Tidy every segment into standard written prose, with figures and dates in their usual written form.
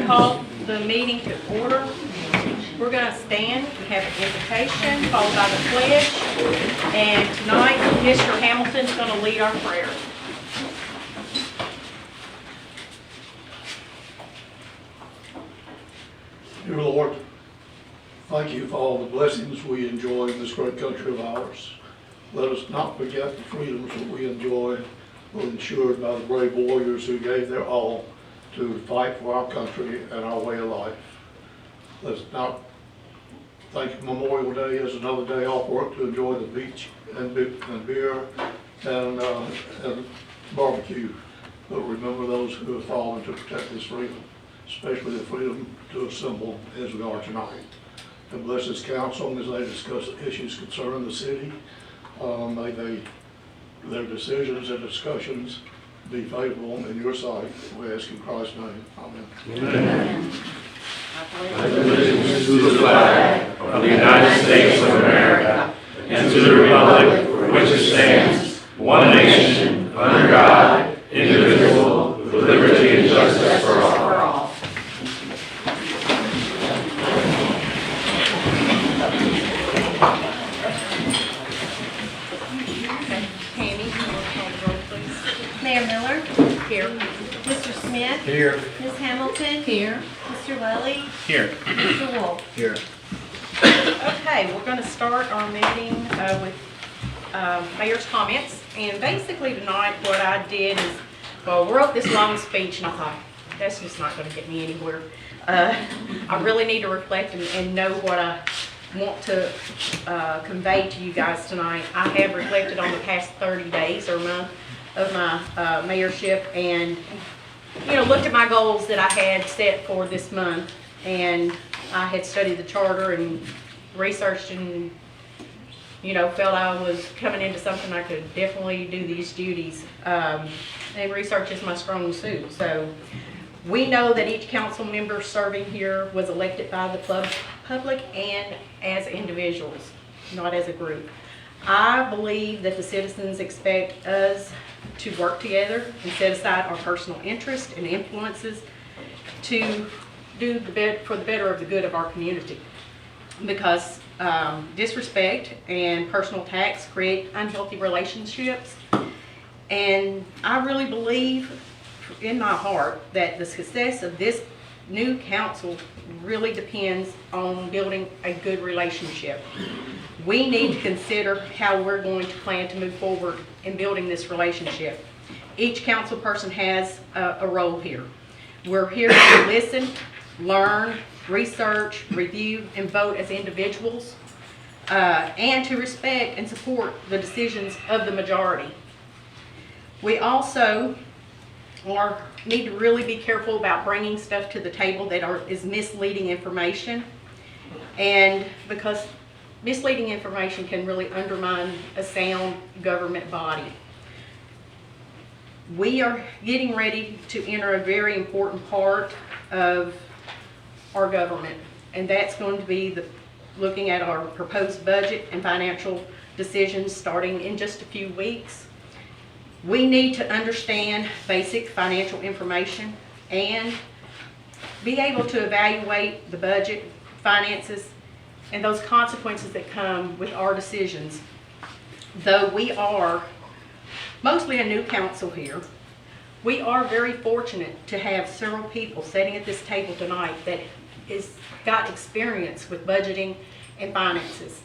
call the meeting to order. We're going to stand. We have an invocation followed by the pledge. And tonight, Mr. Hamilton's going to lead our prayer. Dear Lord, thank you for all the blessings we enjoy in this great country of ours. Let us not forget the freedoms that we enjoy were ensured by the brave warriors who gave their all to fight for our country and our way of life. Let's not think Memorial Day as another day off work to enjoy the beach and beer and barbecue. But remember those who have fallen to protect this freedom, especially the freedom to assemble as we are tonight. And bless this council as they discuss issues concerning the city. May their decisions and discussions be favorable in your sight. We ask in Christ's name. Amen. Amen. I pledge allegiance to the flag of the United States of America and to the republic for which it stands, one nation, under God, indivisible, with liberty and justice for all. Mayor Miller? Here. Mr. Smith? Here. Ms. Hamilton? Here. Mr. Lally? Here. Mr. Wolf? Here. Okay, we're going to start our meeting with mayor's comments. And basically tonight what I did is, well, wrote this long speech and I thought, that's just not going to get me anywhere. I really need to reflect and know what I want to convey to you guys tonight. I have reflected on the past 30 days or month of my mayorship and, you know, looked at my goals that I had set for this month. And I had studied the charter and researched and, you know, felt I was coming into something I could definitely do these duties. And research is my strong suit. So we know that each council member serving here was elected by the public and as individuals, not as a group. I believe that the citizens expect us to work together and set aside our personal interests and influences to do for the better of the good of our community. Because disrespect and personal attacks create unhealthy relationships. And I really believe in my heart that the success of this new council really depends on building a good relationship. We need to consider how we're going to plan to move forward in building this relationship. Each council person has a role here. We're here to listen, learn, research, review, and vote as individuals, and to respect and support the decisions of the majority. We also need to really be careful about bringing stuff to the table that is misleading information, and because misleading information can really undermine a sound government body. We are getting ready to enter a very important part of our government, and that's going to be looking at our proposed budget and financial decisions starting in just a few weeks. We need to understand basic financial information and be able to evaluate the budget, finances, and those consequences that come with our decisions. Though we are mostly a new council here, we are very fortunate to have several people sitting at this table tonight that got experience with budgeting and finances.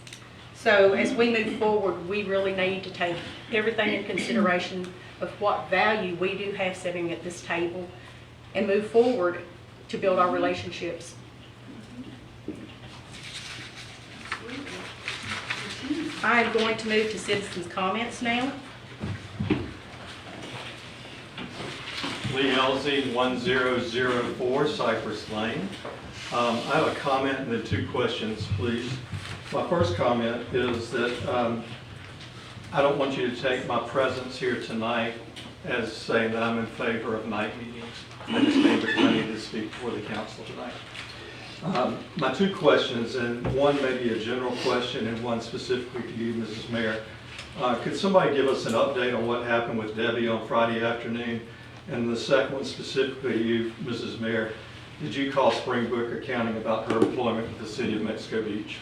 So as we move forward, we really need to take everything in consideration of what value we do have sitting at this table and move forward to build our relationships. I am going to move to citizens' comments now. Lee Elsie, 1004 Cypress Lane. I have a comment and then two questions, please. My first comment is that I don't want you to take my presence here tonight as saying that I'm in favor of night meetings. I just came because I need to speak before the council tonight. My two questions, and one may be a general question and one specifically to you, Mrs. Mayor. Could somebody give us an update on what happened with Debbie on Friday afternoon? And the second one specifically to you, Mrs. Mayor. did you call Springbrook Accounting about her employment with the city of Mexico Beach?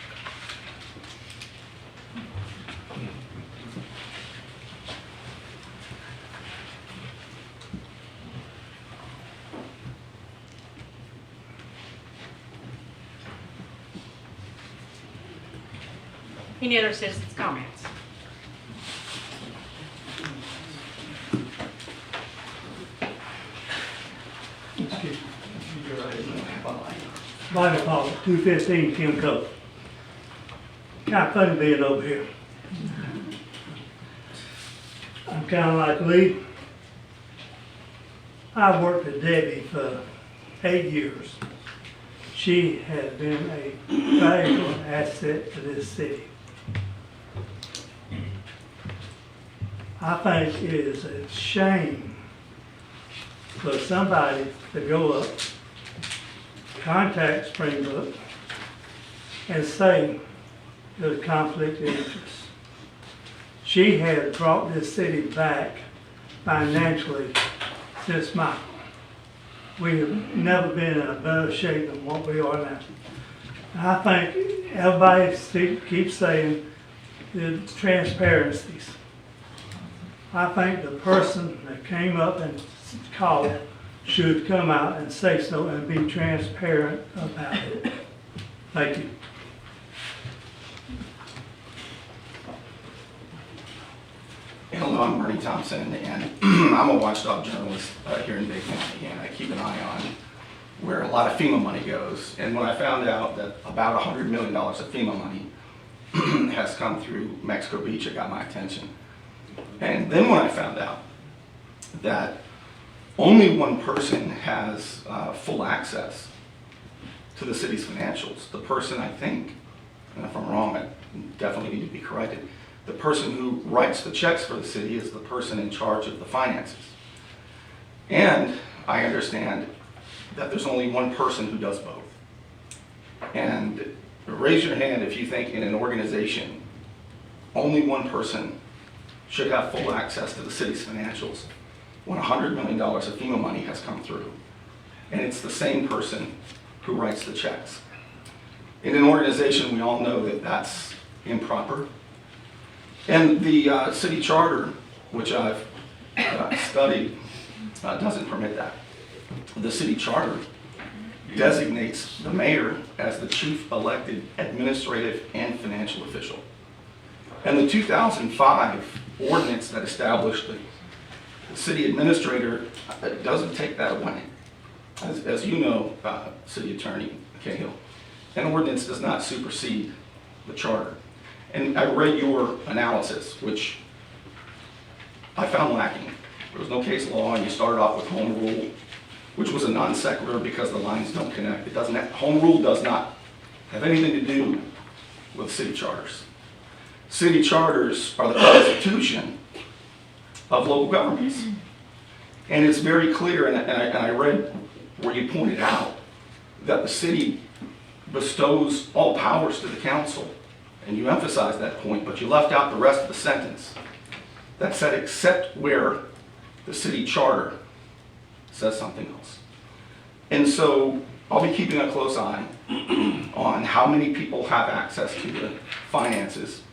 Any other citizens' comments? Excuse me. Bible College, 215 Kim Cove. Kind of funny being over here. I'm kind of like Lee. I worked with Debbie for 8 years. She has been a valuable asset to this city. I think it is a shame for somebody to go up, contact Springbrook, and say there's a conflict of interest. She has brought this city back financially since Michael. We have never been in a better shape than what we are now. I think everybody keeps saying the transparencies. I think the person that came up and called should come out and say so and be transparent about it. Thank you. Hello, I'm Bernie Thompson, and I'm a watchdog journalist here in Dade County, and I keep an eye on where a lot of FEMA money goes. And when I found out that about $100 million of FEMA money has come through Mexico Beach, it got my attention. And then when I found out that only one person has full access to the city's financials, the person, I think, and if I'm wrong, I definitely need to be corrected, the person who writes the checks for the city is the person in charge of the finances. And I understand that there's only one person who does both. And raise your hand if you think in an organization, only one person should have full access to the city's financials when $100 million of FEMA money has come through. And it's the same person who writes the checks. In an organization, we all know that that's improper. And the city charter, which I've studied, doesn't permit that. The city charter designates the mayor as the chief elected administrative and financial official. And the 2005 ordinance that established the city administrator doesn't take that away. As you know, City Attorney Cahill, an ordinance does not supersede the charter. And I read your analysis, which I found lacking. There was no case law, and you started off with home rule, which was a non sequitur because the lines don't connect. It doesn't have, home rule does not have anything to do with city charters. City charters are the constitution of local governments. And it's very clear, and I read where you pointed out that the city bestows all powers to the council. And you emphasized that point, but you left out the rest of the sentence that said, except where the city charter says something else. And so I'll be keeping a close eye on how many people have access to the finances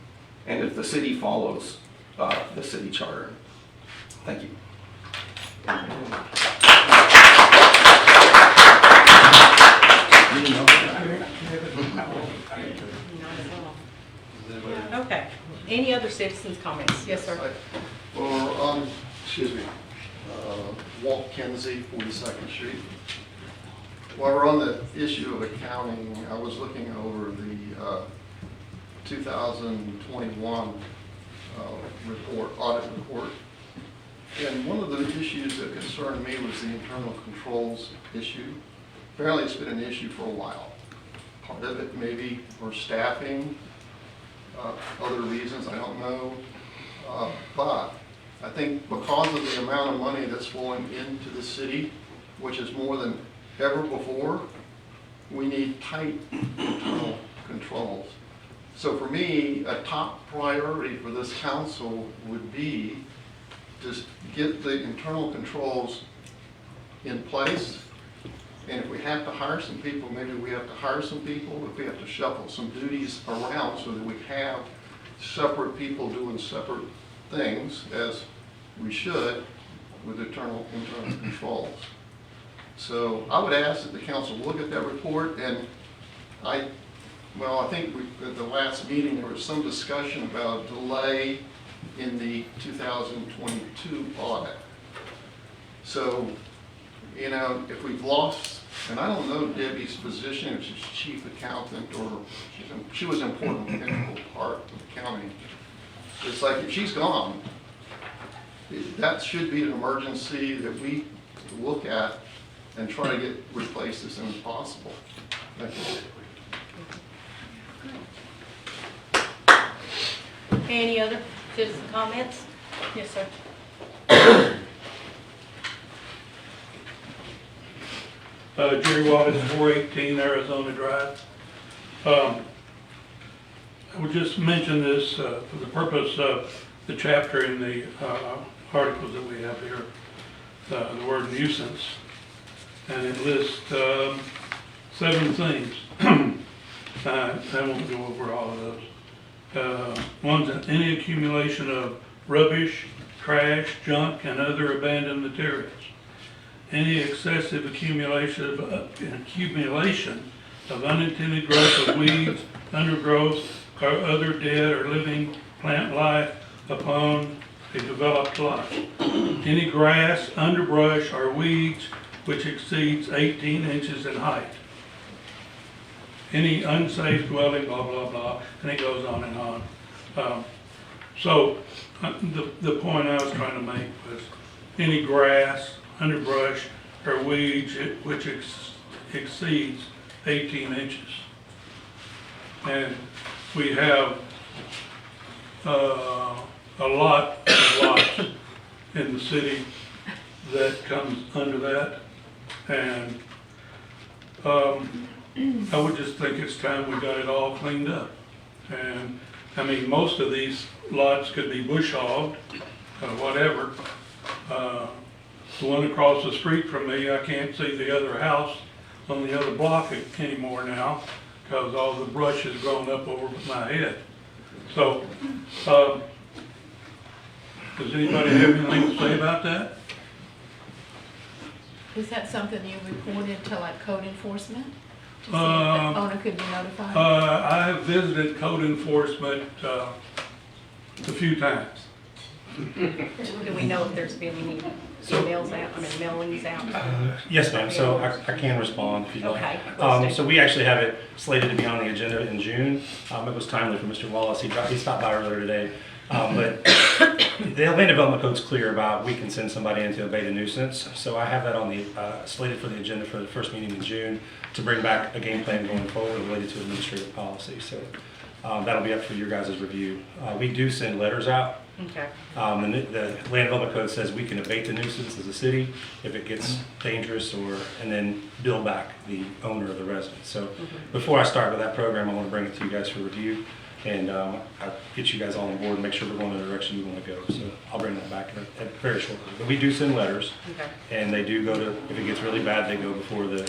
and if the city follows the city charter. Thank you. Okay. Any other citizens' comments? Yes, sir. Well, excuse me, Walt Kinsey, 42nd Street. While we're on the issue of accounting, I was looking over the 2021 report, audit report. And one of the issues that concerned me was the internal controls issue. Apparently it's been an issue for a while. Part of it maybe for staffing, other reasons, I don't know. But I think because of the amount of money that's flowing into the city, which is more than ever before, we need tight internal controls. So for me, a top priority for this council would be to get the internal controls in place And if we have to hire some people, maybe we have to hire some people. If we have to shuffle some duties around so that we have separate people doing separate things, as we should with internal controls. So I would ask that the council look at that report, and I think at the last meeting, there was some discussion about delay in the 2022 audit. So, you know, if we've lost, and I don't know Debbie's position, if she's chief accountant or she was an important integral part of accounting. It's like if she's gone, that should be an emergency that we look at and try to get replaced as soon as possible. Thank you. Any other citizen comments? Yes, sir. Jerry Wallace, 418 Arizona Drive. I would just mention this for the purpose of the chapter in the articles that we have here, the word nuisance, and it lists 7 things. I won't go over all of those. One's any accumulation of rubbish, trash, junk, and other abandoned materials. Any excessive accumulation of unintended growth of weeds, undergrowth, or other dead or living plant life upon a developed lot. Any grass, underbrush, or weeds which exceeds 18 inches in height. Any unsafe dwelling, blah, blah, blah, and it goes on and on. The point I was trying to make was any grass, underbrush, or weeds which exceeds 18 inches. And we have a lot of lots in the city that comes under that. And I would just think it's time we got it all cleaned up. And I mean, most of these lots could be bush hogged, whatever. The one across the street from me, I can't see the other house on the other block anymore now because all the brush has grown up over my head. So, does anybody have anything to say about that? Is that something you reported to like code enforcement? To see if the owner could be notified? I have visited code enforcement a few times. Do we know if there's been any emails out, mailings out? Yes, ma'am, so I can respond if you'd like. Okay, let's do it. So we actually have it slated to be on the agenda in June. It was timely for Mr. Wallace, he stopped by earlier today. But the land development code's clear about we can send somebody in to abate a nuisance. So I have that on the, slated for the agenda for the first meeting in June to bring back a game plan going forward related to administrative policy. So that'll be up for your guys' review. We do send letters out. Okay. And the land development code says we can abate the nuisance as a city if it gets dangerous and then bill back the owner of the residence. So before I start with that program, I want to bring it to you guys for review. And I'll get you guys all on board and make sure we're going in the direction you want to go. So I'll bring that back very shortly. But we do send letters, and they do go to, if it gets really bad, they go before the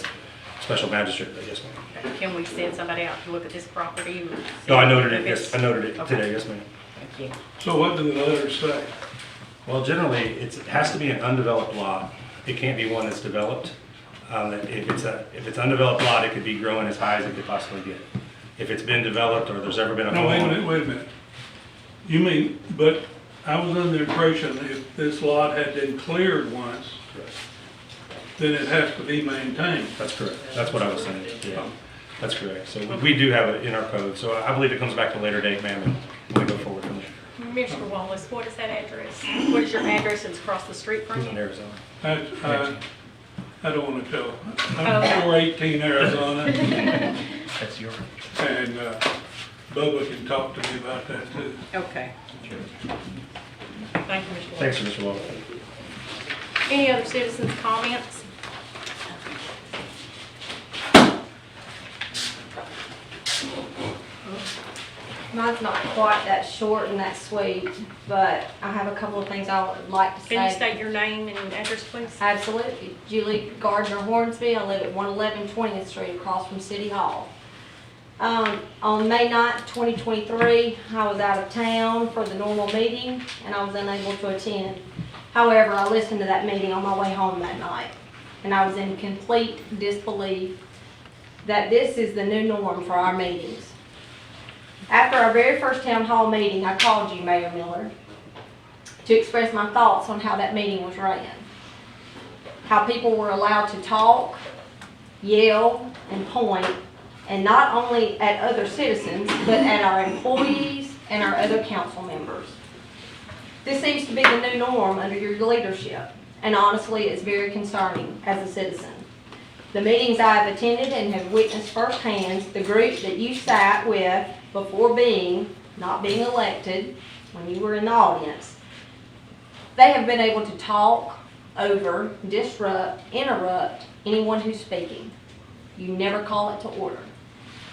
special magistrate. Yes, ma'am. Okay. Can we send somebody out to look at this property? No, I noted it. Yes, I noted it today. Yes, ma'am. Thank you. So what do the letters say? Well, generally, it has to be an undeveloped lot. It can't be one that's developed. If it's undeveloped lot, it could be growing as high as it could possibly get. If it's been developed or there's ever been a No, wait a minute. You mean, but I was under the impression if this lot had been cleared once, then it has to be maintained. That's correct. That's what I was saying. Yeah, that's correct. So we do have it in our code. So I believe it comes back to a later date, ma'am, and we go forward from there. Mr. Wallace, what is that address? What is your address that's across the street from He's in you? Arizona. I don't want to tell. I'm 418 Arizona, That's your. and Bubba can talk to me about that too. Okay. Thank you, Mr. Wallace. Thanks, Mr. Wallace. Any other citizens' comments? My Mine's not quite that short and that sweet, but I have a couple of things I would like to say. Can you state your name and address, please? Absolutely. Julie Gardner Hornsby. I live at 111 20th Street across from City Hall. On May 9th, 2023, I was out of town for the normal meeting and I was unable to attend. However, I listened to that meeting on my way home that night and I was in complete disbelief that this is the new norm for our meetings. After our very first town hall meeting, I called you, Mayor Miller, to express my thoughts on how that meeting was ran. How people were allowed to talk, yell, and point, and not only at other citizens, but at our employees and our other council members. This seems to be the new norm under your leadership, and honestly, it's very concerning as a citizen. The meetings I have attended and have witnessed firsthand, the group that you sat with before not being elected, when you were in the audience, they have been able to talk over, disrupt, interrupt anyone who's speaking. You never call it to order.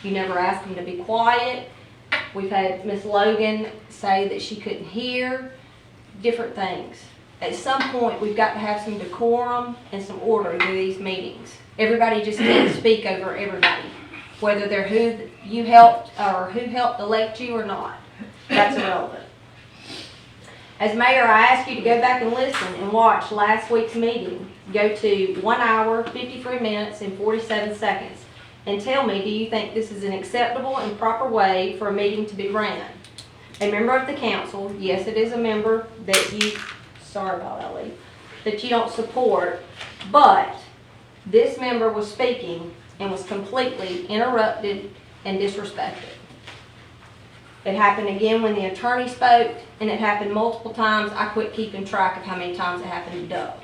You never ask them to be quiet. We've had Miss Logan say that she couldn't hear, different things. At some point, we've got to have some decorum and some order to these meetings. Everybody just can't speak over everybody, whether they're who you helped or who helped elect you or not. That's irrelevant. As mayor, I ask you to go back and listen and watch last week's meeting. Go to 1 hour, 53 minutes, and 47 seconds. And tell me, do you think this is an acceptable and proper way for a meeting to be ran? A member of the council, yes, it is a member that you, sorry about Ellie, that you don't support, but this member was speaking and was completely interrupted and disrespected. It happened again when the attorney spoke, and it happened multiple times. I quit keeping track of how many times it happened to Doug.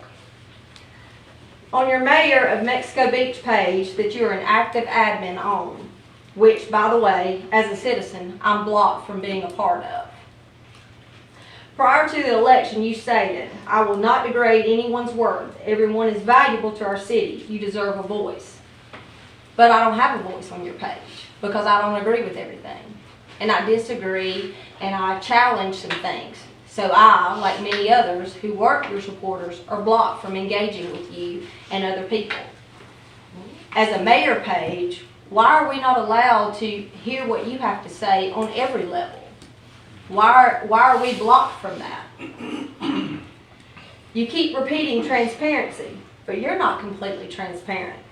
On your Mayor of Mexico Beach page that you're an active admin on, which, by the way, as a citizen, I'm blocked from being a part of. Prior to the election, you stated, I will not degrade anyone's worth. Everyone is valuable to our city. You deserve a voice. But I don't have a voice on your page because I don't agree with everything. And I disagree and I challenge some things. So I, like many others who weren't your supporters, are blocked from engaging with you and other people. As a mayor page, why are we not allowed to hear what you have to say on every level? Why are we blocked from that? You keep repeating transparency, but you're not completely transparent.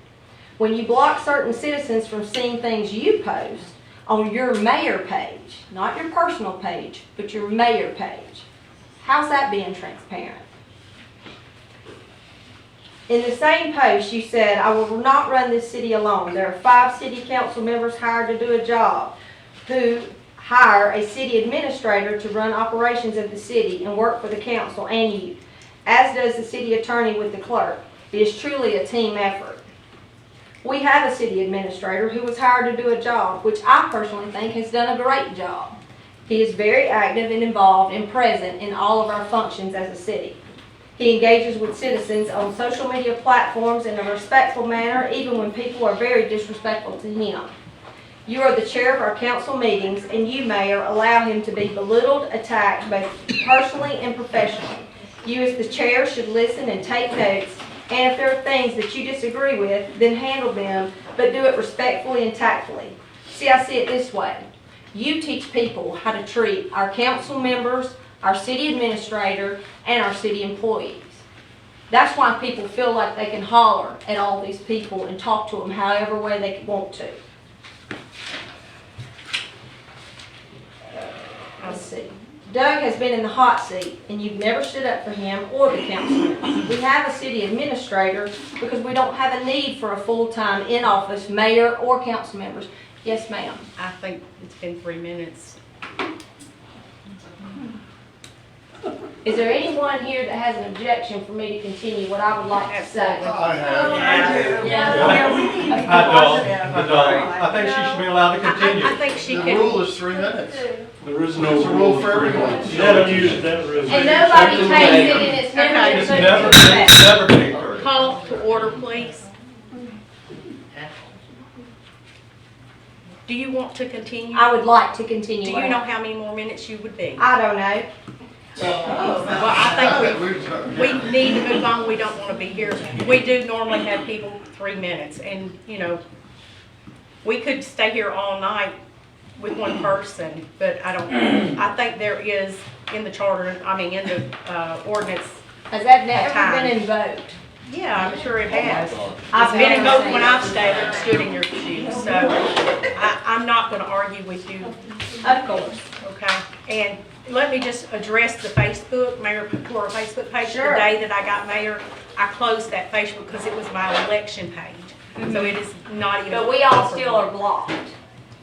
When you block certain citizens from seeing things you post on your mayor page, not your personal page, but your mayor page, how's that being transparent? In the same post, you said, I will not run this city alone. There are 5 city council members hired to do a job who hire a city administrator to run operations of the city and work for the council and you, as does the city attorney with the clerk. It is truly a team effort. We have a city administrator who was hired to do a job, which I personally think has done a great job. He is very active and involved and present in all of our functions as a city. He engages with citizens on social media platforms in a respectful manner, even when people are very disrespectful to him. You are the chair of our council meetings, and you, Mayor, allow him to be belittled, attacked, both personally and professionally. You, as the chair, should listen and take notes, and if there are things that you disagree with, then handle them, but do it respectfully and tactfully. See, I see it this way. You teach people how to treat our council members, our city administrator, and our city employees. That's why people feel like they can holler at all these people and talk to them however way they want to. Let's see. Doug has been in the hot seat, and you've never stood up for him or the council members. We have a city administrator because we don't have a need for a full-time in-office mayor or council members. Yes, ma'am. I think it's been 3 minutes. Is there anyone here that has an objection for me to continue what I would like to say? I have. I don't. I think she should be allowed to continue. I think she The can. rule is 3 minutes. There is no It's a rule for everyone. You don't use that rule. And nobody changed it, and it's never Okay. been It's put never, into effect. it's never been heard. Call to order, please. Do you want to continue? I would like to continue. Do you know how many more minutes you would be? I don't know. Well, I think we need to move on, we don't want to be here. We do normally have people 3 minutes, and, you know, we could stay here all night with one person, but I think there is in the charter, in the ordinance. Has that never been invoked? Yeah, I'm sure it has. I've It's been never invoked seen when it. I've stood in your shoes, so I'm not gonna argue with you, Of course. okay? And let me just address the Facebook, Mayor Pecora Facebook page. Sure. The day that I got mayor, I closed that Facebook because it was my election page. So it is not even. But we all still are blocked.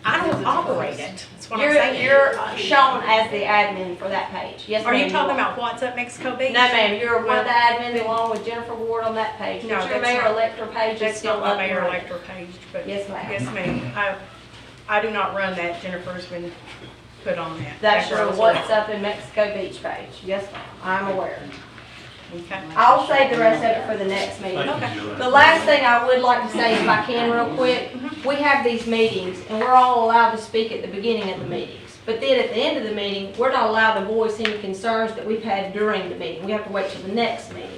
I don't operate it, that's what I'm You're saying. shown as the admin for that page. Yes, Are ma'am. you talking about What's Up Mexico Beach? No, ma'am, you're one of the admins along with Jennifer Ward on that page. No, But your that's mayor not- elector page is That's still not my up and mayor running. elector page, but. Yes, ma'am. Yes, ma'am. I do not run that. Jennifer's been put on that. That's After I your was What's elected. Up in Mexico Beach page. Yes, ma'am, I'm aware. Okay. I'll save the rest of it for the next meeting. Okay. The last thing I would like to say, if I can real quick, we have these meetings and we're all allowed to speak at the beginning of the meetings. But then at the end of the meeting, we're not allowed to voice any concerns that we've had during the meeting. We have to wait till the next meeting.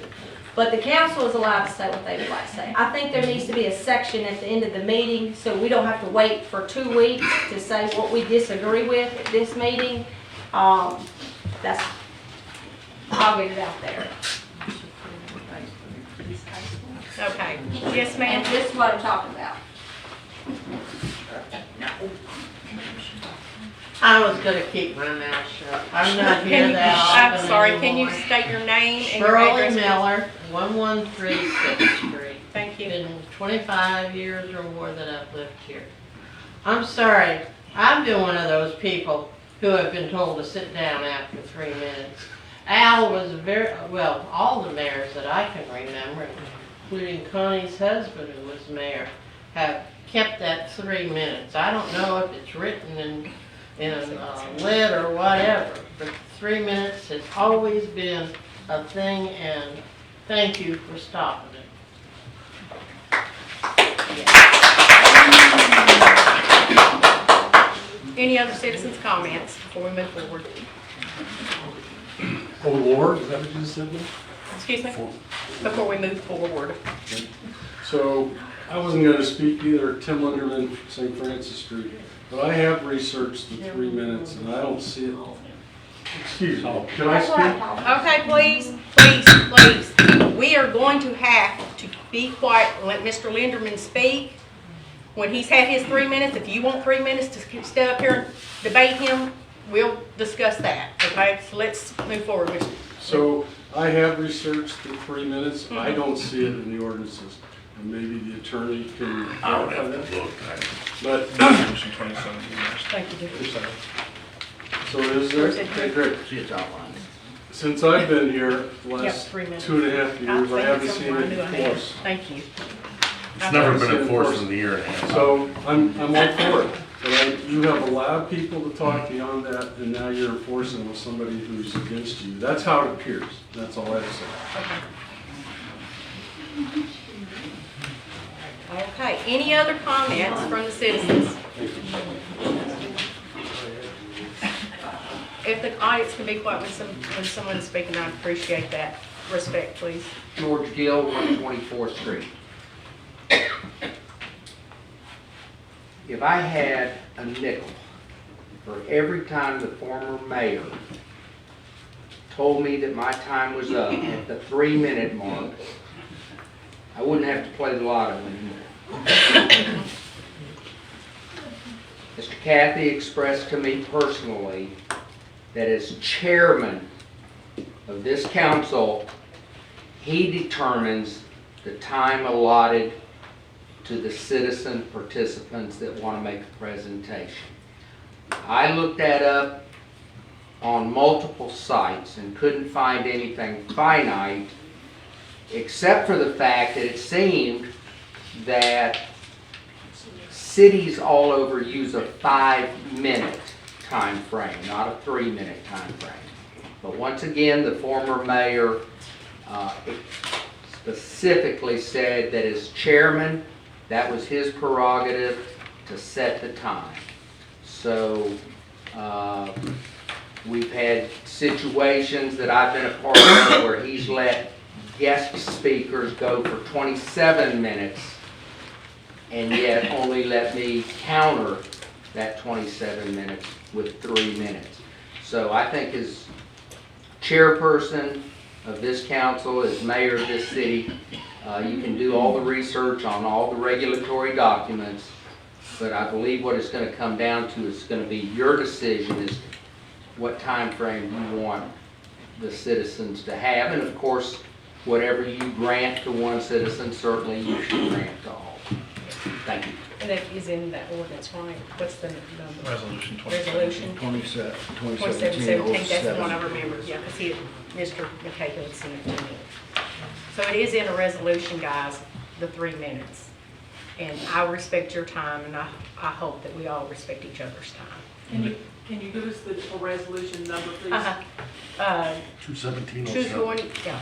But the council is allowed to say what they would like to say. I think there needs to be a section at the end of the meeting so we don't have to wait for 2 weeks to say what we disagree with at this meeting. I'll get it out there. Okay. Yes, And ma'am. this is what I'm talking about. I was gonna keep my mouth shut. I'm not here that often I'm sorry, can you anymore. state your name and your Shirley address? Miller, 113 Sixth Street. Thank you. Been 25 years or more that I've lived here. I'm sorry, I've been one of those people who have been told to sit down after 3 minutes. Al was all the mayors that I can remember, including Connie's husband who was mayor, have kept that 3 minutes. I don't know if it's written in lead or whatever, but 3 minutes has always been a thing, and thank you for stopping it. Any other citizens' comments before we move forward? Oh, Lord, is that what you just said? Excuse me? Before we move forward. So, I wasn't gonna speak either, Tim Linderman, St. Francis Street, but I have researched the 3 minutes and I don't see it. Excuse me, can I That's what I'm speak? talking about. Okay, please. We are going to have to be quiet and let Mr. Linderman speak. When he's had his 3 minutes, if you want 3 minutes to stay up here and debate him, we'll discuss that, okay? So let's move forward, Mr. So, I have researched the 3 minutes, I don't see it in the ordinances. And maybe the attorney can clarify that. But, Thank you, Dick. so is there? Where's it? Okay, great. See, it's outlined. Since I've been here the Yep, last 3 minutes. 2.5 years, I haven't seen it enforced. Thank you. It's never been enforced in the year and a half. So I'm all for it, but you have allowed people to talk beyond that, and now you're enforcing with somebody who's against you. That's how it appears. That's all I have to say. Okay, any other comments from the citizens? If the audience can be quiet when someone's speaking, I'd appreciate that. Respect, please. George Gill, 124th Street. If I had a nickel for every time the former mayor told me that my time was up at the 3-minute mark, I wouldn't have to play the lotto anymore. Mr. Cathy expressed to me personally that as chairman of this council, he determines the time allotted to the citizen participants that want to make a presentation. I looked that up on multiple sites and couldn't find anything finite, except for the fact that it seemed that cities all over use a 5-minute time frame, not a 3-minute time frame. But once again, the former mayor specifically said that as chairman, that was his prerogative to set the time. So, we've had situations that I've been a part of where he's let guest speakers go for 27 minutes and yet only let me counter that 27 minutes with 3 minutes. So I think as chairperson of this council, as mayor of this city, you can do all the research on all the regulatory documents, but I believe what it's going to come down to is going to be your decision is what time frame you want the citizens to have. And of course, whatever you grant to one citizen, certainly you should grant to all. Thank you. And that is in that ordinance, right? What's the number? Resolution Resolution 2717, that's the one I remember, yeah, because Mr. McCahill had sent it to me. So it is in a resolution, guys, the 3 minutes. And I respect your time, and I hope that we all respect each other's time. Can you give us the resolution number, please? 21707.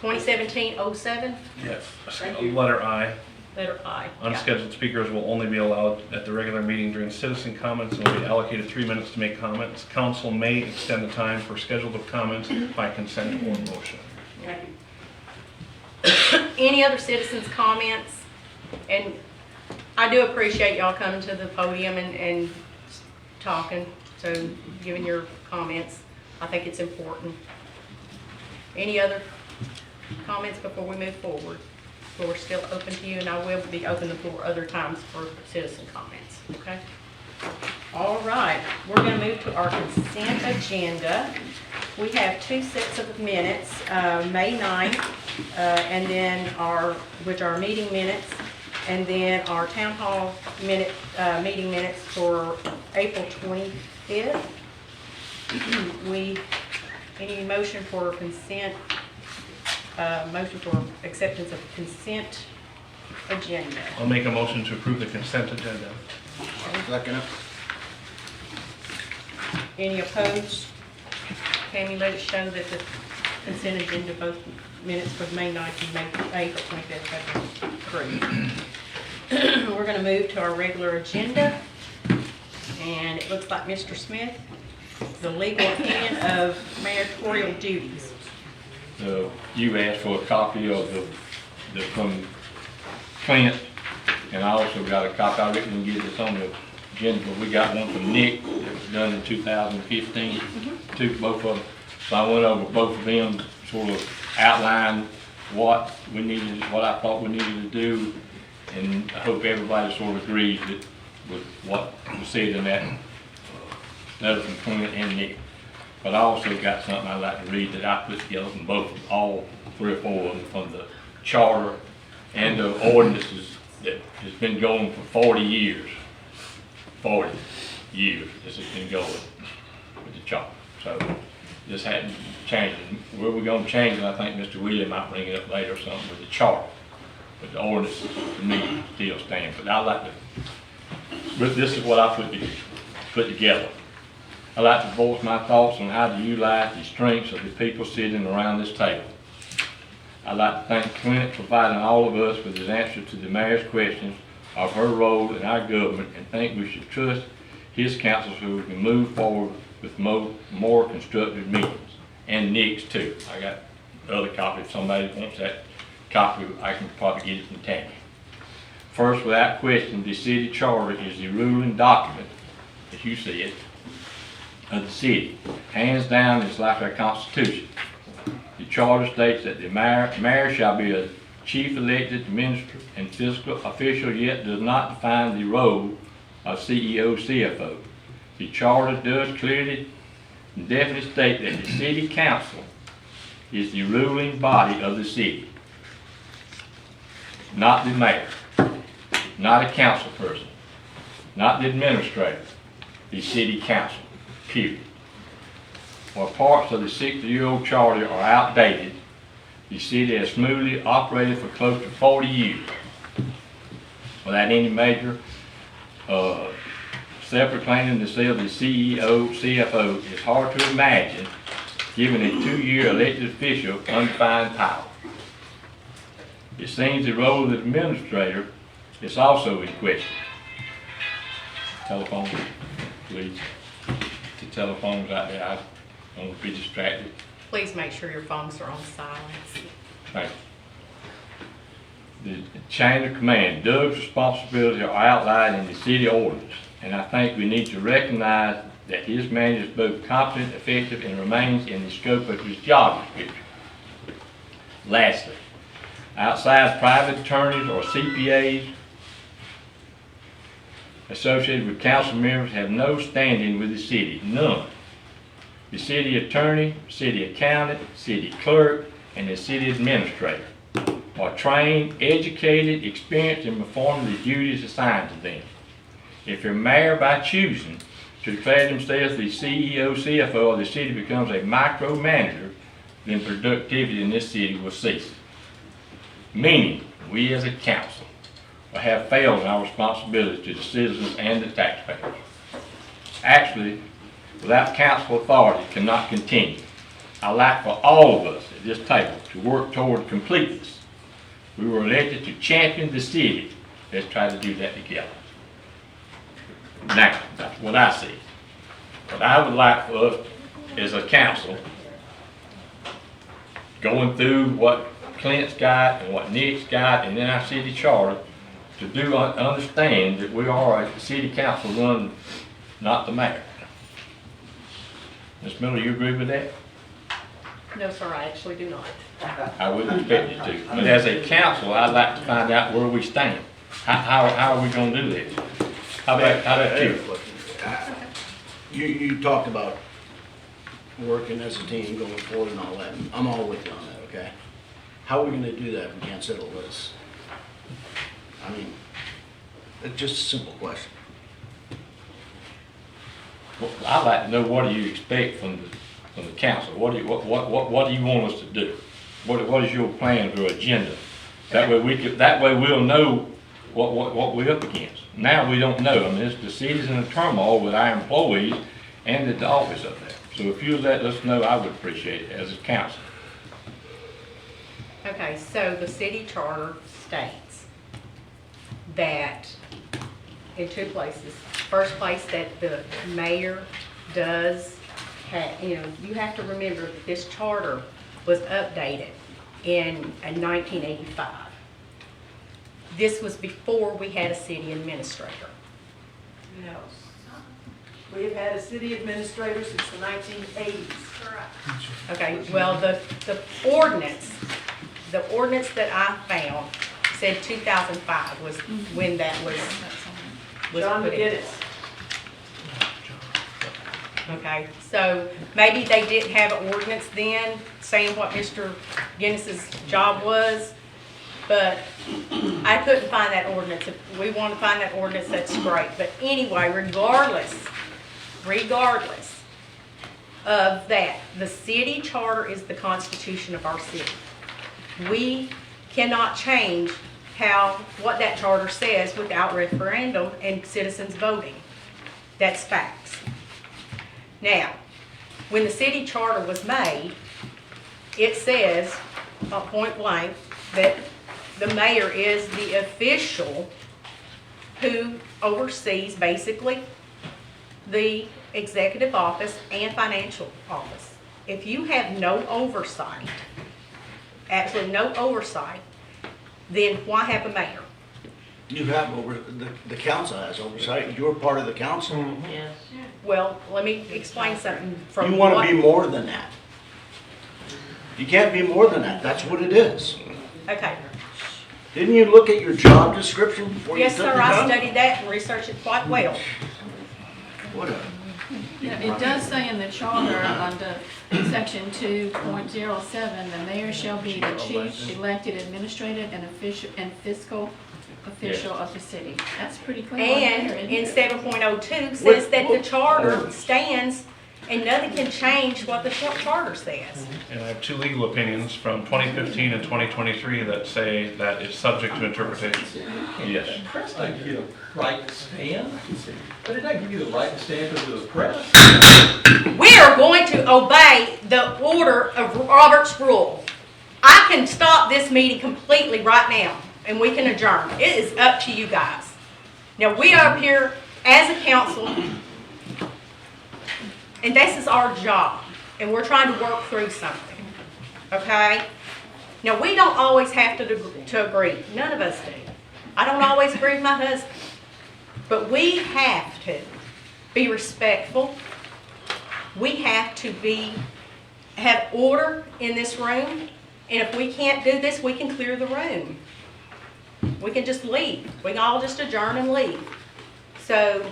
2017-07, Yes. Thank you. Letter I. letter I. Yeah. Unscheduled speakers will only be allowed at the regular meeting during citizen comments and will be allocated 3 minutes to make comments. Council may extend the time for scheduled comments by consent or motion. Thank you. Any other citizens' comments? And I do appreciate y'all coming to the podium and talking, so giving your comments. I think it's important. Any other comments before we move forward? Floor is still open to you, and I will be open the floor other times for citizen comments, okay? All right, we're gonna move to our consent agenda. We have 2 sets of minutes, May 9th, and then which are meeting minutes, and then our town hall meeting minutes for April 25th. Any motion for consent, motion for acceptance of consent agenda? I'll make a motion to approve the consent agenda. Second. Any opposed? Tammy, let it show that the consent agenda, both minutes for May 9th and May 8th or 25th have been approved. We're going to move to our regular agenda. And it looks like Mr. Smith, the legal opinion of mayoral duties. You asked for a copy of the from Clint, and I also got a copy. I didn't get this on the agenda, but we got one from Nick that was done in 2015. Took both of them. So I went over both of them, sort of outlined what I thought we needed to do, and I hope everybody sort of agrees with what was said in that letter from Clint and Nick. But I also got something I'd like to read that I put together from all 3 or 4 of them, from the charter and the ordinances that has been going for 40 years. 40 years this has been going with the charter. So this hadn't changed. Where we're going to change it, I think Mr. Williams might bring it up later or something with the charter. But the ordinances to me still stand. But I like to, this is what I put together. I'd like to voice my thoughts on how to utilize the strengths of the people sitting around this table. I'd like to thank Clint for providing all of us with his answer to the mayor's questions of her role in our government, and think we should trust his counsel so we can move forward with more constructive meetings. And Nick's too. I got other copy. If somebody wants that copy, I can probably get it from Tammy. First, without question, the city charter is the ruling document, as you see it, of the city. Hands down, it's like our Constitution. The charter states that the mayor shall be a chief elected minister and fiscal official, yet does not define the role of CEO, CFO. The charter does clearly and definitely state that the city council is the ruling body of the city, not the mayor, not a council person, not the administrator, the city council. Period. While parts of the 60-year-old charter are outdated, the city has smoothly operated for close to 40 years without any major self-proclaiming themselves the CEO, CFO. It's hard to imagine giving a 2-year elected official undefined power. It seems the role of the administrator is also in question. telephone, please. The telephones out there, I don't want to be distracted. Please make sure your phones are on silence. Thank you. The chain of command, Doug's responsibilities are outlined in the city ordinance, and I think we need to recognize that his man is both competent, effective, and remains in the scope of his job description. Lastly, outside private attorneys or CPAs associated with council members have no standing with the city, none. The city attorney, city accountant, city clerk, and the city administrator are trained, educated, experienced in performing the duties assigned to them. If your mayor, by choosing to declare themselves the CEO, CFO of the city, becomes a micromanager, then productivity in this city will cease. Meaning, we as a council will have failed in our responsibility to the citizens and the taxpayers. Actually, without council authority, it cannot continue. I'd like for all of us at this table to work toward completeness. We were elected to champion the city. Let's try to do that together. Now, that's what I see. What I would like for us as a council, going through what Clint's got and what Nick's got and then our city charter, to do understand that we are a city council run, not the mayor. Ms. Miller, you agree with that? No, sir, I actually do not. I wouldn't expect you to. But as a council, I'd like to find out where we stand. How are we gonna do this? How about you? You talked about working as a team going forward and all that. I'm all with you on that, okay? How are we gonna do that if we can't settle this? I mean, it's just a simple question. Well, I'd like to know, what do you expect from the council? What do you want us to do? What is your plan or agenda? That way we'll know what we're up against. Now we don't know. I mean, the city's in a turmoil with our employees and at the office up there. So if you let us know, I would appreciate it as a council. Okay, so the city charter states that in two places. First place, that the mayor does have, you have to remember that this charter was updated in 1985. This was before we had a city administrator. No. We have had a city administrator since the 1980s. Okay, well, the ordinance that I found said 2005 was when that was John put in. McGinnis. Okay, so maybe they didn't have an ordinance then saying what Mr. Guinness's job was, but I couldn't find that ordinance. If we want to find that ordinance, that's great. But anyway, regardless of that, the city charter is the constitution of our city. We cannot change what that charter says without referendum and citizens voting. That's facts. Now, when the city charter was made, it says, point blank, that the mayor is the official who oversees basically the executive office and financial office. If you have no oversight, absolutely no oversight, then why have a mayor? You have the council has oversight. You're part of the council. Yes. Well, let me explain something from You want to be more than that. You can't be more than that. That's what it is. Okay. Didn't you look at your job description before you Yes, took sir, the I job? studied that and researched it quite well. Whatever. Yeah, it does say in the charter under section 2.07, the mayor shall be the chief elected administrative and official and fiscal official of the city. That's pretty clear. And in 7.02 says that the charter stands and nothing can change what the charter says. And I have two legal opinions from 2015 and 2023 that say that it's subject to interpretation. Yes. The press doesn't give you the right to stand, but it doesn't give you the right to stand because of the press. We are going to obey the order of Robert's rule. I can stop this meeting completely right now and we can adjourn. It is up to you guys. Now we are up here as a council, and this is our job, and we're trying to work through something, okay? Now, we don't always have to agree. None of us do. I don't always agree with my husband. But we have to be respectful. We have to have order in this room. And if we can't do this, we can clear the room. We can just leave. We can all just adjourn and leave. So,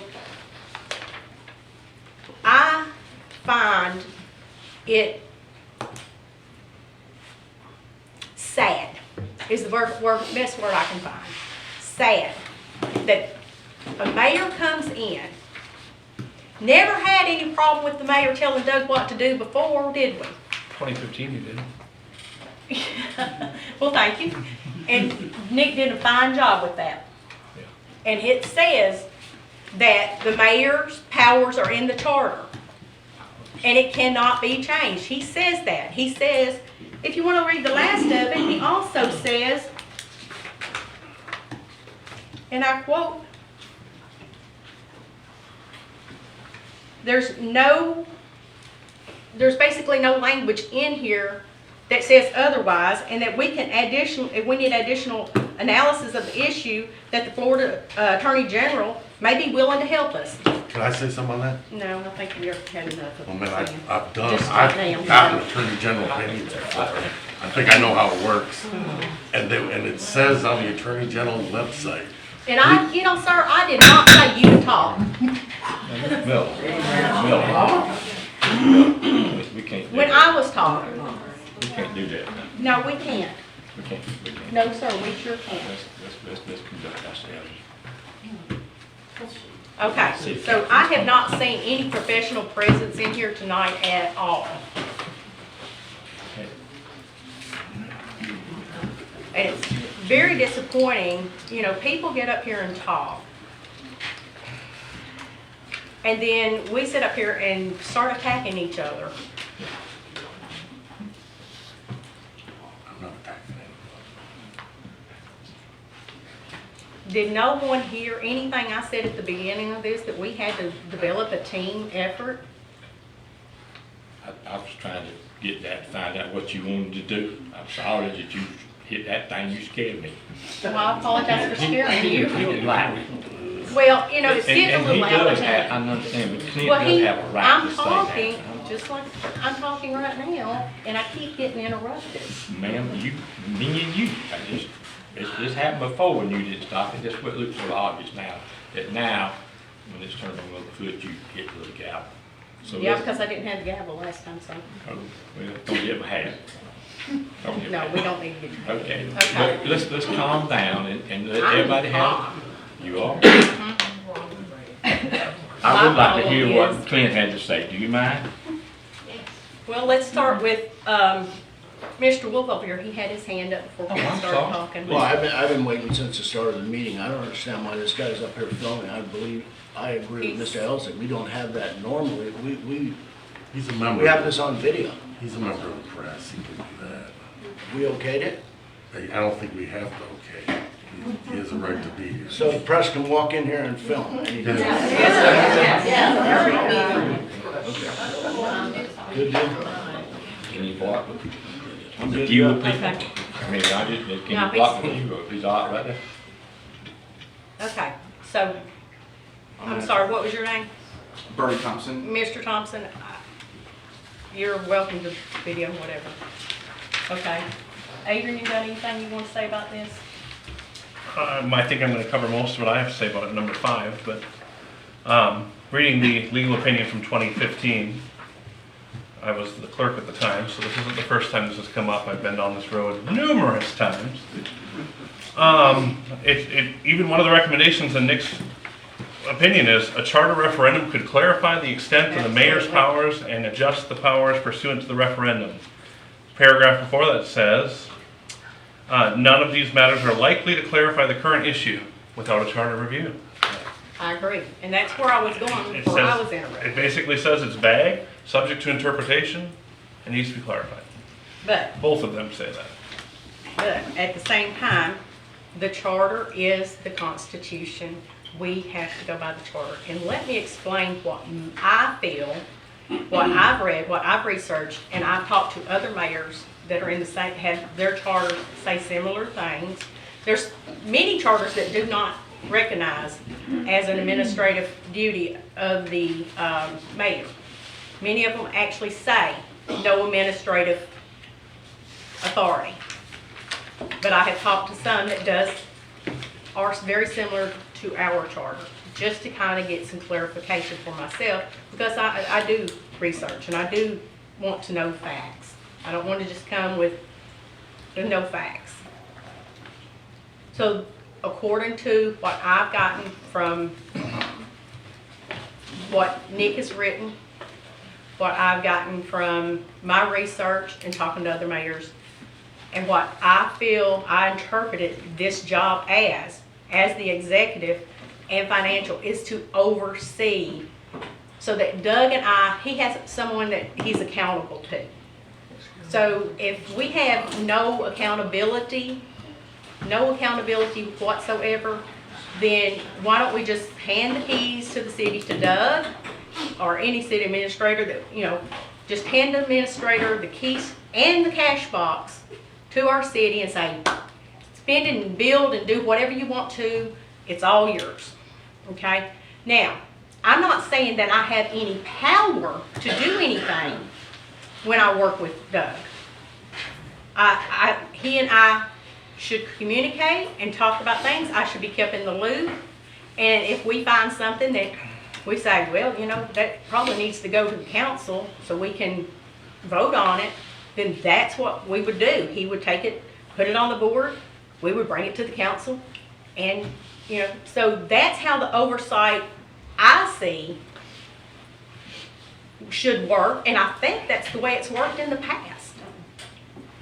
I find it sad, is the best word I can find. Sad that a mayor comes in, never had any problem with the mayor telling Doug what to do before, did we? 2015 you did. Well, thank you. And Nick did a fine job with that. And it says that the mayor's powers are in the charter. And it cannot be changed. He says that. He says, if you want to read the last of it, he also says, and I quote, there's basically no language in here that says otherwise, and that we can if we need additional analysis of the issue, that the Florida Attorney General may be willing to help us. Can I say something on that? No, I think we already had enough of Well, man, saying. I've done, Just I've now. gotten Attorney General opinions before. I think I know how it works. And it says on the Attorney General's website. And sir, I did not say you to talk. We can't do When that. I was talking. We can't do that. No, we can't. We can't. No, sir, we sure can't. Let's conduct ourselves. Okay, so I have not seen any professional presence in here tonight at all. And it's very disappointing, people get up here and talk. And then we sit up here and start attacking each other. I'm not attacking it. Did no one hear anything I said at the beginning of this, that we had to develop a team effort? I was trying to get that, find out what you wanted to do. I'm sorry that you hit that thing, you scared me. Well, I apologize for scaring you. You didn't like me. Well, it's getting a little And he out of does have, hand. I understand, but Clint Well, does have a right I'm to say talking, that. just like I'm talking right now, and I keep getting interrupted. Ma'am, me and you, it's just happened before when you didn't stop. It just looks so obvious now, that now, when it's turned on the other foot, you get to the gavel. So Yeah, let's- because I didn't have the gavel last time, so. Oh, well, don't you ever have. Don't you No, ever we have. don't need to get. Okay, Okay. But let's calm down and let I'm everybody have, calm. you are? I My would like to problem hear is- what Clint had to say, do you mind? Well, let's start with, Mr. Wolf over here. He had his hand up before we I'm started sorry. talking. Well, I've been waiting since the start of the meeting. I don't understand why this guy's up here filming. I agree with Mr. Elsing. We don't have that normally. He's a member. We have this on video. He's a member of the press, he can do that. We okayed it? I don't think we have to, okay. He has a right to be here. So the press can walk in here and film anything? Good deal. Can you block with I'm the good view to of go. people? Okay. I mean, No, can you block with you, or he's all right right there? Okay, so, I'm sorry, what was your name? Bernie Thompson. Mr. Thompson, you're welcome to video, whatever. Okay. Adrian, you got anything you want to say about this? I think I'm going to cover most of what I have to say about it, number 5, but reading the legal opinion from 2015, I was the clerk at the time, so this isn't the first time this has come up. I've been down this road numerous times. Even one of the recommendations in Nick's opinion is a charter referendum could clarify the extent of the mayor's powers and adjust the powers pursuant to the referendum. Paragraph before that says, none of these matters are likely to clarify the current issue without a charter review. I agree, and that's where I was going before I was interrupted. It basically says it's vague, subject to interpretation, and needs to be clarified. But, Both of them say that. but at the same time, the charter is the Constitution we have to go by the charter. And let me explain what I feel, what I've read, what I've researched, and I've talked to other mayors that are in the same, have their charters say similar things. There's many charters that do not recognize as an administrative duty of the mayor. Many of them actually say no administrative authority. But I have talked to some that are very similar to our charter, just to kind of get some clarification for myself, because I do research and I do want to know facts. I don't want to just come with no facts. So according to what I've gotten from what Nick has written, what I've gotten from my research and talking to other mayors, and what I feel I interpreted this job as the executive and financial, is to oversee, so that Doug and he has someone that he's accountable to. So if we have no accountability whatsoever, then why don't we just hand the keys to the city to Doug or any city administrator that, just hand the administrator the keys and the cash box to our city and say, spend and build and do whatever you want to, it's all yours, okay? Now, I'm not saying that I have any power to do anything when I work with Doug. He and I should communicate and talk about things. I should be kept in the loop. And if we find something that we say, well, that probably needs to go to the council so we can vote on it, then that's what we would do. He would take it, put it on the board, we would bring it to the council, and, so that's how the oversight I see should work, and I think that's the way it's worked in the past.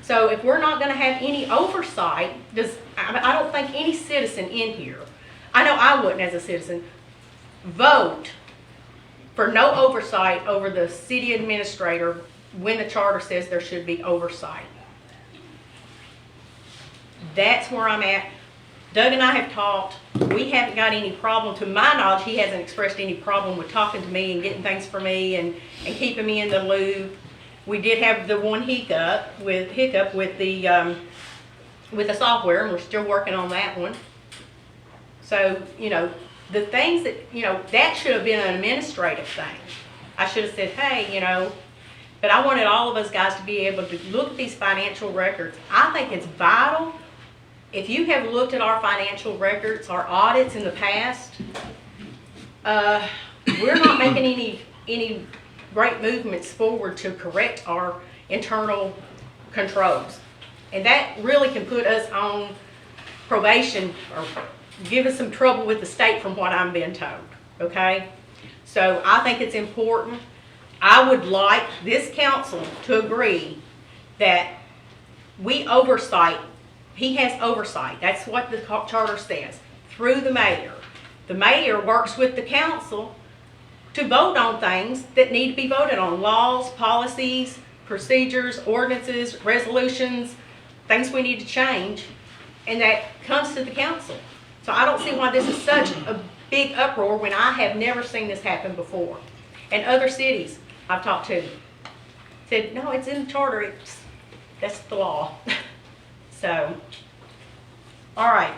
So if we're not gonna have any oversight, I don't think any citizen in here, I know I wouldn't as a citizen, vote for no oversight over the city administrator when the charter says there should be oversight. That's where I'm at. Doug and I have talked. We haven't got any problem. To my knowledge, he hasn't expressed any problem with talking to me and getting things for me and keeping me in the loop. We did have the one hiccup with the software, and we're still working on that one. So, the things that, that should have been an administrative thing. I should have said, hey, but I wanted all of us guys to be able to look at these financial records. I think it's vital. If you have looked at our financial records, our audits in the past, we're not making any great movements forward to correct our internal controls. And that really can put us on probation or give us some trouble with the state from what I'm being told, okay? So I think it's important. I would like this council to agree that we oversight. He has oversight. That's what the charter says, through the mayor. The mayor works with the council to vote on things that need to be voted on. Laws, policies, procedures, ordinances, resolutions, things we need to change, and that comes to the council. So I don't see why this is such a big uproar when I have never seen this happen before. And other cities I've talked to said, no, it's in the charter, that's the law. So, all right.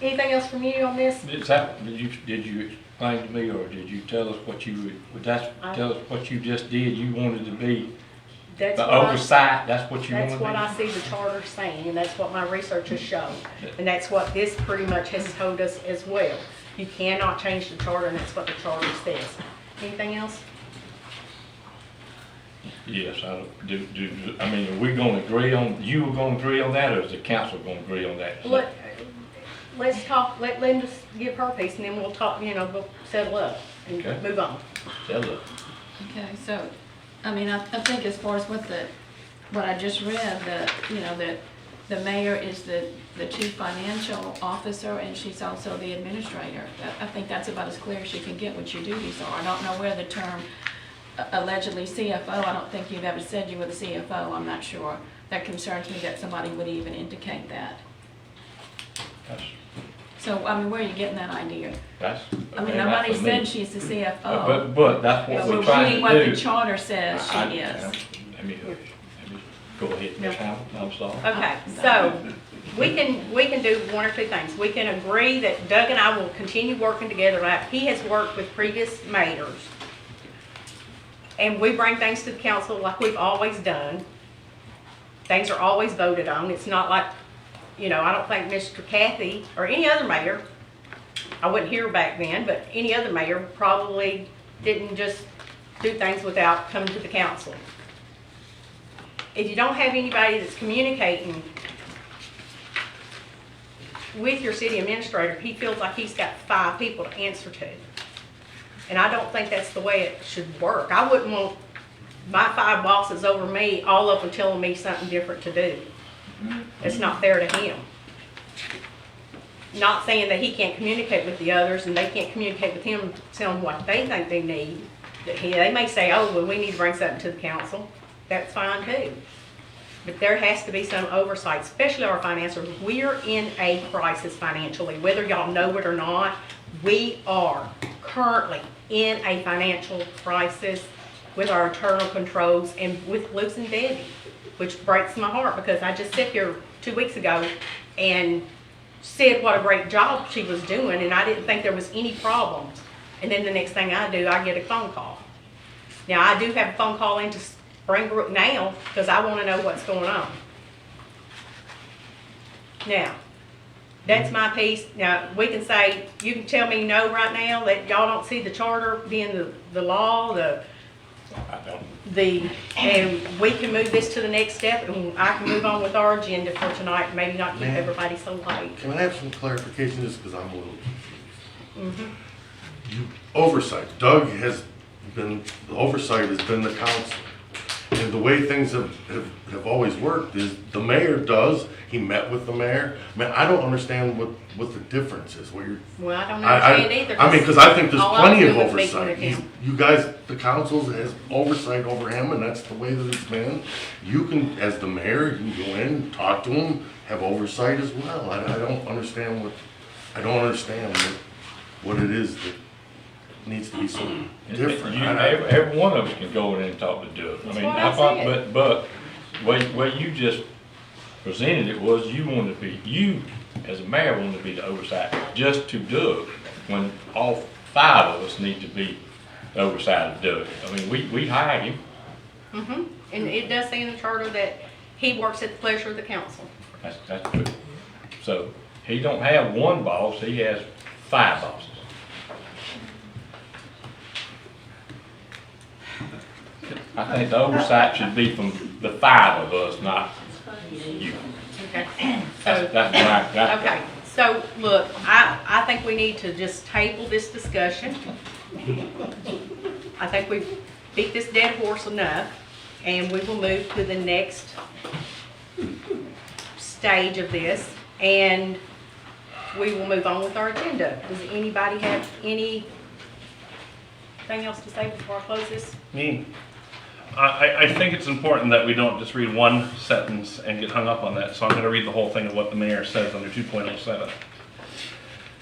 Anything else from you on this? Did you explain to me, or did you tell us what you would, tell us what you just did? You wanted to be the oversight, that's what you wanted to be? That's what I see the charter saying, and that's what my research has shown. And that's what this pretty much has told us as well. You cannot change the charter, and that's what the charter says. Anything else? Yes, are we gonna agree on, you were gonna agree on that, or is the council gonna agree on that? Let's talk, let Linda just give her piece, and then we'll talk, we'll settle up and Okay. move on. Settle up. Okay, so, I think as far as what I just read, that the mayor is the chief financial officer, and she's also the administrator. I think that's about as clear as you can get what your duties are. I don't know where the term allegedly CFO, I don't think you've ever said you were the CFO, I'm not sure. That concerns me that somebody would even indicate that. So, I mean, where are you getting that idea? That's. I mean, okay, nobody that's for me. said she's the CFO. But that's what But we're we're trying reading to what do. the charter says she I- is. Let me go ahead, Ms. Howard, I'm sorry. Okay, so we can do one or two things. We can agree that Doug and I will continue working together like he has worked with previous mayors. And we bring things to the council like we've always done. Things are always voted on. It's not like, you know, I don't think Mr. Kathy or any other mayor, I wasn't here back then, but any other mayor probably didn't just do things without coming to the council. If you don't have anybody that's communicating with your city administrator, he feels like he's got 5 people to answer to. And I don't think that's the way it should work. I wouldn't want my 5 bosses over me, all of them telling me something different to do. It's not fair to him. Not saying that he can't communicate with the others and they can't communicate with him, telling what they think they need. They may say, oh, well, we need to bring something to the council. That's fine too. But there has to be some oversight, especially our financiers. We're in a crisis financially, whether y'all know it or not. We are currently in a financial crisis with our internal controls and with losing Debbie, which breaks my heart because I just sat here 2 weeks ago and said what a great job she was doing and I didn't think there was any problems. And then the next thing I do, I get a phone call. Now, I do have a phone call into Springbrook now because I want to know what's going on. Now, that's my piece. Now, we can say, you can tell me no right now that y'all don't see the charter being the law, and we can move this to the next step and I can move on with our agenda for tonight, maybe not keep Ma'am, everybody so late. Can I have some clarification just because I'm a little Mhm. oversight? Doug has been, the oversight has been the council. And the way things have always worked is the mayor does, he met with the mayor. Man, I don't understand what the difference is, what you're. Well, I don't understand either. I mean, because I think there's all I was plenty of doing was meeting oversight. with him. You guys, the council has oversight over him and that's the way that it's been. You can, as the mayor, you can go in, talk to him, have oversight as well. I don't understand what it is that needs to be so different. Every one of us can go in and talk to Doug. I mean, what I I thought, said. but way you just presented it was you wanted to be, you as a mayor wanted to be the oversight just to Doug, when all 5 of us need to be the oversight of Doug. I mean, we hired him. Mm-hmm. And it does say in the charter that he works at the pleasure of the council. That's good. So he don't have one boss, he has 5 bosses. I think the oversight should be from the 5 of us, not you. Okay. That's right. Okay, so look, I think we need to just table this discussion. I think we've beat this dead horse enough, and we will move to the next stage of this, and we will move on with our agenda. Does anybody have anything else to say before I close this? Me? I think it's important that we don't just read one sentence and get hung up on that, so I'm going to read the whole thing of what the mayor says under 2.07.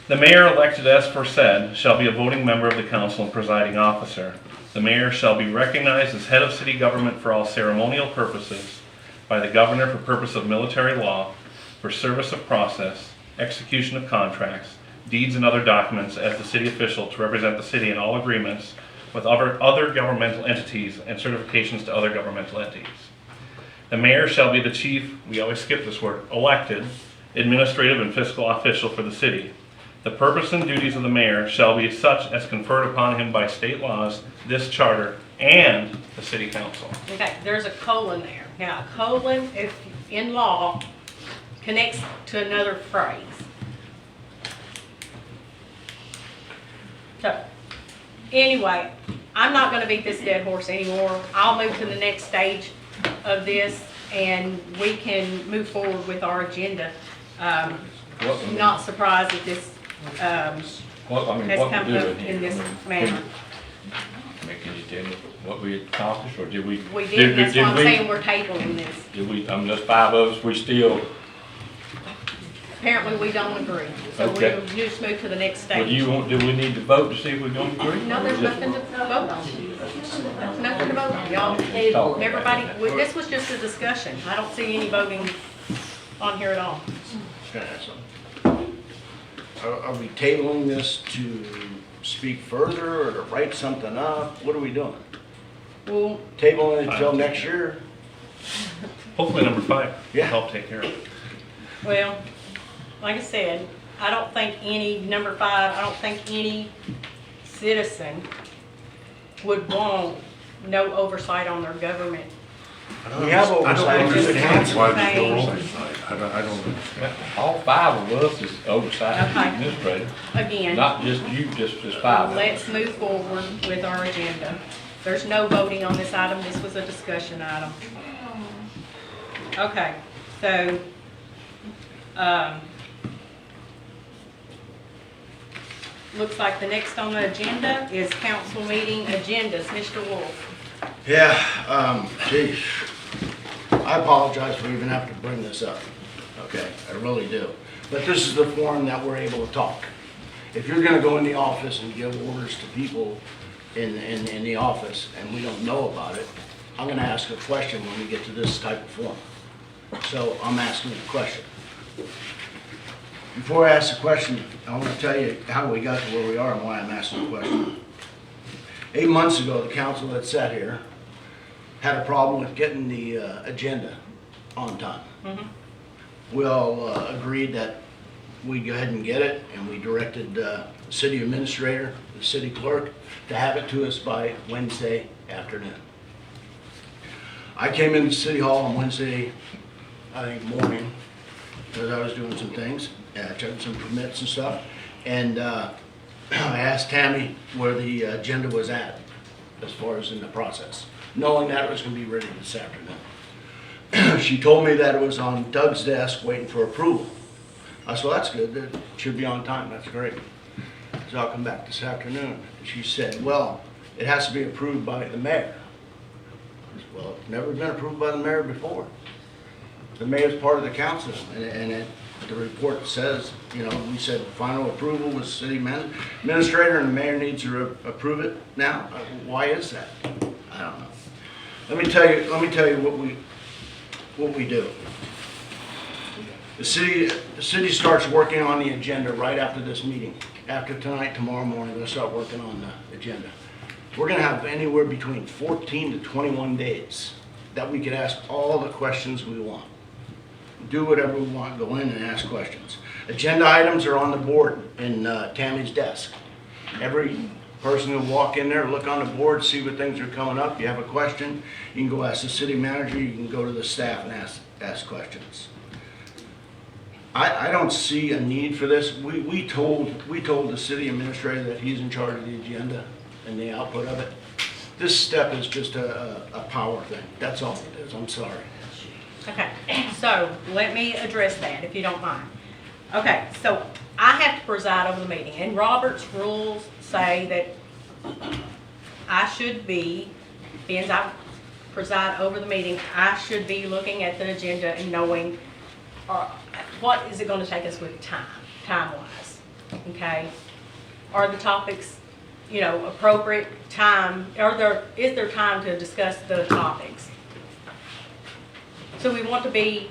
The mayor elected as foresaid shall be a voting member of the council and presiding officer. The mayor shall be recognized as head of city government for all ceremonial purposes by the governor for purpose of military law, for service of process, execution of contracts, deeds and other documents as the city official to represent the city in all agreements with other governmental entities and certifications to other governmental entities. The mayor shall be the chief, we always skip this word, elected, administrative and fiscal official for the city. The purpose and duties of the mayor shall be such as conferred upon him by state laws, this charter, and the city council. Okay, there's a colon there. Now, a colon, if in law, connects to another phrase. So, anyway, I'm not gonna beat this dead horse anymore. I'll move to the next stage of this and we can move forward with our agenda. Not surprised that this, has come up in this manner. Can you tell me what we accomplished, or did we? We did, that's why I'm saying we're tabling this. Did we, just 5 of us, we still, apparently we don't agree. So Okay. we'll just move to the next Well, stage. do we need to vote to see if we're gonna agree? No, there's nothing to vote on. Nothing to vote on, y'all. Talk. Everybody, this was just a discussion. I don't see any voting on here at all. Can I ask something? Are we tabling this to speak further or to write something up? What are we doing? Well, Tabling it until next year? Hopefully number 5 will Yeah. help take care of it. well, like I said, I don't think number 5, I don't think any citizen would want no oversight on their government. We have oversight. I don't understand why there's Saying- no oversight. I don't understand. All 5 of us is oversight Okay. administrator, Again, not just you, just 5 of us. let's move forward with our agenda. There's no voting on this item, this was a discussion item. Okay, so, looks like the next on the agenda is council meeting agendas. Mr. Wolf. Yeah, geez. I apologize for even having to bring this up, okay? I really do. But this is the forum that we're able to talk. If you're gonna go in the office and give orders to people in the office and we don't know about it, I'm gonna ask a question when we get to this type of forum. So I'm asking a question. Before I ask the question, I wanna tell you how we got to where we are and why I'm asking the question. 8 months ago, the council that sat here had a problem with getting the agenda on time. We all agreed that we'd go ahead and get it, and we directed the city administrator, the city clerk, to have it to us by Wednesday afternoon. I came into City Hall on Wednesday, I think, morning, because I was doing some things, checking some permits and stuff, and I asked Tammy where the agenda was at, as far as in the process, knowing that it was gonna be ready this afternoon. She told me that it was on Doug's desk waiting for approval. I said, well, that's good, it should be on time, that's great. So I'll come back this afternoon. And she said, well, it has to be approved by the mayor. I said, well, it's never been approved by the mayor before. The mayor's part of the council, and the report says, you know, we said final approval was city administrator, and the mayor needs to approve it now. Why is that? I don't know. Let me tell you what we do. The city starts working on the agenda right after this meeting. After tonight, tomorrow morning, they'll start working on the agenda. We're gonna have anywhere between 14 to 21 days that we could ask all the questions we want. Do whatever we want, go in and ask questions. Agenda items are on the board in Tammy's desk. Every person will walk in there, look on the board, see what things are coming up. You have a question, you can go ask the city manager, you can go to the staff and ask questions. I don't see a need for this. We told the city administrator that he's in charge of the agenda and the output of it. This step is just a power thing. That's all it is. I'm sorry. Okay, so let me address that if you don't mind. Okay, so I have to preside over the meeting, and Robert's rules say that I should be, being as I preside over the meeting, I should be looking at the agenda and knowing what is it going to take us with time-wise, okay? Are the topics, you know, appropriate time? Is there time to discuss the topics? So we want to be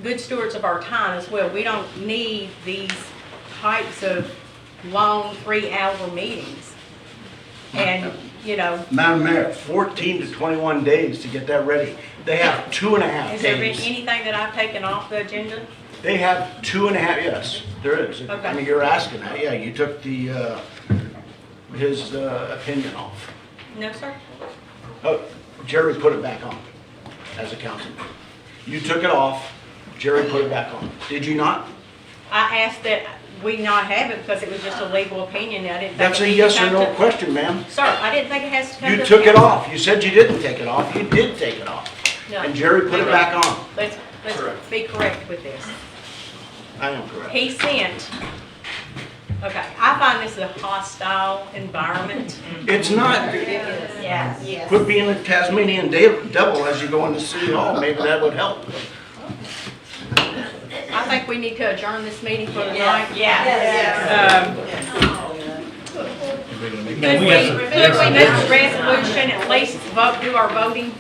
good stewards of our time as well. We don't need these types of long 3-hour meetings. And, you know. Madam Mayor, 14 to 21 days to get that ready. They have 2.5 days. Has there been anything that I've taken off the agenda? They have 2.5, yes, there is. Okay. I mean, you're asking that, yeah, you took the, his opinion off. No, sir. Oh, Jerry put it back on as a councilman. You took it off, Jerry put it back on. Did you not? I asked that we not have it because it was just a legal opinion. I didn't think That's it a needed yes to or come no to- question, ma'am. Sir, I didn't think it has to come to. You the took it council. off. You said you didn't take it off. You did take it off. No. And Jerry put it back on. Let's be correct with this. I am correct. He sent, okay, I find this a hostile environment. It's not. Yes. Quit being a Tasmanian devil as you go into City Hall. Maybe that would help. I think we need to adjourn this meeting for the night. Yes. Could we move the resolution, at least do our voting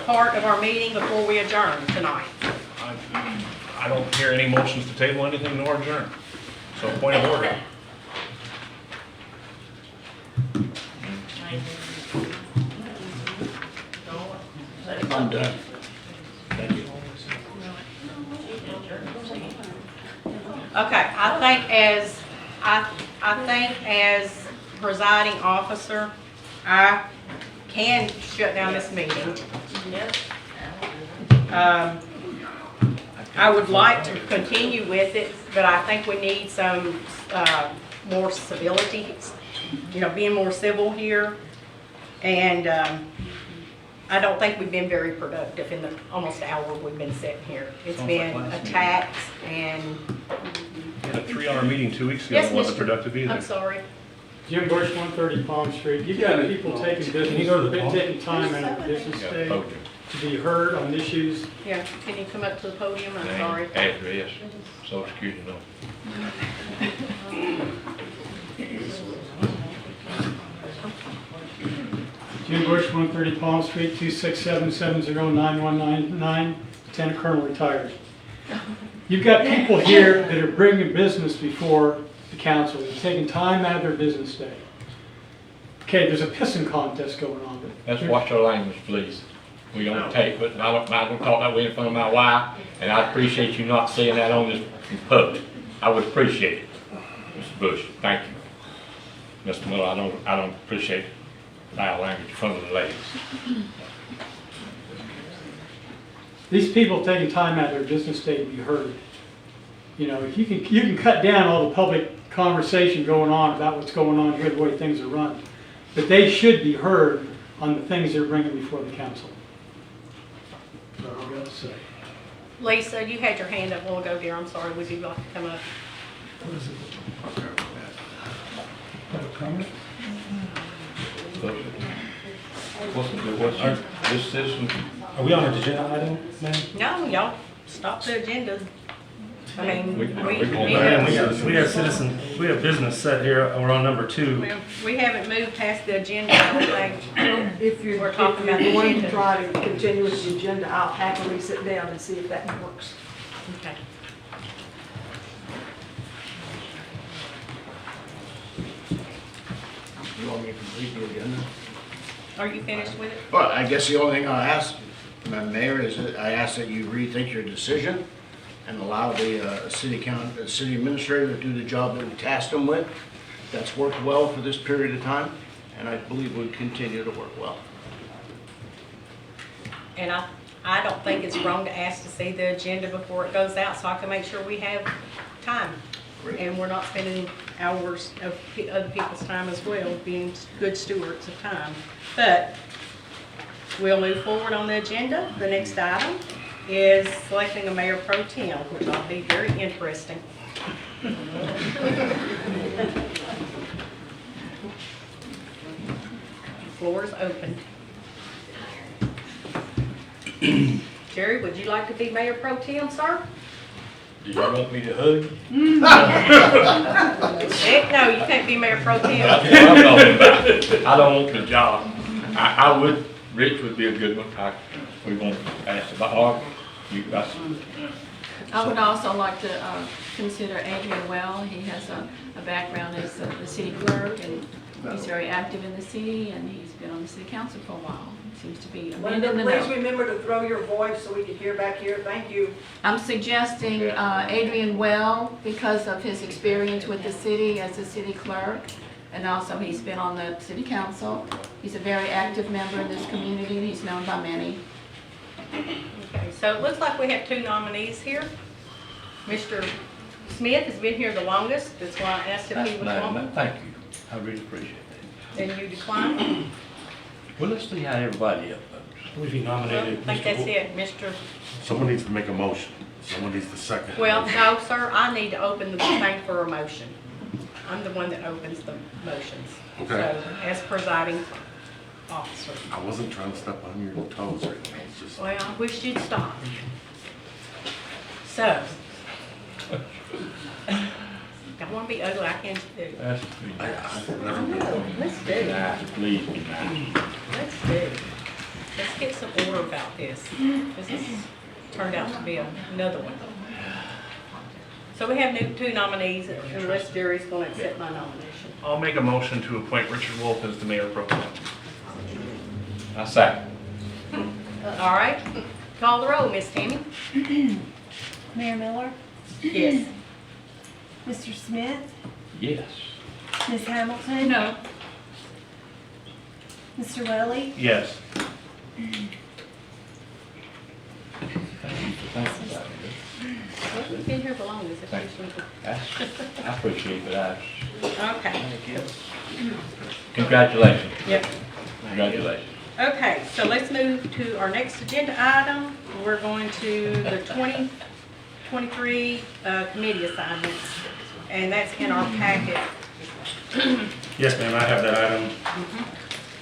part of our meeting before we adjourn tonight? I don't hear any motions to table anything nor adjourn. So point of order. I'm done. Thank you. Okay, I think as presiding officer, I can shut down this meeting. I would like to continue with it, but I think we need some, more civility, being more civil here. And, I don't think we've been very productive in the almost hour we've been sitting here. It's been attacks and. We had a 3-hour meeting 2 weeks ago, Yes, it wasn't Mr. productive either. I'm sorry. Jim Bush, 130 Palm Street. You've got people taking taking time out of business day to be heard on issues. Yeah, can you come up to the podium? I'm Name, sorry. address, social security number. Jim Bush, 130 Palm Street, 267-70-9199, Lieutenant Colonel retired. You've got people here that are bringing business before the council, they're taking time out of their business day. Okay, there's a pissing contest going on. Let's watch our language, please. We don't take, but I'm not gonna talk that way in front of my wife, and I appreciate you not saying that on this in public. I would appreciate it, Mr. Bush, thank you. Mr. Miller, I don't appreciate foul language in front of the ladies. These people taking time out of their business day to be heard. You can cut down all the public conversation going on about what's going on here, the way things are run. But they should be heard on the things they're bringing before the council. That's all I've got to say. Lisa, you had your hand up a while ago, dear. I'm sorry. Would you like to come up? What's this citizen? Are we on an agenda item, ma'am? No, y'all stop the agenda. I mean, We have citizen, we have business set here, we're on number 2. we haven't moved past the agenda, I don't think. If you're talking about the going to agenda. try to continue with the agenda, I'll happily sit down and see if that works. Okay. You want me to complete the agenda? Are you finished with it? Well, I guess the only thing I'll ask, Madam Mayor, is that I ask that you rethink your decision and allow the city administrator to do the job that we tasked him with. That's worked well for this period of time, and I believe would continue to work well. And I don't think it's wrong to ask to see the agenda before it goes out, so I can make sure we have time. Great. And we're not spending hours of other people's time as well, being good stewards of time. But we'll move forward on the agenda. The next item is selecting a mayor pro tem, which will be very interesting. The floor is open. Jerry, would you like to be mayor pro tem, sir? Do you want me to hug? Heck no, you can't be mayor pro tem. That's what I'm talking about. I don't want the job. I would, Rich would be a good one. We won't ask about, you guys. I would also like to consider Adrian Well. He has a background as the city clerk, and he's very active in the city, and he's been on the city council for a while. Seems to be a man in the Please know. remember to throw your voice so we can hear back here. Thank you. I'm suggesting Adrian Well because of his experience with the city as a city clerk, and also he's been on the city council. He's a very active member in this community, and he's known by many. Okay, so it looks like we have two nominees here. Mr. Smith has been here the longest, that's why I asked if he was on. Thank you. I really appreciate that. Then you decline? Well, let's see how everybody else votes. We've nominated I think that's it, Mr. Someone needs to make a motion. Someone needs to second. Well, no, sir, I need to open the thing for a motion. I'm the one that opens the motions. Okay. So, as presiding officer. I wasn't trying to step on your toes or anything. It's just. Well, I wish you'd stop. So, I wanna be ugly, I can too. That's I know, let's do. nice, please be nice. Let's do. Let's get some order about this. This has turned out to be another one. So we have two nominees, unless Jerry's gonna accept my nomination. I'll make a motion to appoint Richard Wolf as the mayor pro tem. I second. All right, call the roll, Miss Tammy. Mayor Miller, Yes. Mr. Smith, Yes. Ms. Hamilton. No. Mr. Welly, Yes. Thank you for thinking about it. Well, you've been here for long, this Thank officially. I appreciate that. Okay. Congratulations. Yep. Congratulations. Okay, so let's move to our next agenda item. We're going to the 2023 committee assignments, and that's in our packet. Yes, ma'am, I have that item.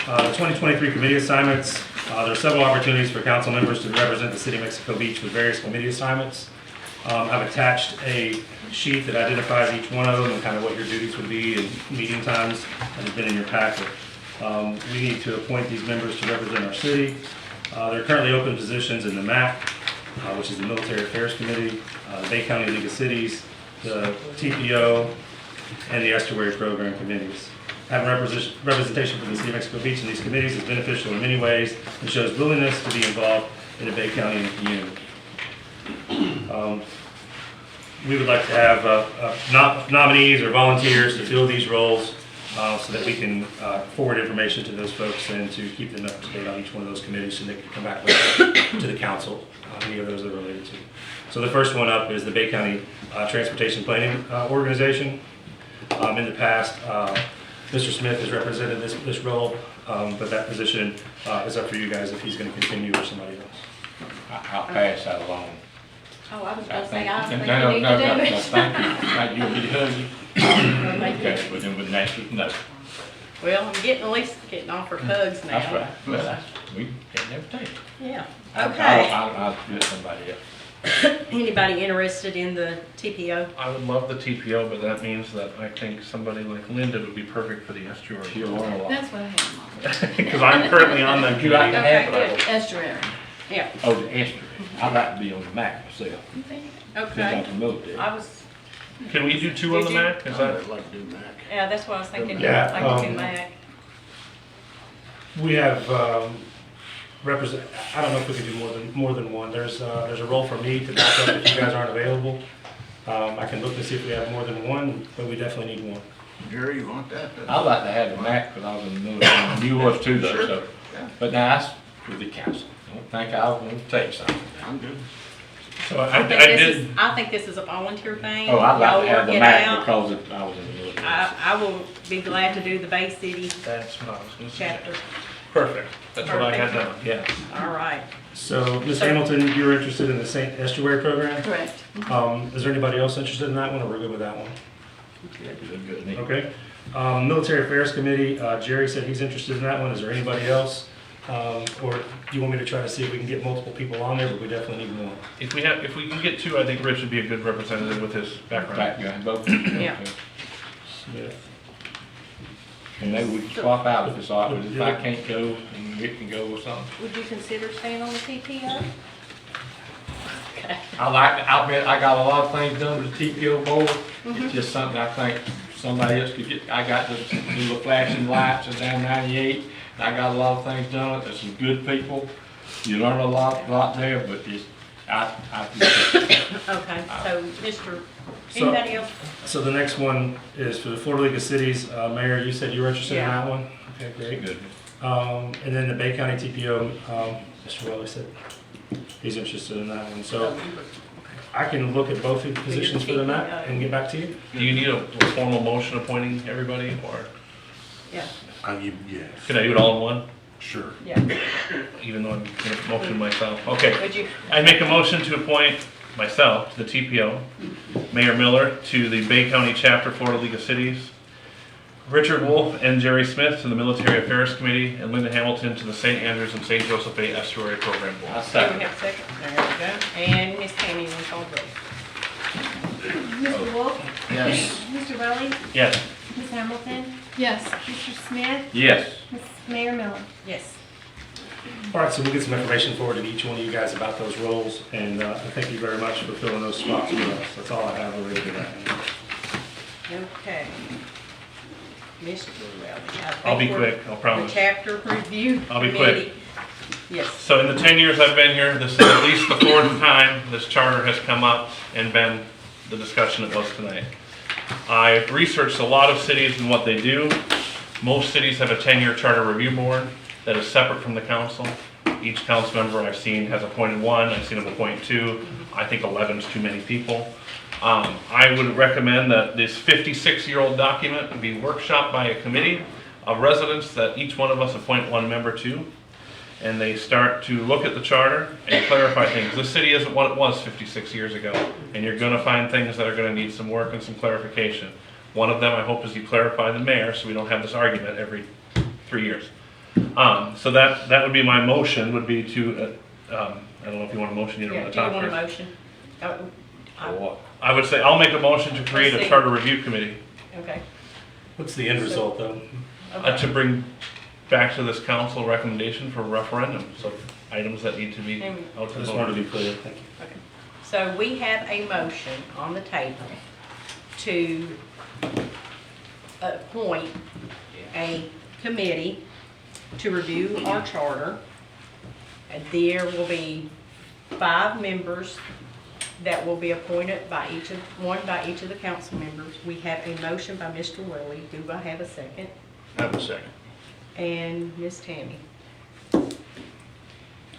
The 2023 committee assignments, there are several opportunities for council members to represent the city of Mexico Beach with various committee assignments. I've attached a sheet that identifies each one of them and kind of what your duties would be and meeting times that has been in your packet. We need to appoint these members to represent our city. There are currently open positions in the MAC, which is the Military Affairs Committee, the Bay County League of Cities, the TPO, and the Estuary Program Committees. Having representation for the city of Mexico Beach in these committees is beneficial in many ways and shows willingness to be involved in the Bay County and the community. We would like to have nominees or volunteers to fill these roles so that we can forward information to those folks and to keep them up to date on each one of those committees so they can come back with to the council, any of those they're related to. So the first one up is the Bay County Transportation Planning Organization. In the past, Mr. Smith has represented this role, but that position is up for you guys if he's going to continue or somebody else. I'll pass that along. Oh, I was gonna say, I think No, you need no, to do no, it. thank you. Thank you, you'll be hugging. Okay, but then with next, no. Well, I'm getting, at least getting offered hugs now. That's right. Well, we can never take it. Yeah, I'll okay. get somebody else. Anybody interested in the TPO? I would love the TPO, but that means that I think somebody like Linda would be perfect for the estuary. She'll learn a lot. That's what I have. Because I'm currently on that You like to committee. have it? Okay, Estuary. Yeah, Oh, the estuary. I'd like to be on the MAC myself. Since okay. I'm from military. I was, Can we do two on the Did you? MAC? Is that? I'd like to do Mac. yeah, that's what I was thinking, Yeah, like a two Mac. We have represent. I don't know if we can do more than one. There's a role for me to back up if you guys aren't available. I can look to see if we have more than one, but we definitely need one. Jerry, you want that? I'd like to have the MAC because I was in the military. And you was too though, so. But now that's for the council. I don't think I want to take something. I'm good. So I think this is a volunteer thing. Oh, I'd like Y'all to have work the it MAC out. because I was in the military. I will be glad to do the Bay City That's what I was going to say. chapter. Perfect. That's what I had Perfect. down. Yeah. All right. So, Ms. Hamilton, you're interested in the St. Estuary program? Correct. Is there anybody else interested in that one, or we're good with that one? Good. Okay. Military Affairs Committee, Jerry said he's interested in that one. Is there anybody else? Or do you want me to try to see if we can get multiple people on there, but we definitely need more? If we can get two, I think Rich would be a good representative with his background. Background, both. Yeah. Smith. And maybe we can swap out if it's all right. If I can't go, and Rick can go or something. Would you consider staying on the TPO? Okay. I got a lot of things done with the TPO board. It's just something I think somebody else could get. I got the little flashing lights at down 98. And I got a lot of things done. There's some good people. You learn a lot there, but just, Okay, so anybody else? So the next one is for the Florida League of Cities. Mayor, you said you were interested in that one? Okay, great. Good. And then the Bay County TPO, Mr. Welly said he's interested in that one. So I can look at both of the positions for the map and get back to you. Do you need a formal motion appointing everybody, or Yeah. Yes. can I do it all in one? Sure. Yeah. Even though I'm going to motion myself. Okay. Would you? I make a motion to appoint myself to the TPO, Mayor Miller to the Bay County Chapter Florida League of Cities, Richard Wolf and Jerry Smith to the Military Affairs Committee, and Linda Hamilton to the St. Andrews and St. Joseph Bay Estuary Program Board. I Okay, we second. have a second. There we go. And Ms. Tammy, roll call vote. Mr. Wolf? Yes. Mr. Rowley? Yes. Ms. Hamilton? Yes. Mr. Smith? Yes. Mayor Miller? Yes. All right, so we'll get some information forward to each one of you guys about those roles, and thank you very much for filling those spots for us. That's all I have related to that. Okay. Mr. Rowley. I'll be quick, I promise. The chapter review I'll be committee. quick. Yes. So in the 10 years I've been here, this is at least the fourth time this charter has come up and been the discussion it was tonight. I've researched a lot of cities and what they do. Most cities have a 10-year charter review board that is separate from the council. Each council member I've seen has appointed one, I've seen them appoint two. I think 11 is too many people. I would recommend that this 56-year-old document be workshopped by a committee of residents that each one of us appoint one member to. And they start to look at the charter and clarify things. This city isn't what it was 56 years ago, and you're gonna find things that are gonna need some work and some clarification. One of them, I hope, is you clarify the mayor, so we don't have this argument every 3 years. So that would be my motion, would be to, I don't know if you want a motion, you don't Yeah, want do to you talk want a first. motion? I would say, I'll make a motion to create a Let's see. charter review committee. Okay. What's the end result, though? To bring back to this council recommendation for referendum, so items that need to be out to I just vote. wanted to be clear, thank you. Okay. So we have a motion on the table to appoint a committee to review our charter. And there will be 5 members that will be appointed by one by each of the council members. We have a motion by Mr. Willie. Do I have a second? I have a second. And Ms. Tammy.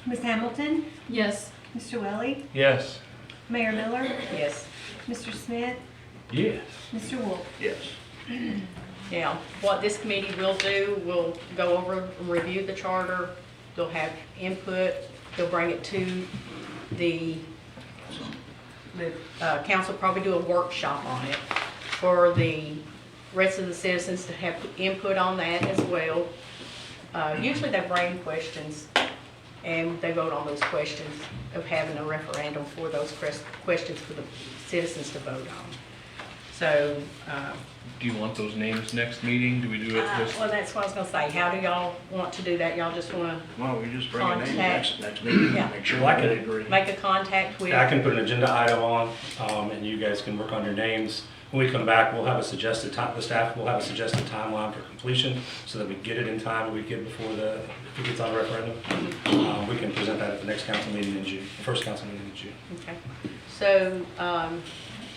Ms. Hamilton? Yes. Mr. Welly? Yes. Mayor Miller? Yes. Mr. Smith? Yes. Mr. Wolf? Yes. Now, what this committee will do, we'll go over and review the charter. They'll have input. They'll bring it to the council, probably do a workshop on it for the rest of the citizens to have input on that as well. Usually they bring questions and they vote on those questions of having a referendum for those questions for the citizens to vote on. So, Do you want those names next meeting? Do we do it this? well, that's what I was gonna say. How do y'all want to do that? Y'all just wanna Well, we just bring it in Contact. next meeting, Yeah. make sure Well, I we could agree. make a contact with? I can put an agenda item on, and you guys can work on your names. When we come back, we'll have a suggested time, the staff will have a suggested timeline for completion, so that we get it in time, and we get it before if it gets on referendum. We can present that at the next council meeting in June, the first council meeting in June. Okay. So,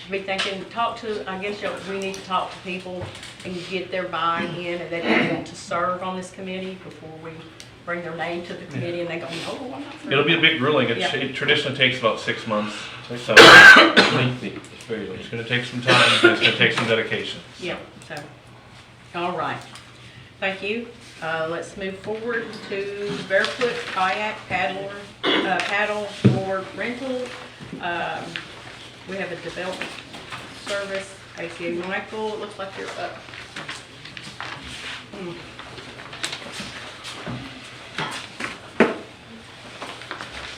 be thinking, I guess we need to talk to people and get their buy-in and that they want to serve on this committee before we bring their name to the committee and they go, no, I'm not serving. It'll be a big grueling. Yeah. It traditionally takes about 6 months. So Lengthy. It's very it's lengthy. gonna take some time, and it's gonna take some dedication. Yeah, so, all right. Thank you. Let's move forward to barefoot kayak paddle board rental. We have a development service, ACA Michael, it looks like you're up.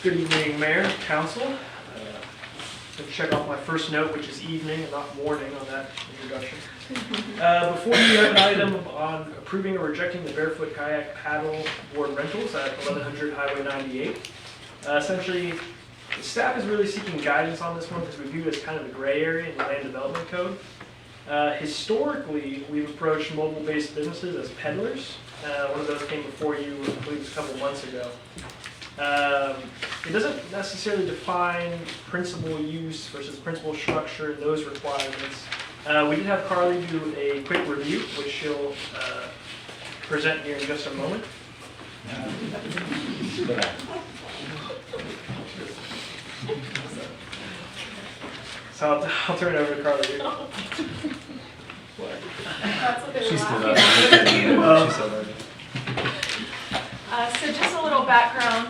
Good evening, Mayor, Council. To check off my first note, which is evening and not morning on that introduction. Before you have an item on approving or rejecting the barefoot kayak paddle board rentals at 1100 Highway 98. Essentially, the staff is really seeking guidance on this one because we view it as kind of a gray area in the land development code. Historically, we've approached mobile-based businesses as peddlers. One of those came before you, I believe it was a couple months ago. It doesn't necessarily define principal use versus principal structure and those requirements. We did have Carly do a quick review, which she'll present here in just a moment. So I'll turn it over to Carly here. She stood up. She said that. So just a little background,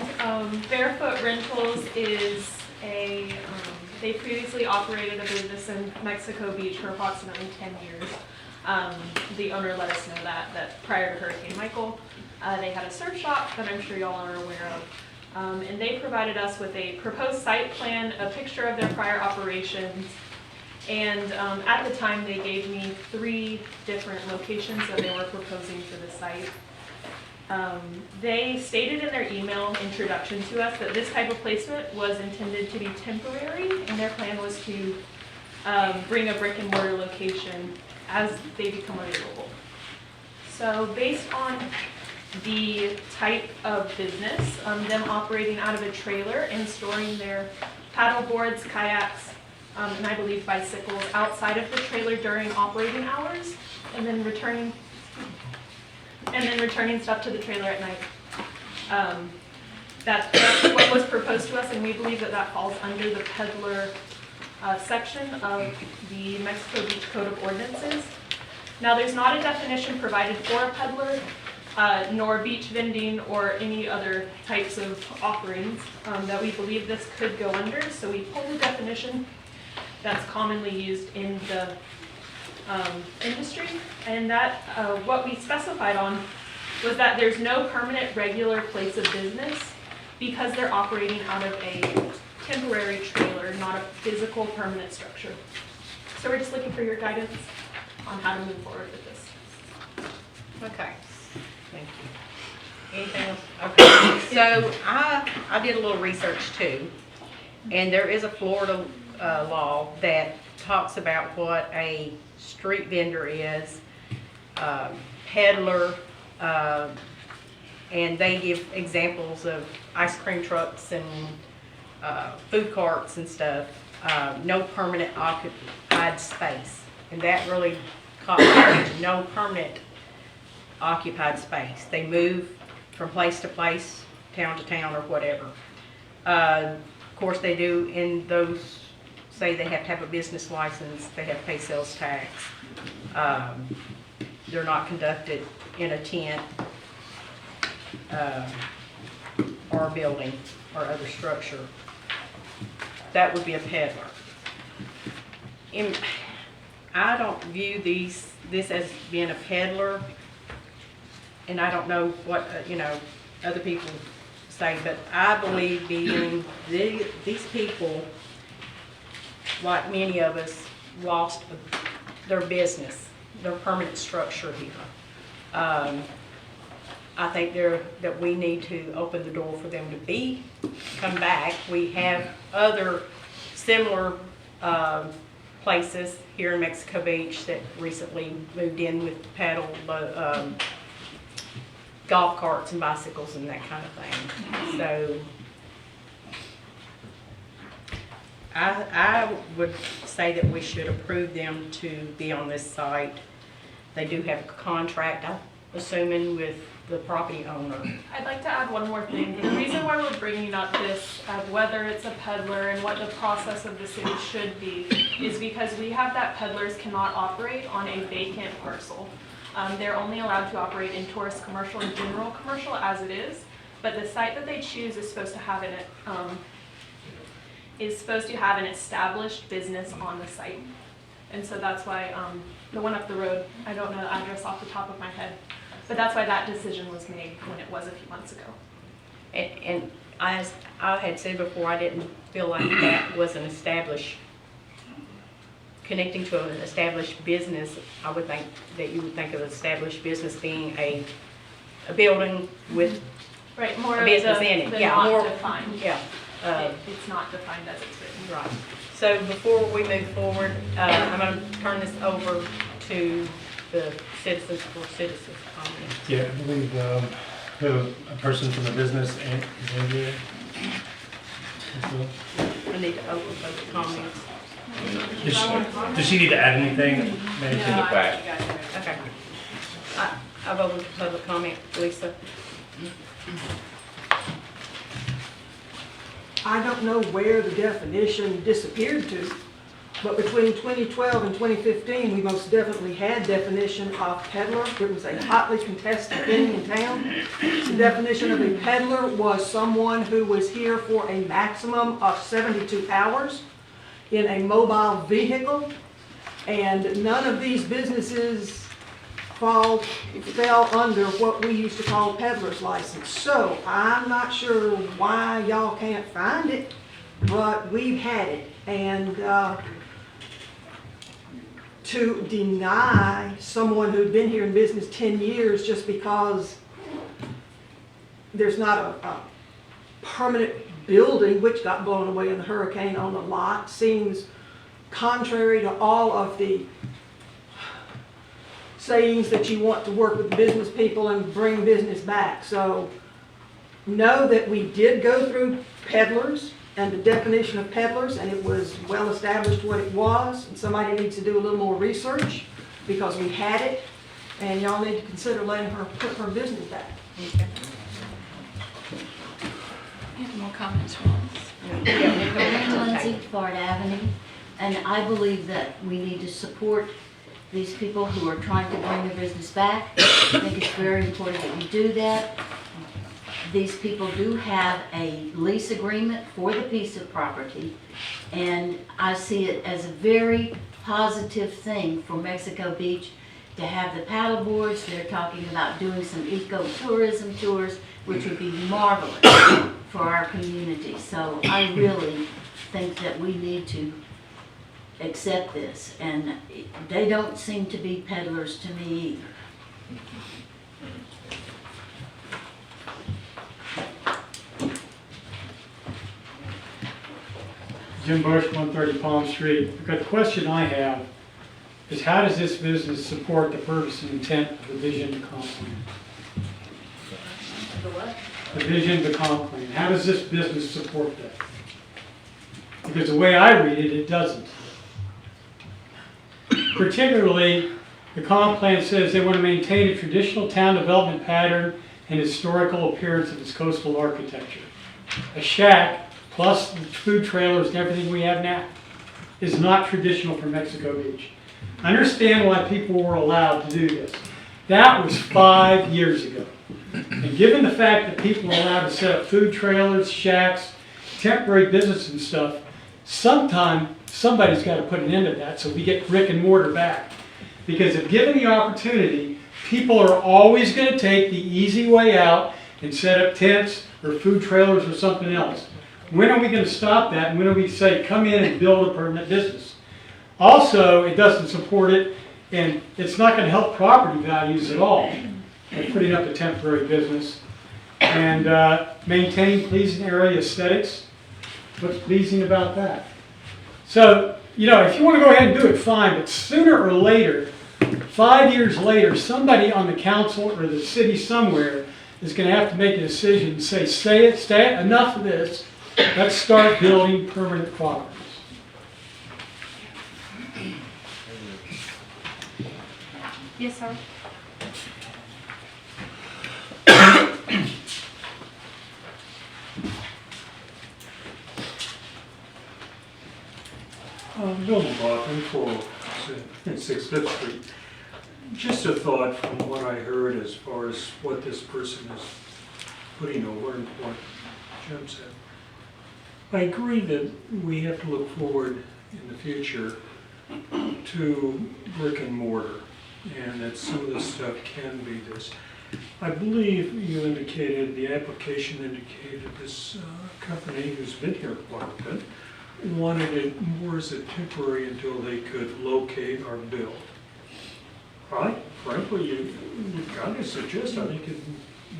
Barefoot Rentals is they previously operated a business in Mexico Beach for approximately 10 years. The owner let us know that prior to Hurricane Michael, they had a surf shop that I'm sure y'all are aware of. And they provided us with a proposed site plan, a picture of their prior operations, And at the time, they gave me 3 different locations that they were proposing for the site. They stated in their email introduction to us that this type of placement was intended to be temporary, and their plan was to bring a brick and mortar location as they become available. So based on the type of business, them operating out of a trailer and storing their paddle boards, kayaks, and I believe bicycles outside of the trailer during operating hours, and then returning stuff to the trailer at night. That's what was proposed to us, and we believe that that falls under the peddler section of the Mexico Beach Code of Ordinances. Now, there's not a definition provided for a peddler, nor beach vending or any other types of offerings that we believe this could go under. So we pulled a definition that's commonly used in the industry, and that what we specified on was that there's no permanent regular place of business because they're operating out of a temporary trailer, not a physical permanent structure. So we're just looking for your guidance on how to move forward with this. Okay, thank you. Anything else? Okay, so I did a little research too, and there is a Florida law that talks about what a street vendor is, peddler, and they give examples of ice cream trucks and food carts and stuff, no permanent occupied space. And that really caught my attention, no permanent occupied space. They move from place to place, town to town, or whatever. Of course, they do in those, say they have to have a business license, they have to pay sales tax. They're not conducted in a tent or a building or other structure. That would be a peddler. I don't view this as being a peddler, and I don't know what other people say, but I believe being these people, like many of us, lost their business, their permanent structure here. I think that we need to open the door for them to come back. We have other similar places here in Mexico Beach that recently moved in with paddle golf carts and bicycles and that kind of thing. So I would say that we should approve them to be on this site. They do have a contract, I'm assuming, with the property owner. I'd like to add one more thing. The reason why we're bringing up this, whether it's a peddler and what the process of the city should be, is because we have that peddlers cannot operate on a vacant parcel. They're only allowed to operate in tourist commercial and general commercial as it is, but the site that they choose is supposed to have an established business on the site. And so that's why the one up the road, I don't know the address off the top of my head, but that's why that decision was made when it was a few months ago. And as I had said before, I didn't feel like that was an established, connecting to an established business. I would think that you would think of established business being a building with more a business in it. Yeah, more defined. Yeah. It's not defined as it's written. Right. So before we move forward, I'm going to turn this over to the citizens for citizens comments. Yeah, I believe we have a person from the business and Andrea. I need to open public comments. Does she need to add anything? Maybe No, to the back. Okay. I've opened public comment. Lisa? I don't know where the definition disappeared to, but between 2012 and 2015, we most definitely had definition of peddler. It was a hotly contested thing in town. The definition of a peddler was someone who was here for a maximum of 72 hours in a mobile vehicle, and none of these businesses fell under what we used to call peddler's license. So I'm not sure why y'all can't find it, but we've had it. And to deny someone who'd been here in business 10 years just because there's not a permanent building, which got blown away in the hurricane, on the lot, seems contrary to all of the sayings that you want to work with business people and bring business back. So know that we did go through peddlers and the definition of peddlers, and it was well established what it was, and somebody needs to do a little more research because we had it, and y'all need to consider letting her put her business back. Any more comments from us? I'm Lindsay, Ford Avenue, and I believe that we need to support these people who are trying to bring their business back. I think it's very important that we do that. These people do have a lease agreement for the piece of property, and I see it as a very positive thing for Mexico Beach to have the paddle boards. They're talking about doing some ecotourism tours, which would be marvelous for our community. So I really think that we need to accept this, and they don't seem to be peddlers to me either. Jim Bush, 130 Palm Street. The question I have is, how does this business support the purpose and intent of the vision to comp plan? The what? The vision to comp plan. How does this business support that? Because the way I read it, it doesn't. Particularly, the comp plan says they want to maintain a traditional town development pattern and historical appearance of its coastal architecture. A shack, plus the food trailers and everything we have now, is not traditional for Mexico Beach. I understand why people were allowed to do this. That was 5 years ago. And given the fact that people are allowed to set up food trailers, shacks, temporary business and stuff, sometime somebody's got to put an end to that so we get brick and mortar back. Because if given the opportunity, people are always going to take the easy way out and set up tents or food trailers or something else. When are we going to stop that? And when are we say, come in and build a permanent business? Also, it doesn't support it, and it's not going to help property values at all by putting up a temporary business. And maintain pleasing area aesthetics. What's pleasing about that? So, you know, if you want to go ahead and do it, fine, but sooner or later, 5 years later, somebody on the council or the city somewhere is going to have to make a decision and say, stay it, enough of this. Let's start building permanent properties. Yes, sir. Bill McLaughlin for 6th Street. Just a thought from what I heard as far as what this person is putting over and what Jim said. I agree that we have to look forward in the future to brick and mortar, and that some of this stuff can be this. I believe you indicated, the application indicated this company who's been here quite a bit wanted it more as a temporary until they could locate or build. Frankly, you've got to suggest, I think it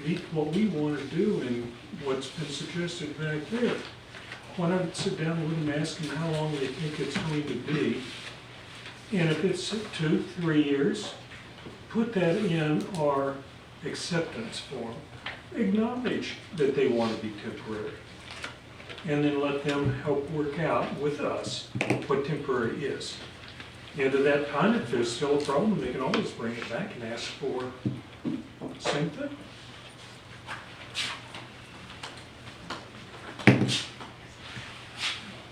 meets what we want to do and what's been suggested back there. Why not sit down with them, ask them how long they think it's going to be, and if it's 2, 3 years, put that in our acceptance form. Acknowledge that they want to be temporary, and then let them help work out with us what temporary is. And at that time, if there's still a problem, they can always bring it back and ask for the same thing.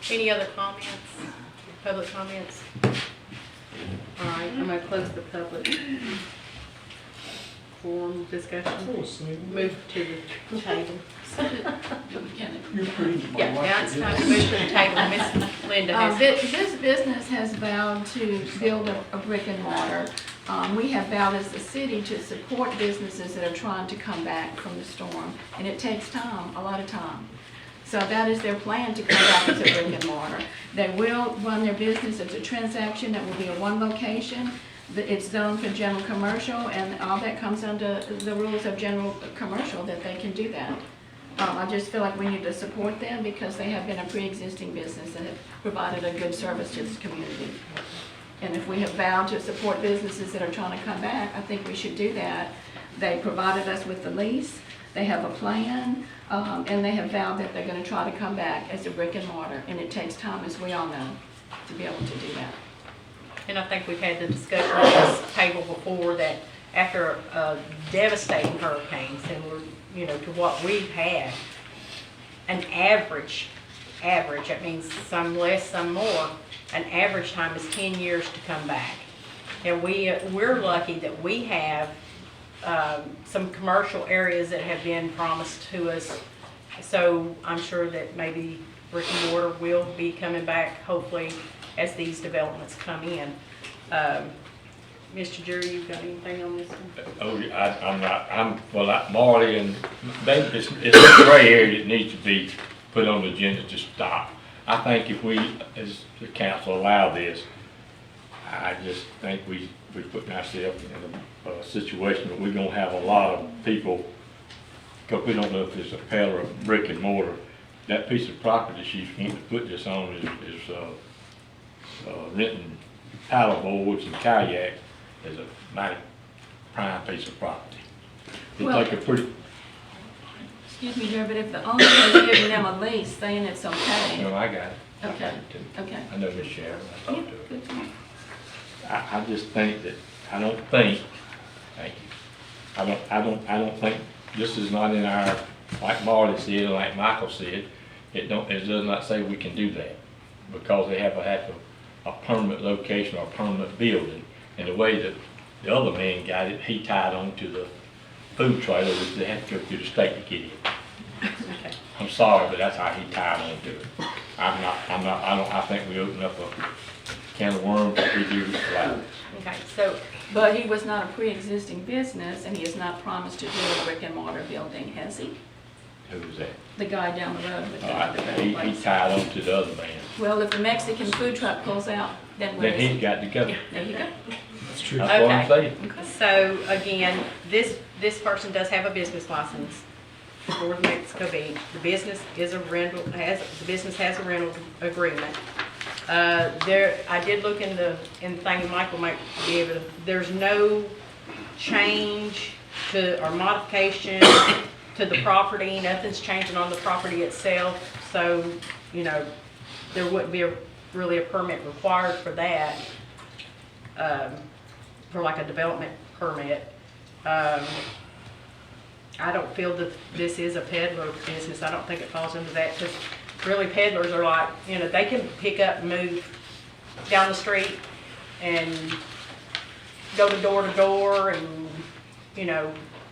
Any other comments? Public comments? All right, I'm going to close the public forum discussion. Move to the table. Yeah, it's time to move to the table. Miss Linda has This business has vowed to build a brick and mortar. We have vowed as a city to support businesses that are trying to come back from the storm, and it takes time, a lot of time. So that is their plan, to come back as a brick and mortar. They will run their business as a transaction that will be at one location. It's zoned for general commercial, and all that comes under the rules of general commercial, that they can do that. I just feel like we need to support them because they have been a pre-existing business and have provided a good service to this community. And if we have vowed to support businesses that are trying to come back, I think we should do that. They provided us with the lease, they have a plan, and they have vowed that they're going to try to come back as a brick and mortar. And it takes time, as we all know, to be able to do that. And I think we've had the discussion on this table before that after devastating hurricanes, and we're, to what we've had, an average, that means some less, some more, an average time is 10 years to come back. And we're lucky that we have some commercial areas that have been promised to us. So I'm sure that maybe brick and mortar will be coming back, hopefully, as these developments come in. Mr. Jerry, you've got anything on this one? Oh, Marty, and it's a gray area that needs to be put on the agenda to stop. I think if we, as the council, allow this, I just think we're putting ourselves in a situation where we're gonna have a lot of people, because we don't know if it's a peddler or brick and mortar. That piece of property she's wanting to put this on is renting paddle boards and kayaks as a mighty prime piece of property. It's like a pretty. Excuse me, Jerry, but if the owner is giving them a lease saying it's okay. No, I got it. Okay, okay. I know Miss Sharon, I talked to her. Good point. I just think that, thank you. I don't think, this is not in our, like Marty said, and like Michael said, it does not say we can do that, because they have to have a permanent location or a permanent building. And the way that the other man got it, he tied on to the food trailer, which they had to go through the state to get it. Okay. I'm sorry, but that's how he tied on to it. I think we open up a can of worms if we do like. Okay, so, But he was not a pre-existing business, and he has not promised to do a brick and mortar building, has he? Who was that? The guy down the road with He the tied on to the other man. Well, if the Mexican food truck pulls out, then where Then is he's he? got to go. There you go. That's true. That's what I'm saying. So again, this person does have a business license for the Mexico Beach. The business is a rental, the business has a rental agreement. I did look in the thing, and Michael might be able to, there's no change to, or modification to the property, nothing's changing on the property itself, so, there wouldn't be really a permit required for that, for like a development permit. I don't feel that this is a peddler business. I don't think it falls into that, because really peddlers are like, they can pick up and move down the street and go to door and,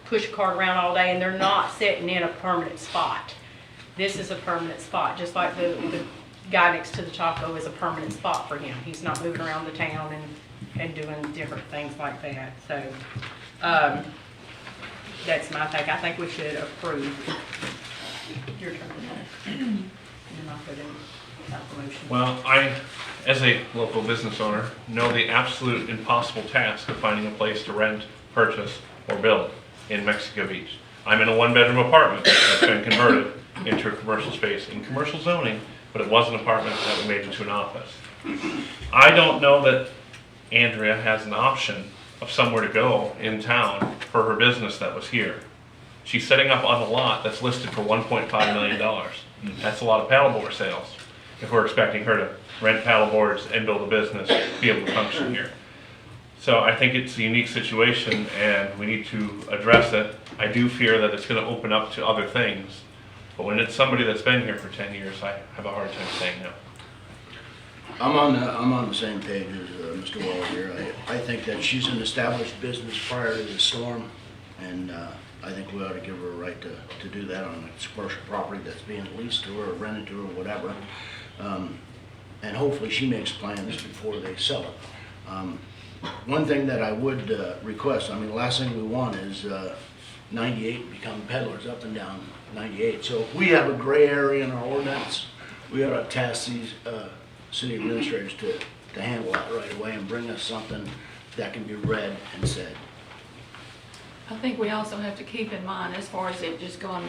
push a cart around all day, and they're not sitting in a permanent spot. This is a permanent spot, just like the guy next to the Chaco is a permanent spot for him. He's not moving around the town and doing different things like that. So, that's my take. I think we should approve. Your turn. And I'll put in that motion. Well, I, as a local business owner, know the absolute impossible task of finding a place to rent, purchase, or build in Mexico Beach. I'm in a one-bedroom apartment that's been converted into a commercial space in commercial zoning, but it was an apartment that we made into an office. I don't know that Andrea has an option of somewhere to go in town for her business that was here. She's setting up on a lot that's listed for $1.5 million. That's a lot of paddleboard sales if we're expecting her to rent paddleboards and build a business, be able to function here. So I think it's a unique situation and we need to address it. I do fear that it's going to open up to other things, but when it's somebody that's been here for 10 years, I have a hard time saying no. I'm on the same page as Mr. Waller here. I think that she's an established business prior to the storm, and I think we ought to give her a right to do that on a commercial property that's being leased to her or rented to her or whatever. And hopefully she makes plans before they sell it. One thing that I would request, I mean, the last thing we want is 98 become peddlers up and down 98. So if we have a gray area in our ordinance, we ought to task these city administrators to handle that right away and bring us something that can be read and said. I think we also have to keep in mind, as far as it just going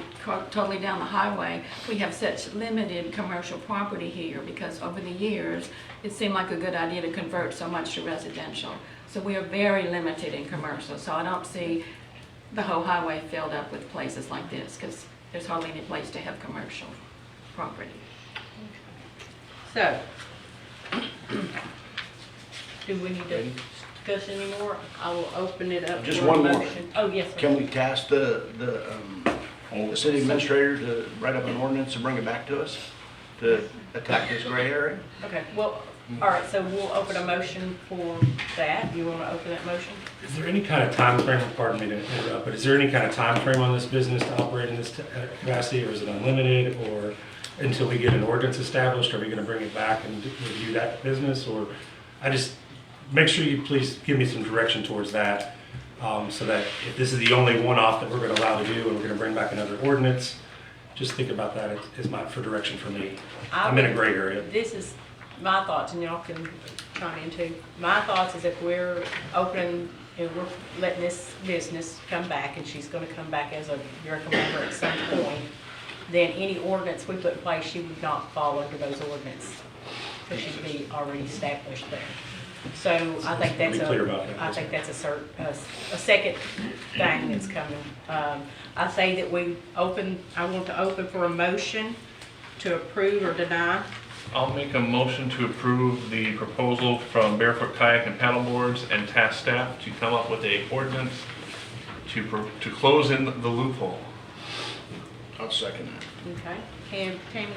totally down the highway, we have such limited commercial property here because over the years, it seemed like a good idea to convert so much to residential. So we are very limited in commercial. So I don't see the whole highway filled up with places like this because there's hardly any place to have commercial property. So, do we need to discuss anymore? I will open it up Just for a one more. motion. Oh, yes, sir. Can we task the city administrator to write up an ordinance and bring it back to us to attack this gray area? Okay, well, all right, so we'll open a motion for that. You want to open that motion? Is there any kind of time frame? Pardon me to interrupt, but is there any kind of time frame on this business to operate in this capacity, or is it unlimited, or until we get an ordinance established, are we going to bring it back and review that business? Or I just, make sure you please give me some direction towards that, so that if this is the only one-off that we're going to allow to do and we're going to bring back another ordinance, just think about that as my, for direction for me. I'm in a gray area. This is my thoughts, and y'all can chime in too. My thoughts is if we're opening and we're letting this business come back, and she's going to come back as a Miracle member at some point, then any ordinance we put in place, she would not fall under those ordinances, because she'd be already established there. So I think that's Be clear about that. I think that's a second thing that's coming. I say that I want to open for a motion to approve or deny. I'll make a motion to approve the proposal from Barefoot Kayak and Paddle Boards and task staff to come up with a ordinance to close in the loophole. I'll second that. Okay, and Tammy?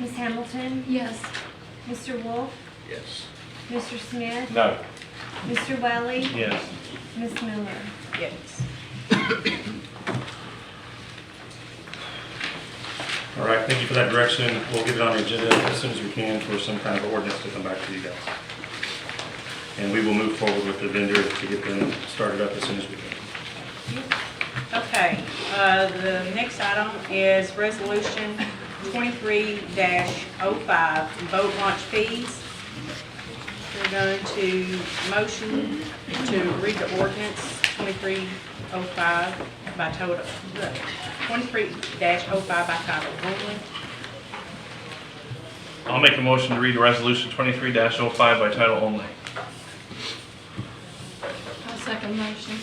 Ms. Hamilton? Yes. Mr. Wolf? Yes. Mr. Smith? No. Mr. Welly? Yes. Ms. Miller? Yes. All right, thank you for that direction. We'll get it on the agenda as soon as we can for some kind of ordinance to come back to you guys. And we will move forward with the vendor to get them started up as soon as we can. Okay, the next item is resolution 23-05, boat launch fees. We're going to motion to read the ordinance 2305 by total, 23-05 by title only. I'll make a motion to read resolution 23-05 by title only. I'll second motion.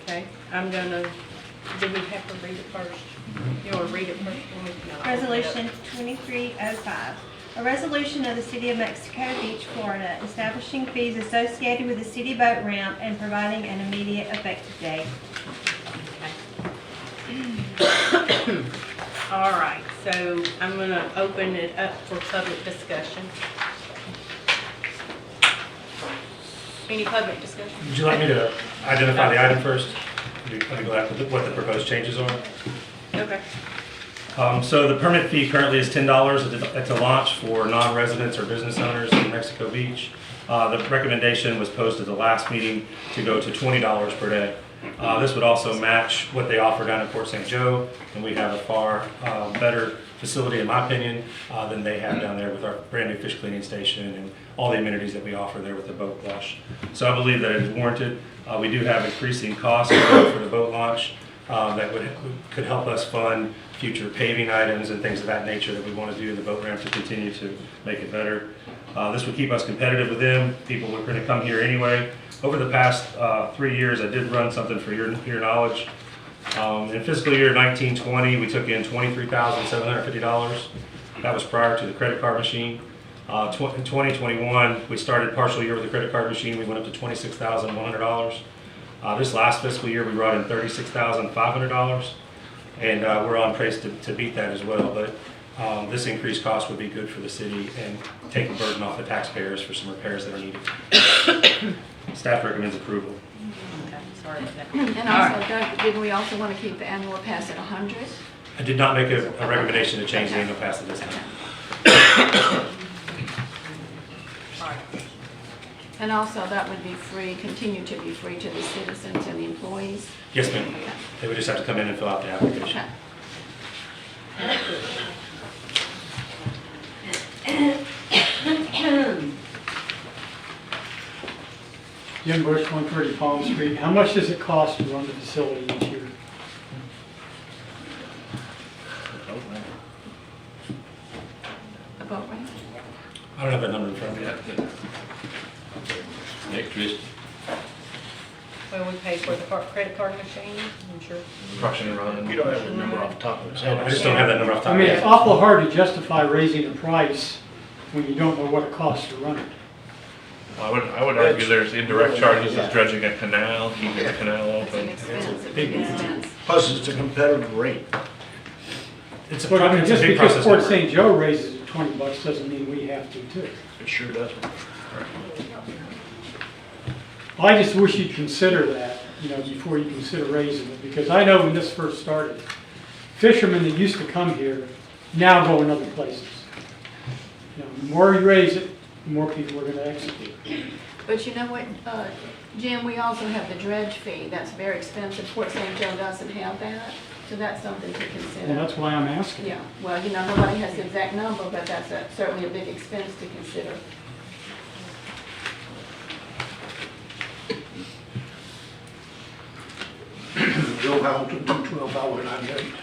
Okay, I'm gonna, do we have to read it first? You want to read it first? No, I'll open it up. Resolution 2305. A resolution of the City of Mexico Beach, Florida, establishing fees associated with the city boat ramp and providing an immediate effective date. All right, so I'm gonna open it up for public discussion. Any public discussion? Would you like me to identify the item first? I'd be glad with what the proposed changes are. Okay. So the permit fee currently is $10 at the launch for non-residents or business owners in Mexico Beach. The recommendation was posed at the last meeting to go to $20 per day. This would also match what they offer down in Port St. Joe, and we have a far better facility, in my opinion, than they have down there with our brand new fish cleaning station and all the amenities that we offer there with the boat wash. So I believe that it is warranted. We do have increasing costs for the boat launch that could help us fund future paving items and things of that nature that we want to do in the boat ramp to continue to make it better. This would keep us competitive with them. People are going to come here anyway. Over the past 3 years, I did run something for your knowledge. In fiscal year 1920, we took in $23,750. That was prior to the credit card machine. In 2021, we started partial year with the credit card machine. We went up to $26,100. This last fiscal year, we brought in $36,500. And we're on pace to beat that as well. But this increased cost would be good for the city and take the burden off the taxpayers for some repairs that are needed. Staff recommends approval. Okay, sorry about that. And also, Doug, didn't we also want to keep the annual pass at 100? I did not make a recommendation to change the annual pass at this time. All right. And also, that would be free, continue to be free to the citizens and the employees? Yes, ma'am. They would just have to come in and fill out the application. Jim Bush, 130 Palm Street. How much does it cost to run the facility each year? About right? I don't have that number in front of me yet. Electricity. Well, we pay for the credit card machine, I'm sure. Russian and Run. You don't have the number off the top of his head. I just don't have that number off the I top of mean, my it's head. awful hard to justify raising the price when you don't know what it costs to run it. I would argue there's indirect charges of dredging a canal, keeping the canal open. It's a big expense. Plus, it's a competitive rate. It's a, But I mean, it's a just big because process. Port number. St. Joe raises it $20 doesn't mean we have to too. It sure doesn't. I just wish you'd consider that, before you consider raising it, because I know when this first started, fishermen that used to come here now go in other places. The more you raise it, the more people are going to execute. But you know what, Jim, we also have the dredge fee. That's very expensive. Port St. Joe doesn't have that, so that's something to consider. And that's why I'm asking. Yeah, well, nobody has the exact number, but that's certainly a big expense to consider. Joe Hamilton, 212 Highway 98.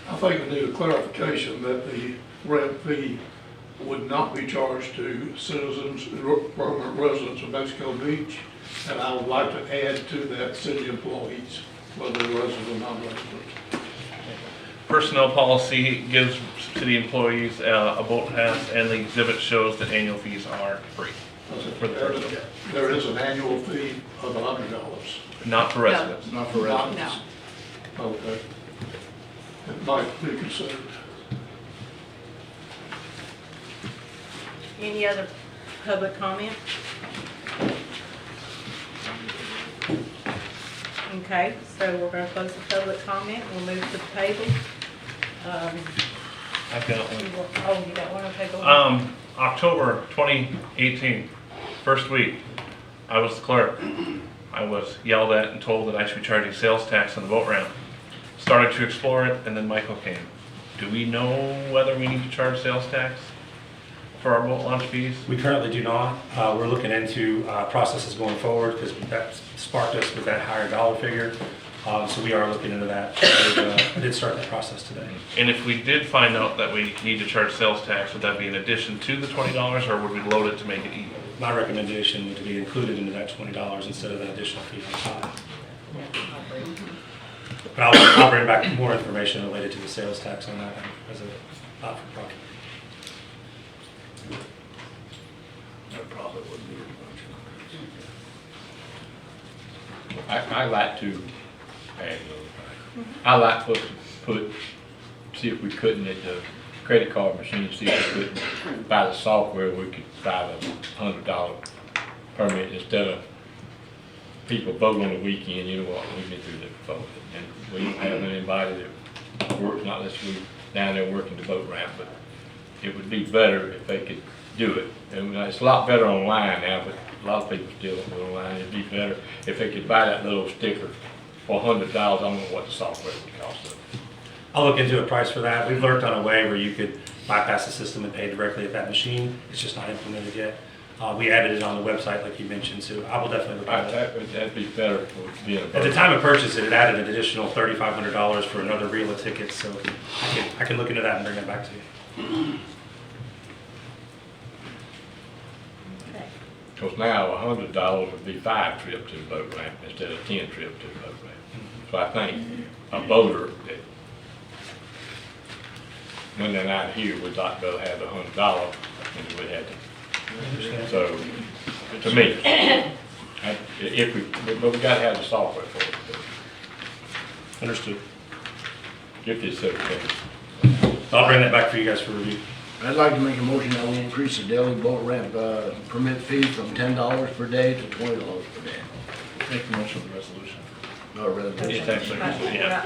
I think we need a clarification that the rent fee would not be charged to citizens, permanent residents of Mexico Beach, and I would like to add to that city employees, whether they're residents or non-residents. Personnel policy gives city employees a boat pass, and the exhibit shows that annual fees are free for the personnel. There is an annual fee of $100. Not for residents. Not for residents. No. Okay. It might be considered. Any other public comment? Okay, so we're gonna close the public comment, we'll move to the table. I've got one. Oh, you got one, okay, go ahead. October 2018, first week, I was the clerk. I was yelled at and told that I should be charging sales tax on the boat ramp. Started to explore it, and then Michael came. Do we know whether we need to charge sales tax for our boat launch fees? We currently do not. We're looking into processes going forward because that sparked us with that higher dollar figure. So we are looking into that. I did start that process today. And if we did find out that we need to charge sales tax, would that be in addition to the $20, or would we load it to make it even? My recommendation would be included into that $20 instead of an additional fee on top. But I'll bring back more information related to the sales tax on that as a not-for-profit. That probably wouldn't be I like to, I like to see if we couldn't at the credit card machine, see if we couldn't buy the software, we could buy the $100 permit instead of people vote on the weekend. You know what, we've been through that before. And we don't have anybody that works, not unless we down there working the boat ramp, but it would be better if they could do it. And it's a lot better online now, but a lot of people still don't do it online. It'd be better if they could buy that little sticker for $100. I don't know what the software would cost them. I'll look into a price for that. We've worked on a way where you could bypass the system and pay directly at that machine. It's just not implemented yet. We added it on the website like you mentioned, so I will definitely look at it. That'd be better for being a At the time of purchase, it added an additional $3,500 for another reel of tickets, so I can look into that and bring it back to you. Because now $100 would be 5 trips to the boat ramp instead of 10 trips to the boat ramp. So I think a boater that, when they're not here, would not go have the $100 and we had to. So, to me, but we gotta have the software for it. Understood. If it's okay. I'll bring that back for you guys for review. I'd like to make a motion that we increase the daily boat ramp permit fee from $10 per day to $20 per day. Make the motion of the resolution. No, resolution. I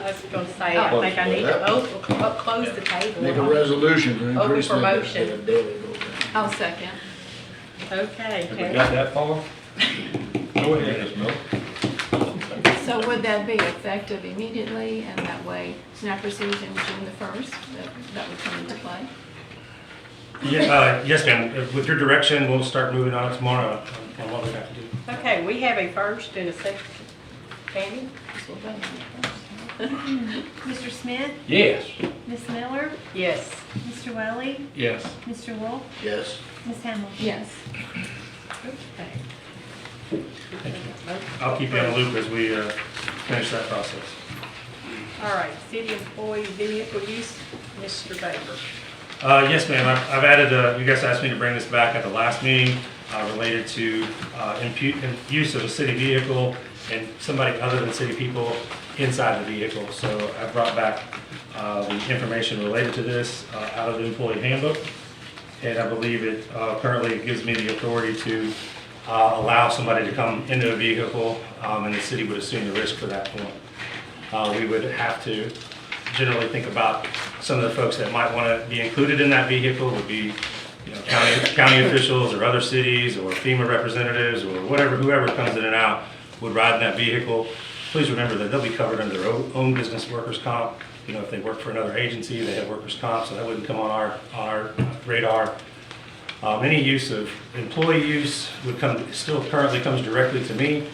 was gonna say, I think I need to close the table. Make a resolution to Open increase for the motion. daily boat ramp. I'll second. Okay. Have we got that far? Go ahead, Ms. Miller. So would that be effective immediately, and that way SNAP receives in June the 1st, that would come into play? Yeah, yes, ma'am. With your direction, we'll start moving on tomorrow on what we have to do. Okay, we have a first and a second. Tammy? Mr. Smith? Yes. Ms. Miller? Yes. Mr. Welly? Yes. Mr. Wolf? Yes. Ms. Hamilton? Yes. I'll keep you on the loop as we finish that process. All right, city employee vehicle use, Mr. Baker. Yes, ma'am. I've added, you guys asked me to bring this back at the last meeting related to use of a city vehicle and somebody other than city people inside the vehicle. So I brought back the information related to this out of the employee handbook. And I believe it currently gives me the authority to allow somebody to come into a vehicle and the city would assume the risk for that point. We would have to generally think about some of the folks that might want to be included in that vehicle would be, you know, county officials or other cities or FEMA representatives or whatever, whoever comes in and out would ride in that vehicle. Please remember that they'll be covered under their own business workers' comp. You know, if they work for another agency, they have workers' comp, so that wouldn't come on our radar. Any use of employee use would still currently comes directly to me.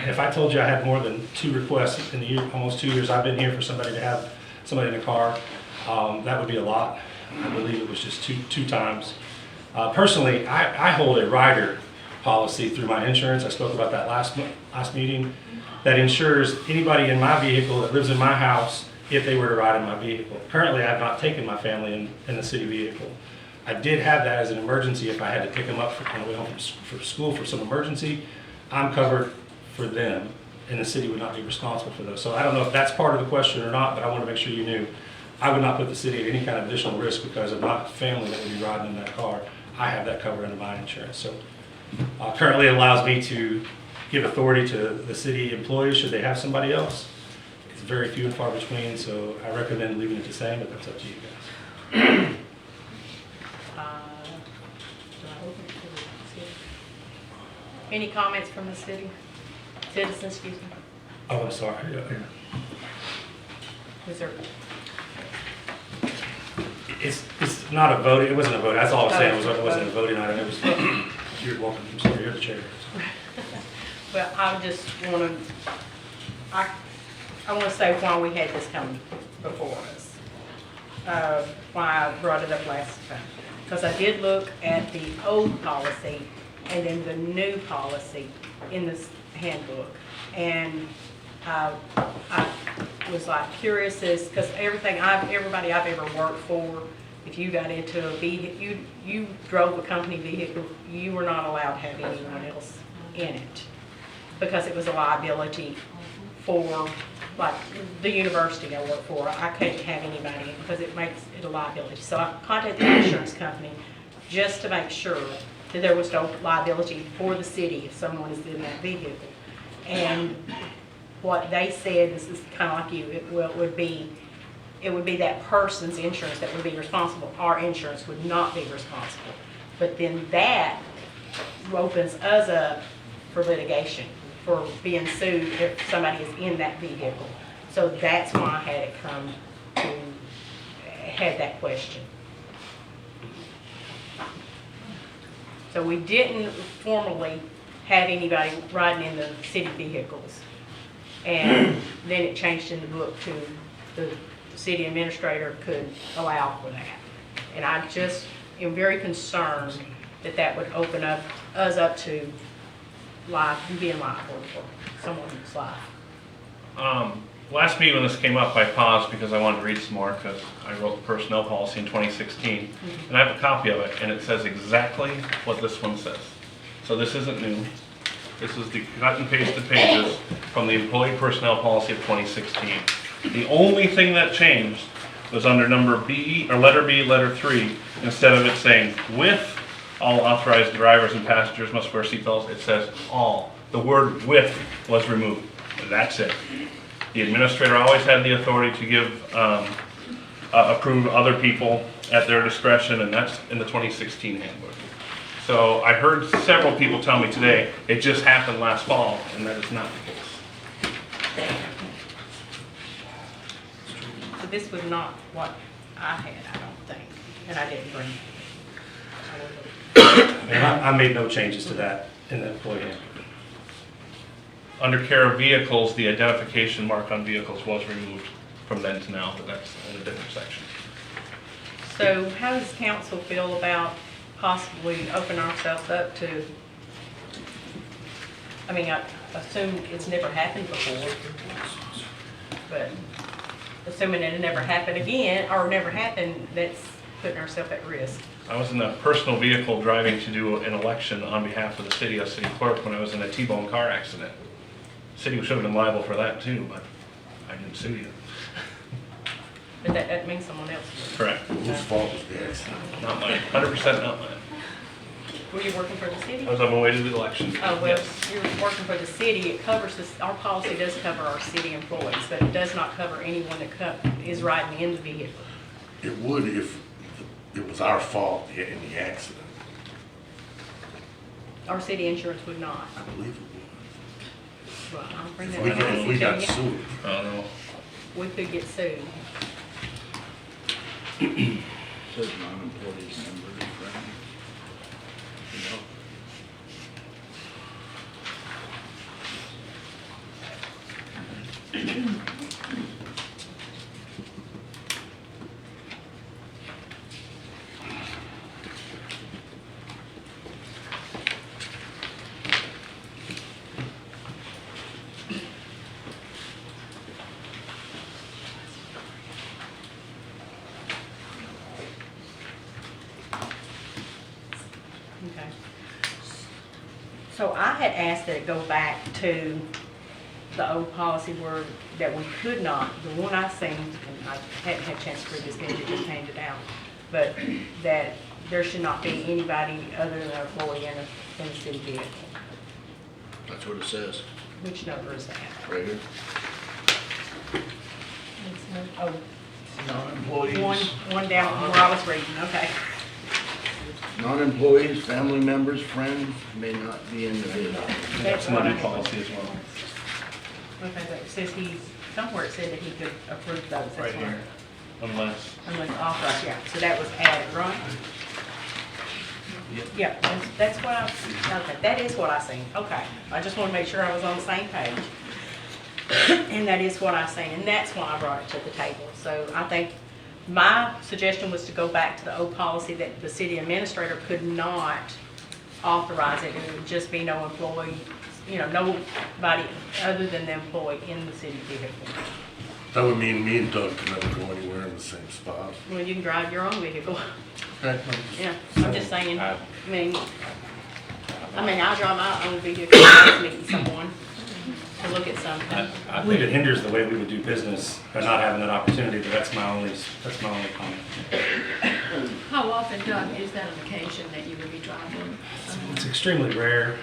If I told you I had more than 2 requests in the year, almost 2 years I've been here for somebody to have somebody in a car, that would be a lot. I believe it was just two times. Personally, I hold a rider policy through my insurance. I spoke about that last meeting. That insures anybody in my vehicle that lives in my house if they were to ride in my vehicle. Currently, I've not taken my family in the city vehicle. I did have that as an emergency if I had to pick them up on the way home from school for some emergency. I'm covered for them, and the city would not be responsible for those. So I don't know if that's part of the question or not, but I want to make sure you knew. I would not put the city at any kind of additional risk because of my family that would be riding in that car. I have that covered under my insurance. So currently it allows me to give authority to the city employees should they have somebody else. It's very few and far between, so I recommend leaving it the same, but that's up to you guys. Any comments from the city? Citizens, excuse me. Oh, I'm sorry. Yeah. Was there? It's not a vote. It wasn't a vote. That's all I was saying. It wasn't a voting item. It was. You're welcome. I'm sorry. You're the chair. Well, I just want to. I want to say why we had this come before us. Why I brought it up last time. Because I did look at the old policy and then the new policy in this handbook, and I was like curious as because everybody I've ever worked for, if you got into a vehicle, you drove a company vehicle, you were not allowed to have anyone else in it because it was a liability for like the university I work for. I couldn't have anybody in because it makes it a liability. So I contacted the insurance company just to make sure that there was no liability for the city if someone is in that vehicle. And what they said, this is kind of like you, it would be that person's insurance that would be responsible. Our insurance would not be responsible. But then that opens us up for litigation, for being sued if somebody is in that vehicle. So that's why I had it come to, had that question. So we didn't formally have anybody riding in the city vehicles. And then it changed in the book to the city administrator could allow for that. And I just am very concerned that that would open up us up to being liable for someone's life. Last meeting when this came up, I paused because I wanted to read some more because I wrote the personnel policy in 2016. And I have a copy of it, and it says exactly what this one says. So this isn't new. This is the cut and pasted pages from the employee personnel policy of 2016. The only thing that changed was under number B, or letter B, letter 3, instead of it saying with all authorized drivers and passengers must wear seatbelts, it says all. The word with was removed. That's it. The administrator always had the authority to give, approve other people at their discretion, and that's in the 2016 handbook. So I heard several people tell me today, it just happened last fall, and that is not the case. So this was not what I had, I don't think, and I didn't bring it. And I made no changes to that in the employee handbook. Under care of vehicles, the identification mark on vehicles was removed from then to now, but that's in a different section. So how does council feel about possibly opening ourselves up to, I mean, I assume it's never happened before, but assuming it never happened again, or never happened, that's putting ourselves at risk. I was in a personal vehicle driving to do an election on behalf of the city as city clerk when I was in a T-bone car accident. The city should have been liable for that too, but I didn't sue you. But that means someone else would. Correct. Whose fault was the accident? Not mine, 100% not mine. Were you working for the city? I was on my way to the election. Oh, well, Yes. you're working for the city, it covers this, our policy does cover our city employees, but it does not cover anyone that is riding in the vehicle. It would if it was our fault in the accident. Our city insurance would not. I believe it Well, I'll bring would. that up. If we got sued. I don't know. We could get sued. Says non-employees, members, friends. You know. Okay. So I had asked that it go back to the old policy where, that we could not, the one I seen, and I hadn't had a chance to read this, it just handed out, but that there should not be anybody other than an employee in a city vehicle. That's what it says, Which number is that? right here. Oh, Non-employees. one down from where I was reading, okay. Non-employees, family members, friends may not be in the vehicle. That's my new policy as well. Okay, but it says somewhere it said that he could approve those. That's Right why- here. Unless, Unless authorized, yeah, so that was added, right? Yeah, that's what okay, that is what I seen, okay. I just want to make sure I was on the same page. And that is what I seen, and that's why I brought it to the table. So I think my suggestion was to go back to the old policy that the city administrator could not authorize it, and it would just be no employee, nobody other than the employee in the city vehicle. That would mean me and Doug can never go anywhere in the same spot. Well, you can drive your own vehicle. Okay. Yeah, I'm just saying, I mean, I drive my own vehicle if I was meeting someone to look at something. I believe it hinders the way we would do business by not having that opportunity, but that's my only comment. How often, Doug, is that an occasion that you would be driving? It's extremely rare.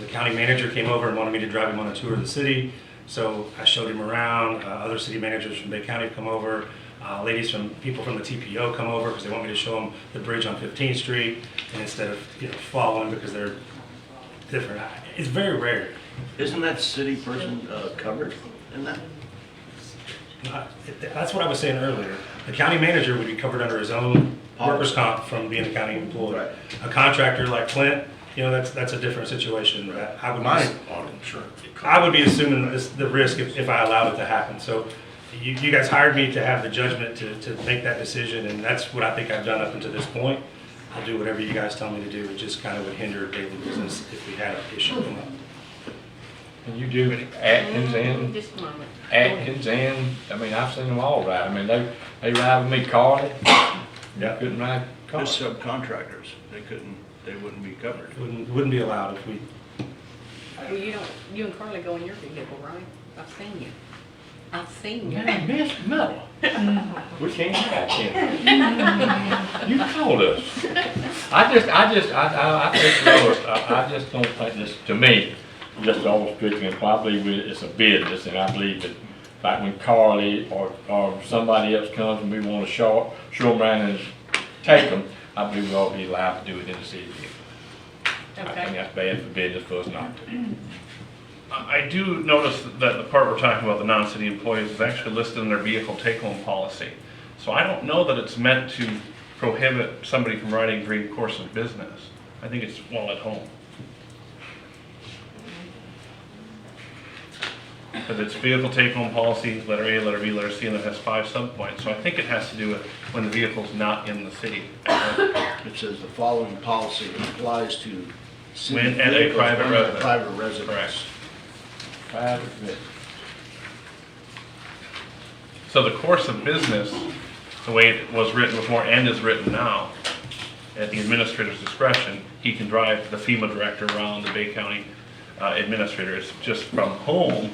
The county manager came over and wanted me to drive him on a tour of the city, so I showed him around. Other city managers from Bay County come over. People from the TPO come over because they want me to show them the bridge on 15th Street, and instead of following because they're different. It's very rare. Isn't that city person covered in that? That's what I was saying earlier. The county manager would be covered under his own workers' comp from being a county employee. Right. A contractor like Clint, that's a different situation. I would My auto insurance. I would be assuming the risk if I allowed it to happen. So you guys hired me to have the judgment to make that decision, and that's what I think I've done up until this point. I'll do whatever you guys tell me to do. It just kind of would hinder daily business if we had an issue come up. And you do Atkins and, Just a moment. I've seen them all ride. They ride with me Carly. Yeah. Couldn't ride Carly. Just subcontractors, they wouldn't be covered. It wouldn't be allowed if we. Well, you and Carly go in your vehicle, right? I've seen you. I've seen you. Man, miss no. We can't ride, can we? You told us. I just don't think this, to me, just all strictly, I believe it's a business, and I believe that, like when Carly or somebody else comes and we want to show them around and take them, I believe we ought to be allowed to do it in the city. I Okay. think that's bad for business for us not to. I do notice that the part we're talking about, the non-city employees, is actually listed in their vehicle take-home policy. So I don't know that it's meant to prohibit somebody from riding during the course of business. I think it's while at home. Because it's vehicle take-home policy, letter A, letter B, letter C, and it has 5 subpoints. So I think it has to do with when the vehicle's not in the city. It says the following policy applies to city When at a vehicles private owned by residence. private residence. Correct. Private business. So the course of business, the way it was written before and is written now, at the administrator's discretion, he can drive the FEMA director around, the Bay County administrator. It's just from home,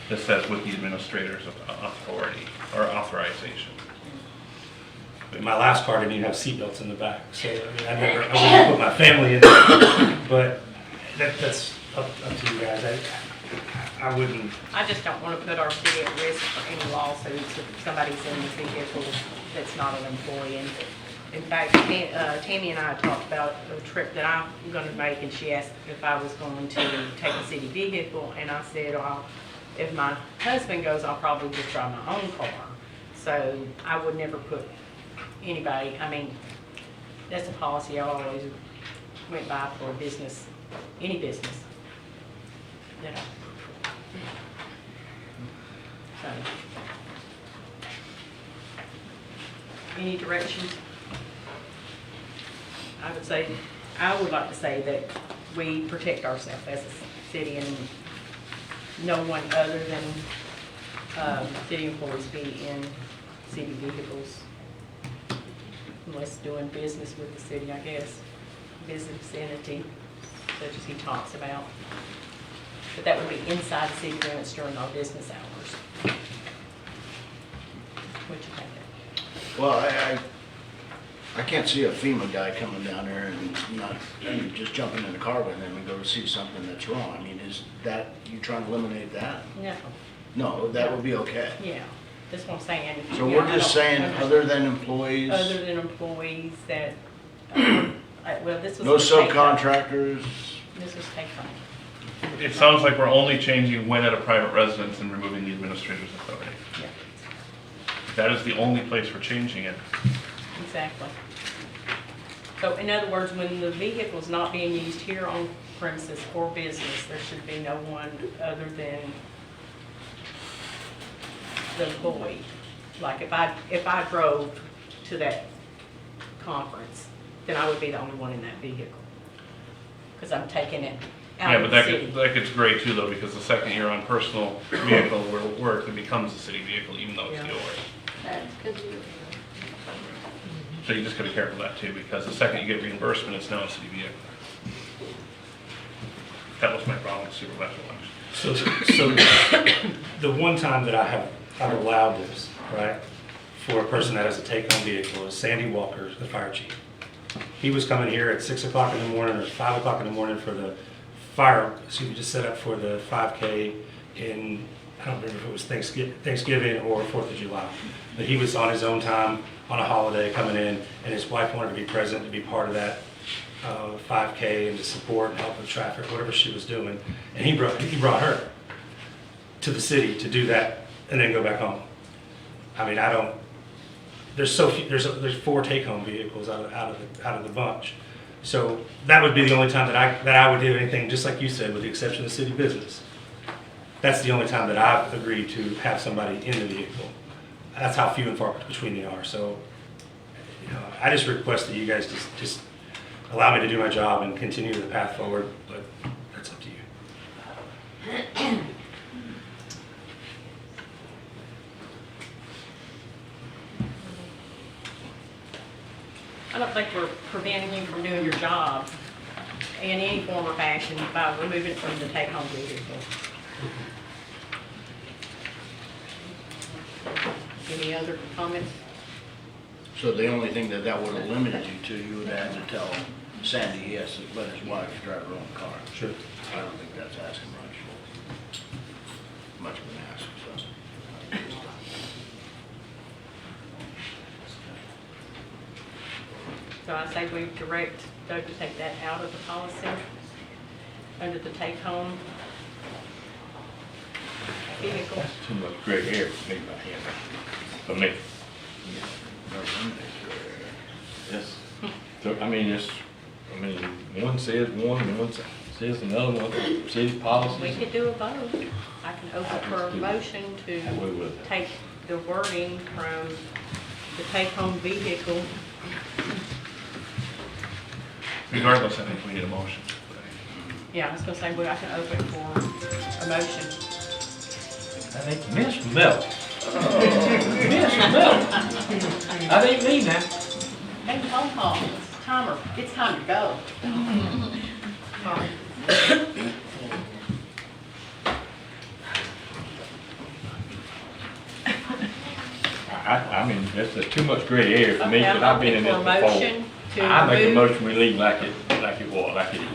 this says with the administrator's authority or authorization. But my last car didn't even have seatbelts in the back, so I mean, I wouldn't put my family in there. But that's up to you guys. I wouldn't. I just don't want to put our city at risk for any lawsuits if somebody's in the vehicle that's not an employee. And in fact, Tammy and I talked about a trip that I'm going to make, and she asked if I was going to take a city vehicle, and I said, well, if my husband goes, I'll probably just drive my own car. So I would never put anybody, I mean, that's a policy I always went by for a business, any business. You know. So, any directions? I would like to say that we protect ourselves as a city and no one other than city employees be in city vehicles unless doing business with the city, I guess, business entity such as he talks about. But that would be inside the city limits during our business hours. What you think? Well, I can't see a FEMA guy coming down there and just jumping in the car with him and go see something that's wrong. I mean, is that, you trying to eliminate that? No. No, that would be okay. Yeah, that's what I'm saying. So You know, we're I just don't saying, understand- other than employees, Other than employees that, well, this was. no the take home. subcontractors? This was take home. It sounds like we're only changing when at a private residence and removing the administrator's authority. Yeah. That is the only place we're changing it. Exactly. So in other words, when the vehicle's not being used here on premises for business, there should be no one other than the employee. Like if I drove to that conference, then I would be the only one in that vehicle. Because I'm taking it Yeah, out but of the that city. gets gray too though, because the second you're on personal vehicle where work, it becomes a city vehicle even though it's Yeah. yours. So you just gotta be careful of that too, because the second you get reimbursement, it's now a city vehicle. That was my problem with supervisor lunch. So the one time that I've allowed this, right, for a person that has a take-home vehicle is Sandy Walker, the fire chief. He was coming here at 6 o'clock in the morning or 5 o'clock in the morning for the just set up for the 5K in, I don't remember if it was Thanksgiving or 4th of July. But he was on his own time, on a holiday, coming in, and his wife wanted to be present, to be part of that 5K and to support and help with traffic, whatever she was doing. And he brought her to the city to do that and then go back home. I mean, there's so few, there's 4 take-home vehicles out of the bunch. So that would be the only time that I would do anything, just like you said, with the exception of city business. That's the only time that I've agreed to have somebody in the vehicle. That's how few and far between they are. So, you know, I just request that you guys just allow me to do my job and continue the path forward, but that's up to you. I don't think we're preventing you from doing your job in any form or fashion by removing it from the take-home vehicle. Any other comments? So the only thing that would have limited you to, you would have to tell Sandy he has to let his wife drive her own car. Sure. I don't think that's asking much of an ask, so. So I say we direct Doug to take that out of the policy under the take-home vehicle. That's too much gray hair for me, my hand, for me. Yes. So, I mean, one says one says another one, city We policies. could do a vote. I can open for a motion to We will. take the wording from the take-home vehicle. Regardless, I think we need a motion. Yeah, I was gonna say, well, I can open for a motion. I think Miss Mel. Miss Mel. I didn't mean that. Make a phone call. It's time to go. Sorry. I mean, that's just too much gray hair for me, Okay, because I'm I've been in open this for a before. motion to I make a remove- motion we leave like it was, like it is.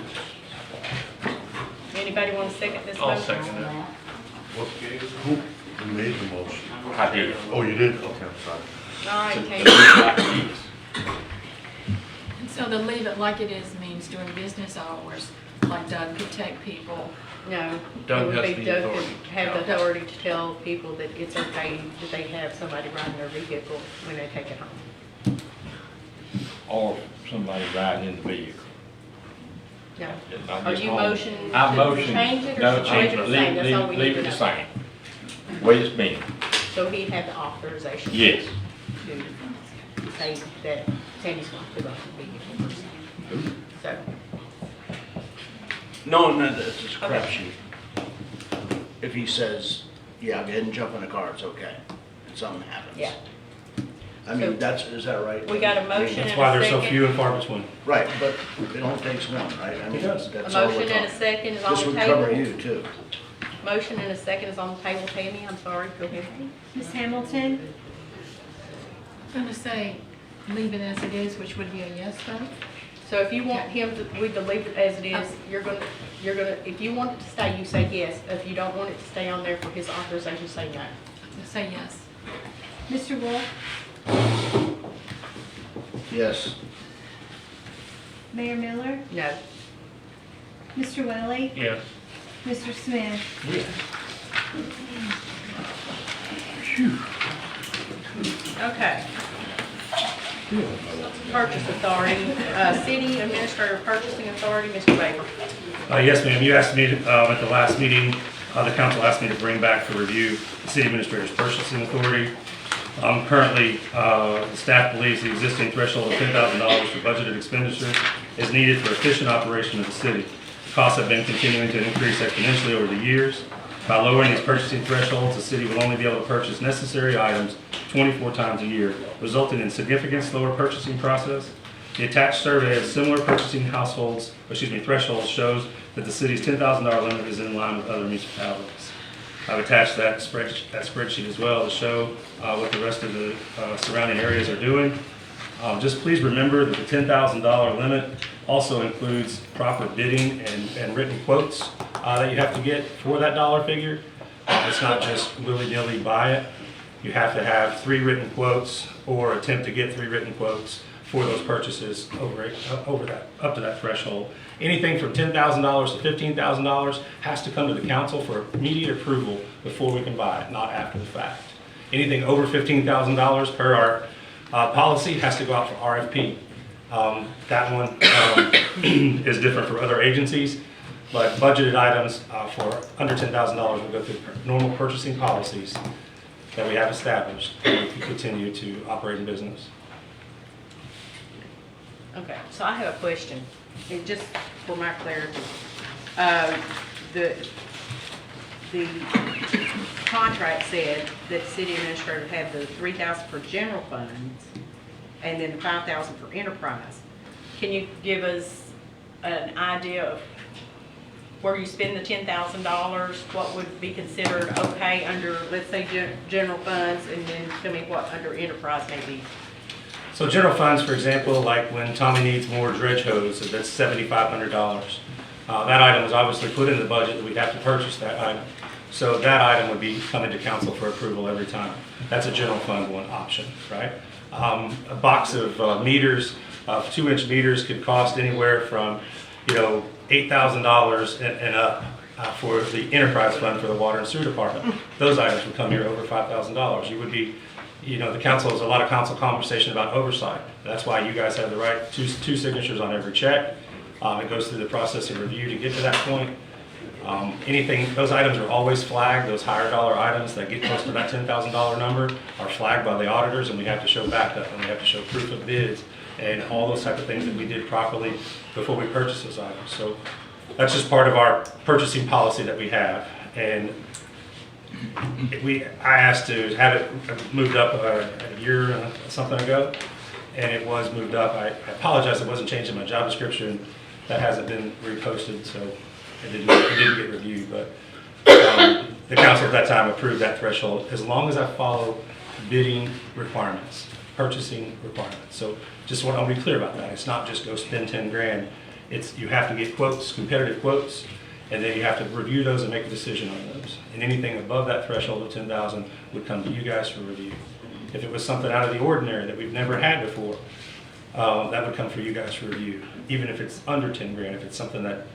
Anybody want to second this I'll motion? second it. Who made the motion? I did. Oh, you did? Okay, I'm sorry. All right, Like Tammy. it is. And so to leave it like it is means during business hours, like Doug could take people. No, Doug it would has be the Doug authority. could have the authority to tell people that it's okay that they have somebody riding their vehicle when they take it home. Or somebody riding in the vehicle. No. I'm Are just you home. motioning I to motion. change it or No, leave change it it, the same? That's all we leave need it to the know. same. Way it's been. So he'd have the authorization. Yes. To say that Sandy's going to ride the vehicle. So, No, it's just a Okay. crapshoot. If he says, yeah, go ahead and jump in the car, it's okay, and something happens. yeah. I mean, is that right? We got a motion That's and why a they're so second. few and far between. Right, but it only takes one, right? I mean, does. that's A all motion we're and a talking. second is on This the would table. cover you too. Motion and a second is on the table. Tammy, I'm sorry, go ahead. Ms. Hamilton? I'm gonna say, leave it as it is, which would be a yes vote. So if you want him to, we to leave it as it is, you're gonna, if you want it to stay, you say yes. If you don't want it to stay on there for his authorization, say no. Say yes. Mr. Wolf? Yes. Mayor Miller? No. Mr. Welly? Yes. Mr. Smith? Okay. Purchase authority, city administrator purchasing authority, Mr. Baker. Yes, ma'am, you asked me, at the last meeting, the council asked me to bring back for review the city administrator's purchasing authority. Currently, the staff believes the existing threshold of $10,000 for budgeted expenditures is needed for efficient operation of the city. Costs have been continuing to increase exponentially over the years. By lowering these purchasing thresholds, the city will only be able to purchase necessary items 24 times a year, resulting in significant slower purchasing process. The attached survey of similar purchasing thresholds shows that the city's $10,000 limit is in line with other municipalities. I've attached that spreadsheet as well to show what the rest of the surrounding areas are doing. Just please remember that the $10,000 limit also includes proper bidding and written quotes that you have to get for that dollar figure. It's not just willy-nilly buy it. You have to have 3 written quotes or attempt to get 3 written quotes for those purchases up to that threshold. Anything from $10,000 to $15,000 has to come to the council for immediate approval before we can buy it, not after the fact. Anything over $15,000 per our policy has to go out for RFP. That one is different for other agencies, but budgeted items for under $10,000 will go through normal purchasing policies that we have established and we can continue to operate in business. Okay, so I have a question, and just for my clarity. The contract said that the city administrator had the $3,000 for general funds and then the $5,000 for enterprise. Can you give us an idea of where you spend the $10,000, what would be considered okay under, let's say, general funds, and then tell me what under enterprise may be? So general funds, for example, like when Tommy needs more dredge hose, that's $7,500. That item was obviously put in the budget that we'd have to purchase that item. So that item would be coming to council for approval every time. That's a general fund one option, right? A box of meters 2-inch meters could cost anywhere from, $8,000 and up for the enterprise fund for the water and sewer department. Those items would come here over $5,000. You would be, the council, there's a lot of council conversation about oversight. That's why you guys have the right, two signatures on every check. It goes through the process of review to get to that point. Those items are always flagged. Those higher dollar items that get close to that $10,000 number are flagged by the auditors, and we have to show backup, and we have to show proof of bids and all those type of things that we did properly before we purchase those items. So that's just part of our purchasing policy that we have. And I asked to have it moved up a year and something ago, and it was moved up. I apologize, it wasn't changed in my job description. That hasn't been reposted, so it didn't get reviewed. But the council at that time approved that threshold as long as I follow bidding requirements, purchasing requirements. So just want to be clear about that. It's not just go spend 10 grand. It's you have to get quotes, competitive quotes, and then you have to review those and make a decision on those. And anything above that threshold of 10,000 would come to you guys for review. If it was something out of the ordinary that we've never had before, that would come for you guys for review. Even if it's under 10 grand, if it's something that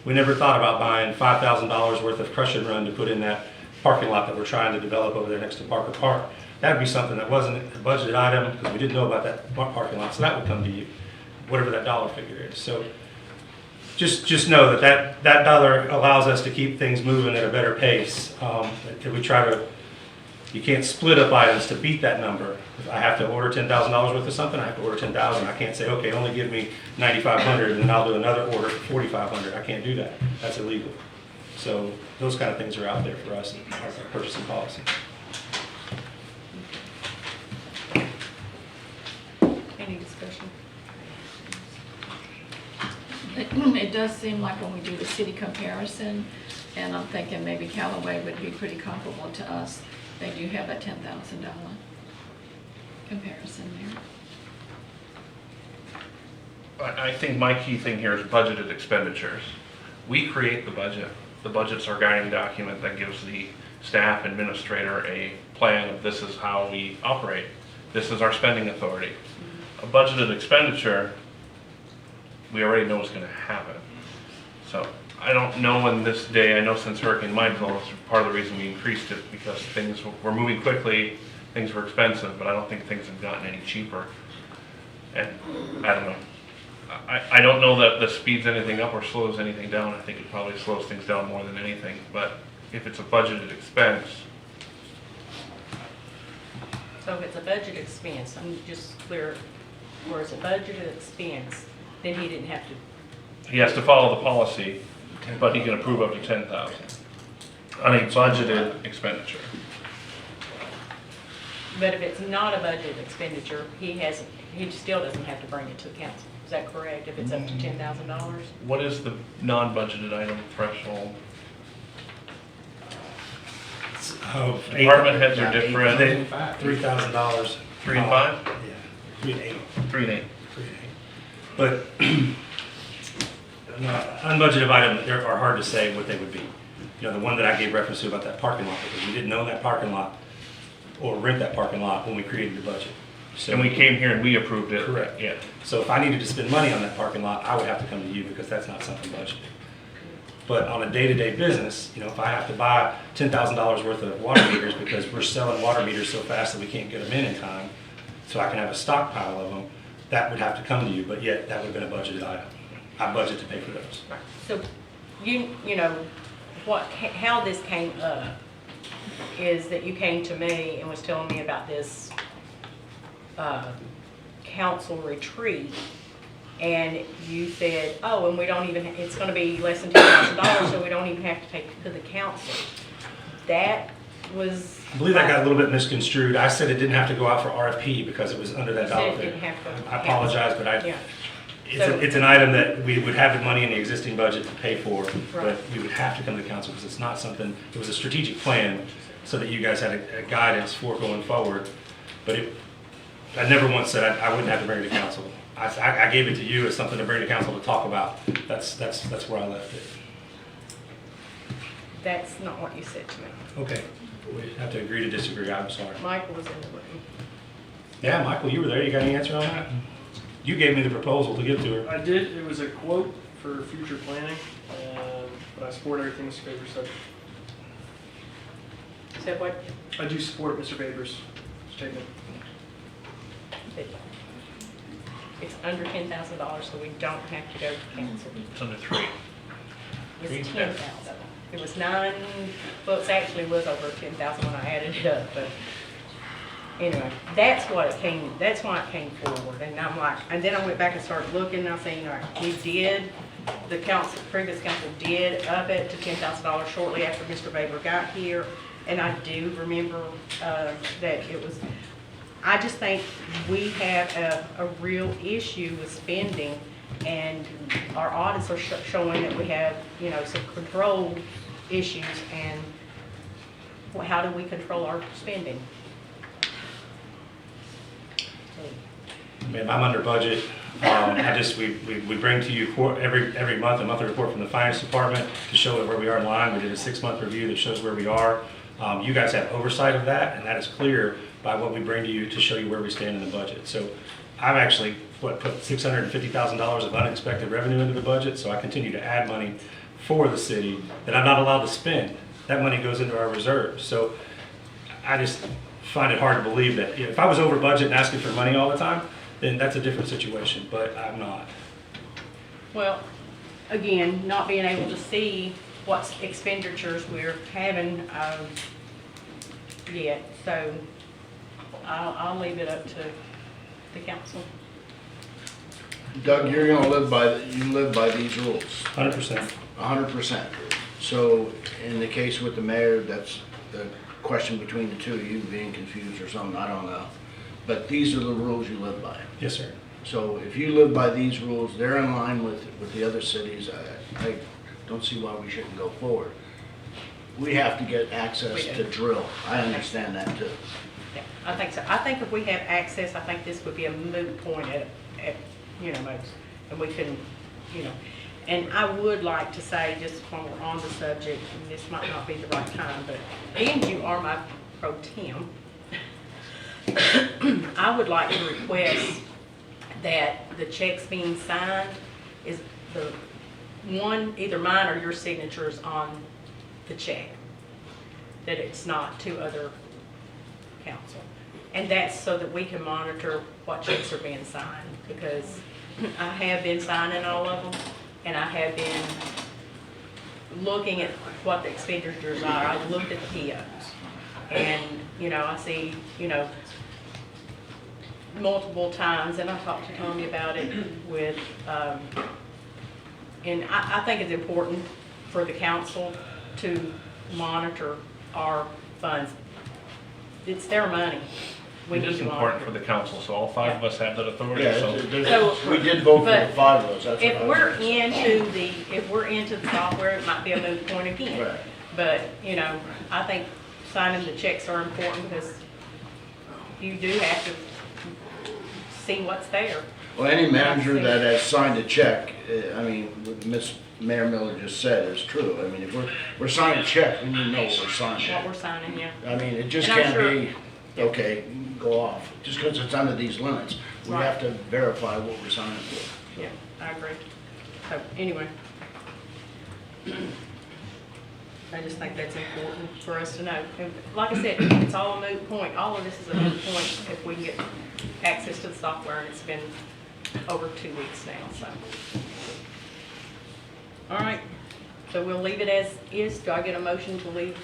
we never thought about buying $5,000 worth of crush and run to put in that parking lot that we're trying to develop over there next to Parker Park. That would be something that wasn't a budgeted item because we didn't know about that parking lot, so that would come to you, whatever that dollar figure is. So just know that dollar allows us to keep things moving at a better pace. You can't split up items to beat that number. If I have to order $10,000 worth of something, I have to order 10,000. I can't say, okay, only give me 9,500 and then I'll do another order for 4,500. I can't do that. That's illegal. So those kind of things are out there for us in our purchasing policy. Any discussion? It does seem like when we do the city comparison, and I'm thinking maybe Callaway would be pretty comparable to us, they do have a $10,000 comparison there. I think my key thing here is budgeted expenditures. We create the budget. The budget's our guiding document that gives the staff administrator a plan of this is how we operate. This is our spending authority. A budgeted expenditure, we already know what's going to happen. So I don't know in this day, I know since Hurricane Michael, it's part of the reason we increased it because things were moving quickly, things were expensive, but I don't think things have gotten any cheaper. And I don't know. I don't know that this speeds anything up or slows anything down. I think it probably slows things down more than anything. But if it's a budgeted expense. So if it's a budget expense, I'm just clear, where it's a budgeted expense, then he didn't have to. He has to follow the policy, but he can approve up to 10,000 on a budgeted expenditure. But if it's not a budget expenditure, he still doesn't have to bring it to the council. Is that correct? If it's up to $10,000? What is the non-budgeted item threshold? Department heads are different. $3,000. 3 and 5? Yeah, 3 and 8. 3 and 8. 3 and 8. But unbudgeted items are hard to say what they would be. The one that I gave reference to about that parking lot, because we didn't own that parking lot or rent that parking lot when we created the budget. So And we came here and we approved it. Correct. Yeah. So if I needed to spend money on that parking lot, I would have to come to you because that's not something budgeted. But on a day-to-day business, if I have to buy $10,000 worth of water meters because we're selling water meters so fast that we can't get them in time, so I can have a stockpile of them, that would have to come to you, but yet that would have been a budgeted item. I budget to pay for those. So, how this came up is that you came to me and was telling me about this council retreat, and you said, oh, and we don't even, it's going to be less than $10,000, so we don't even have to pay to the council. That was... I believe that got a little bit misconstrued. I said it didn't have to go out for RFP because it was under that dollar figure. I apologize, but it's an item that we would have the money in the existing budget to pay for, but we would have to come to the council because it's not something, it was a strategic plan so that you guys had a guidance for going forward. But I never once said I wouldn't have to bring it to council. I gave it to you as something to bring to council to talk about. That's where I left it. That's not what you said to me. Okay, we have to agree to disagree. I'm sorry. Michael was in the room. Yeah, Michael, you were there. You got any answer on that? You gave me the proposal to give to her. I did, it was a quote for future planning, but I support everything Mr. Faber said. Said what? I do support Mr. Faber's statement. It's under $10,000, so we don't have to go to council. It's under 3. It's 10,000. It was 9, well, it actually was over 10,000 when I added it up, but anyway, that's why it came forward. And I'm like, and then I went back and started looking, and I seen, all right, the previous council did up it to $10,000 shortly after Mr. Weber got here. And I do remember that it was, I just think we have a real issue with spending, and our audits are showing that we have, some control issues, and how do we control our spending? Ma'am, I'm under budget. We bring to you every month a monthly report from the finance department to show where we are in line. We did a 6-month review that shows where we are. You guys have oversight of that, and that is clear by what we bring to you to show you where we stand in the budget. So I've actually put $650,000 of unexpected revenue into the budget, so I continue to add money for the city that I'm not allowed to spend. That money goes into our reserves. So I just find it hard to believe that if I was over budget and asking for money all the time, then that's a different situation, but I'm not. Well, again, not being able to see what expenditures we're having yet, so I'll leave it up to the council. Doug, you're gonna live by these rules. 100%. 100%. So in the case with the mayor, that's the question between the two of you being confused or something, I don't know. But these are the rules you live by. Yes, sir. So if you live by these rules, they're in line with the other cities. I don't see why we shouldn't go forward. We have to get access to drill. I understand that too. Yeah, I think so. I think if we have access, I think this would be a moot point at most, and we can, and I would like to say, just when we're on the subject, and this might not be the right time, but being you are my pro tem, I would like to request that the checks being signed is the one, either mine or your signatures on the check, that it's not to other council. And that's so that we can monitor what checks are being signed, because I have been signing all of them, and I have been looking at what the expenditures are. I looked at the POs, and, I see, multiple times, and I talked to Tommy about it with, and I think it's important for the council to monitor our funds. It's their money. It is important for the council, so all 5 of us have that authority. Yeah, So we did vote for the 5 of us. That's If what I we're was- into the software, it might be a moot point again. Right. But, I think signing the checks are important, because you do have to see what's there. Well, any manager that has signed a check, what Ms. Mayor Miller just said is true. I mean, if we're signing a check, we need to know what we're signing. What we're signing, yeah. I mean, it just And I'm can't sure- be, okay, go off, just because it's under these limits. We Right. have to verify what we're signing for. Yeah, I agree. So, anyway. I just think that's important for us to know. And like I said, it's all a moot point. All of this is a moot point if we can get access to the software, and it's been over 2 weeks now, so. All right, so we'll leave it as is. Do I get a motion to leave?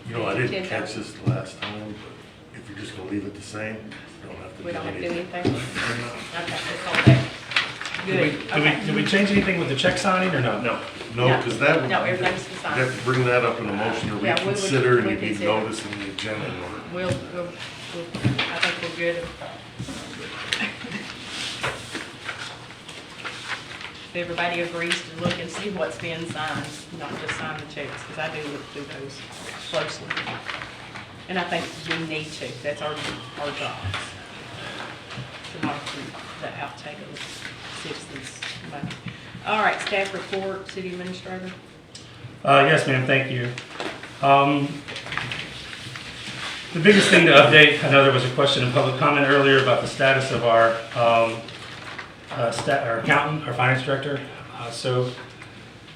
I didn't 10,000? catch this the last time, but if you're just gonna leave it the same, you don't have to do We don't have to do anything. anything? Okay, let's hold that. Good, okay. Did we change anything with the check signing or no? No. No, because that would. No, everything's the You same. have to bring that up in a motion to Yeah, we would reconsider, and you need reconsider. notice in the agenda in order. We'll, I think we're good. If everybody agrees to look and see what's being signed, not just sign the checks, because I do look through those closely. And I think we need to, that's our job. To monitor the outtake of citizens' money. All right, staff report, city administrator. Yes, ma'am, thank you. The biggest thing to update, I know there was a question in public comment earlier about the status of our our accountant, our finance director. So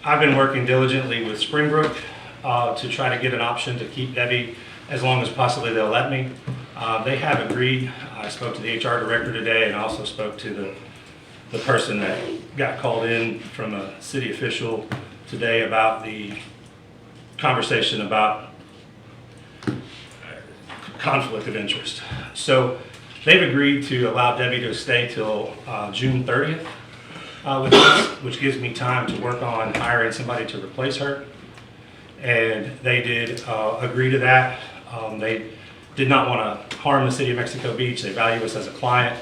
I've been working diligently with Springbrook to try to get an option to keep Debbie as long as possibly they'll let me. They have agreed. I spoke to the HR director today and also spoke to the person that got called in from a city official today about the conversation about conflict of interest. So they've agreed to allow Debbie to stay till June 30th with us, which gives me time to work on hiring somebody to replace her. And they did agree to that. They did not want to harm the city of Mexico Beach. They value us as a client.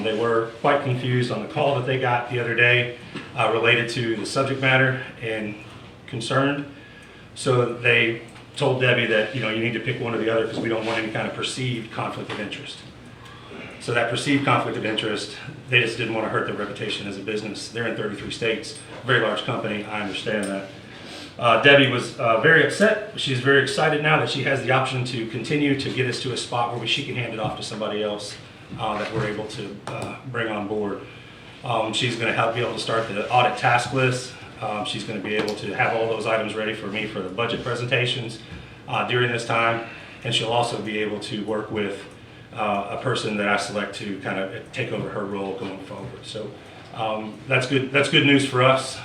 They were quite confused on the call that they got the other day related to the subject matter and concerned. So they told Debbie that, you need to pick one or the other because we don't want any kind of perceived conflict of interest. So that perceived conflict of interest, they just didn't want to hurt their reputation as a business. They're in 33 states, very large company, I understand that. Debbie was very upset. She's very excited now that she has the option to continue to get us to a spot where she can hand it off to somebody else that we're able to bring on board. She's going to be able to start the audit task list. She's going to be able to have all those items ready for me for the budget presentations during this time. And she'll also be able to work with a person that I select to kind of take over her role going forward. So that's good. That's good news for us.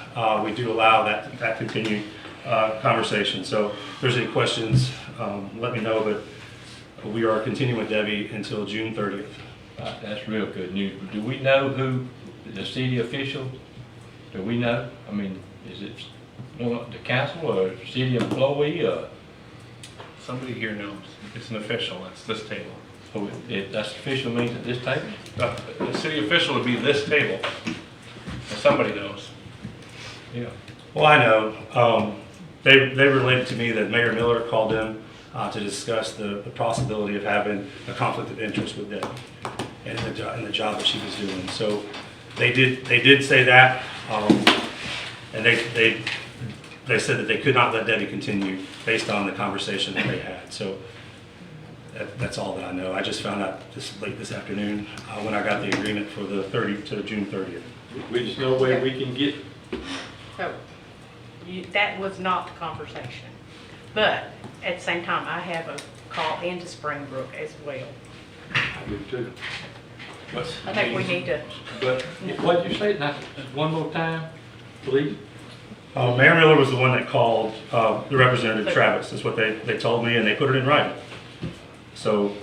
We do allow that continued conversation. So if there's any questions, let me know. But we are continuing with Debbie until June 30th. That's real good news. Do we know who the city official? Do we know? I mean, is it the council or a city employee or? Somebody here knows. It's an official. It's this table. So that's official means at this table? The city official would be this table. Somebody knows. Yeah. Well, I know. They related to me that Mayor Miller called them to discuss the possibility of having a conflict of interest with Debbie and the job that she was doing. So they did say that, and they said that they could not let Debbie continue based on the conversation that they had. So that's all that I know. I just found out late this afternoon when I got the agreement for the June 30th. There's no way we can get. So that was not the conversation. But at the same time, I have a call into Springbrook as well. I do too. But, I think we need to. But what did you say? Now, one more time, please. Mayor Miller was the one that called the representative Travis. That's what they told me, and they put it in writing. So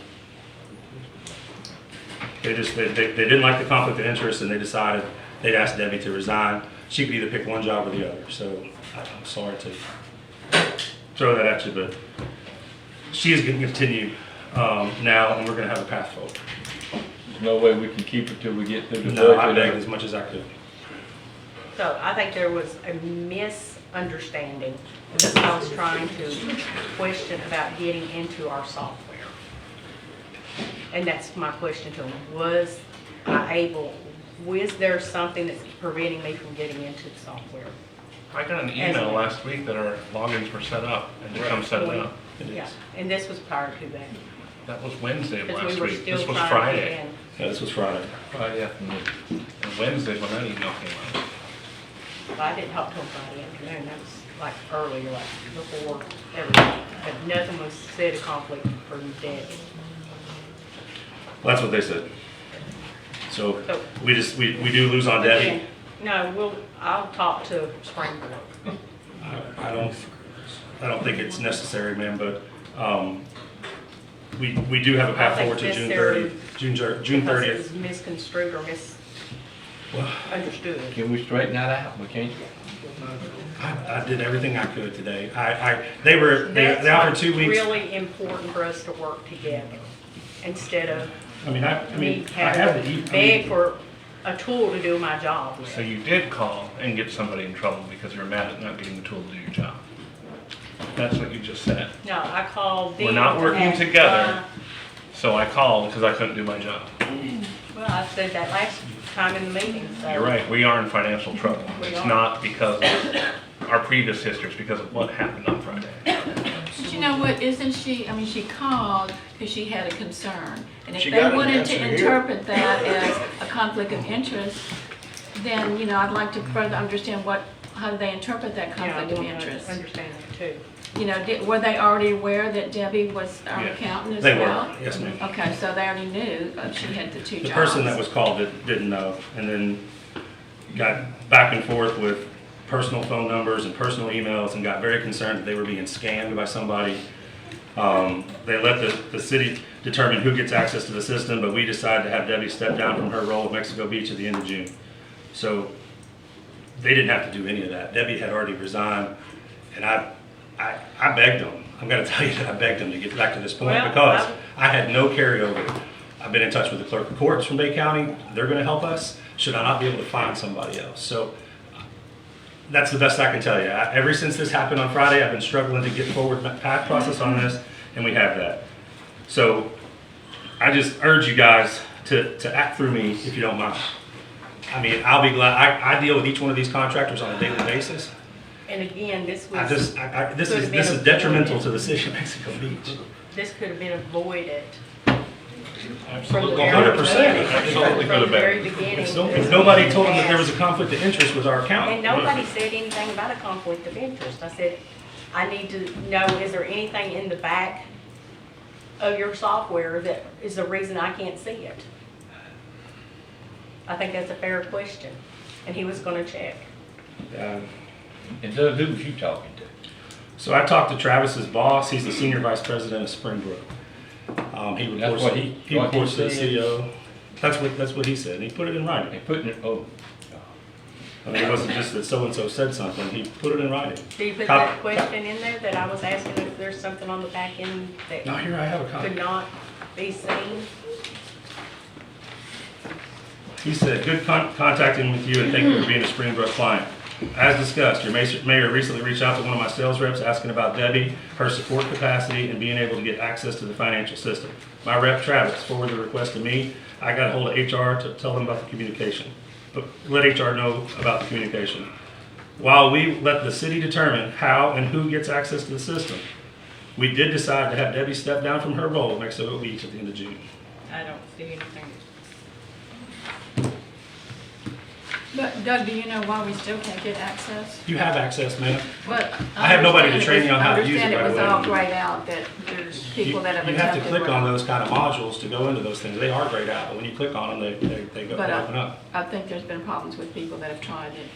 they didn't like the conflict of interest, and they decided they'd ask Debbie to resign. She could either pick one job or the other. So I'm sorry to throw that at you, but she is going to continue now, and we're going to have a path forward. There's no way we can keep it till we get through the budget. No, I begged as much as I could. So I think there was a misunderstanding because I was trying to question about getting into our software. And that's my question to him. Was there something that's preventing me from getting into the software? I got an email last week that our logins were set up and to come set it up. Yeah, and this was prior to that. That was Wednesday of Because last we were week. still This was trying to Friday. get in. Yeah, this was Friday. Friday afternoon. And Wednesday when that email came out. Well, I didn't talk to him Friday afternoon. That was like earlier, like before everything. But nothing was said of conflict for Debbie. Well, that's what they said. So we do lose on Debbie. No, I'll talk to Springbrook. I don't think it's necessary, ma'am, but we do have a path forward to June 30th. June 30th. Because it was misconstrued or misunderstood. Can we straighten that out? We can't. I did everything I could today. They offered 2 weeks. It's really important for us to work together instead of I have having to beg for a tool to do my job with. So you did call and get somebody in trouble because you were mad at not getting the tool to do your job. That's what you just said. No, I called. We're not working together, so I called because I couldn't do my job. Well, I said that last time in the meeting. So. You're right, we are in financial trouble. We It's are. not because of our previous history, it's because of what happened on Friday. But you know know what, isn't she, I mean, she called because she had a concern. And if She they got an wanted answer to here. interpret that as a conflict of interest, then, you know, I'd like to further understand how do they interpret that Yeah, I conflict of want to interest? understand that too. You know, were they already aware that Debbie was our Yeah. accountant as They were, well? yes, ma'am. Okay, so they already knew she had the two jobs. The person that was called didn't know, and then got back and forth with personal phone numbers and personal emails and got very concerned that they were being scammed by somebody. They let the city determine who gets access to the system, but we decided to have Debbie step down from her role at Mexico Beach at the end of June. So they didn't have to do any of that. Debbie had already resigned, and I begged them. I'm gonna tell you that I begged them to get back to this point Well, because I had no carryover. I've been in touch with the clerk of courts from Bay County. They're gonna help us. Should I not be able to find somebody else? So that's the best I can tell you. Ever since this happened on Friday, I've been struggling to get forward path process on this, and we have that. So I just urge you guys to act through me if you don't mind. I mean, I'll be glad. I deal with each one of these contractors on a daily basis. And again, this was. This is detrimental to the city of Mexico Beach. This could have been avoided. Absolutely. 100%. Absolutely could have From the very been. beginning. If nobody told them that there was a conflict of interest with our accountant. And nobody said anything about a conflict of interest. I said, I need to know, is there anything in the back of your software that is the reason I can't see it? I think that's a fair question, and he was gonna check. And Doug, who was you talking to? So I talked to Travis's boss. He's the senior vice president of Springbrook. He reports, what he reports to the said? CEO. That's what he said. He put it in writing. They putting it, oh. I mean, it wasn't just that so-and-so said something. He put it in writing. Do you put that question in there that I was asking if there's something on the back end that No, here I have a copy. could not be seen? He said, good contacting with you and thank you for being a Springbrook client. As discussed, your mayor recently reached out to one of my sales reps asking about Debbie, her support capacity, and being able to get access to the financial system. My rep, Travis, forwarded the request to me. I got a hold of HR to tell them about the communication. But let HR know about the communication. While we let the city determine how and who gets access to the system, we did decide to have Debbie step down from her role at Mexico Beach at the end of June. I don't see anything. But Doug, do you know why we still can't get access? You have access, ma'am. But I have nobody to train you on how to use it right I understand it was away. all grayed out, that there's people that have You attempted. have to click on work. those kind of modules to go into those things. They are grayed out, but when you click on them, they go But open up. I think there's been problems with people that have tried it.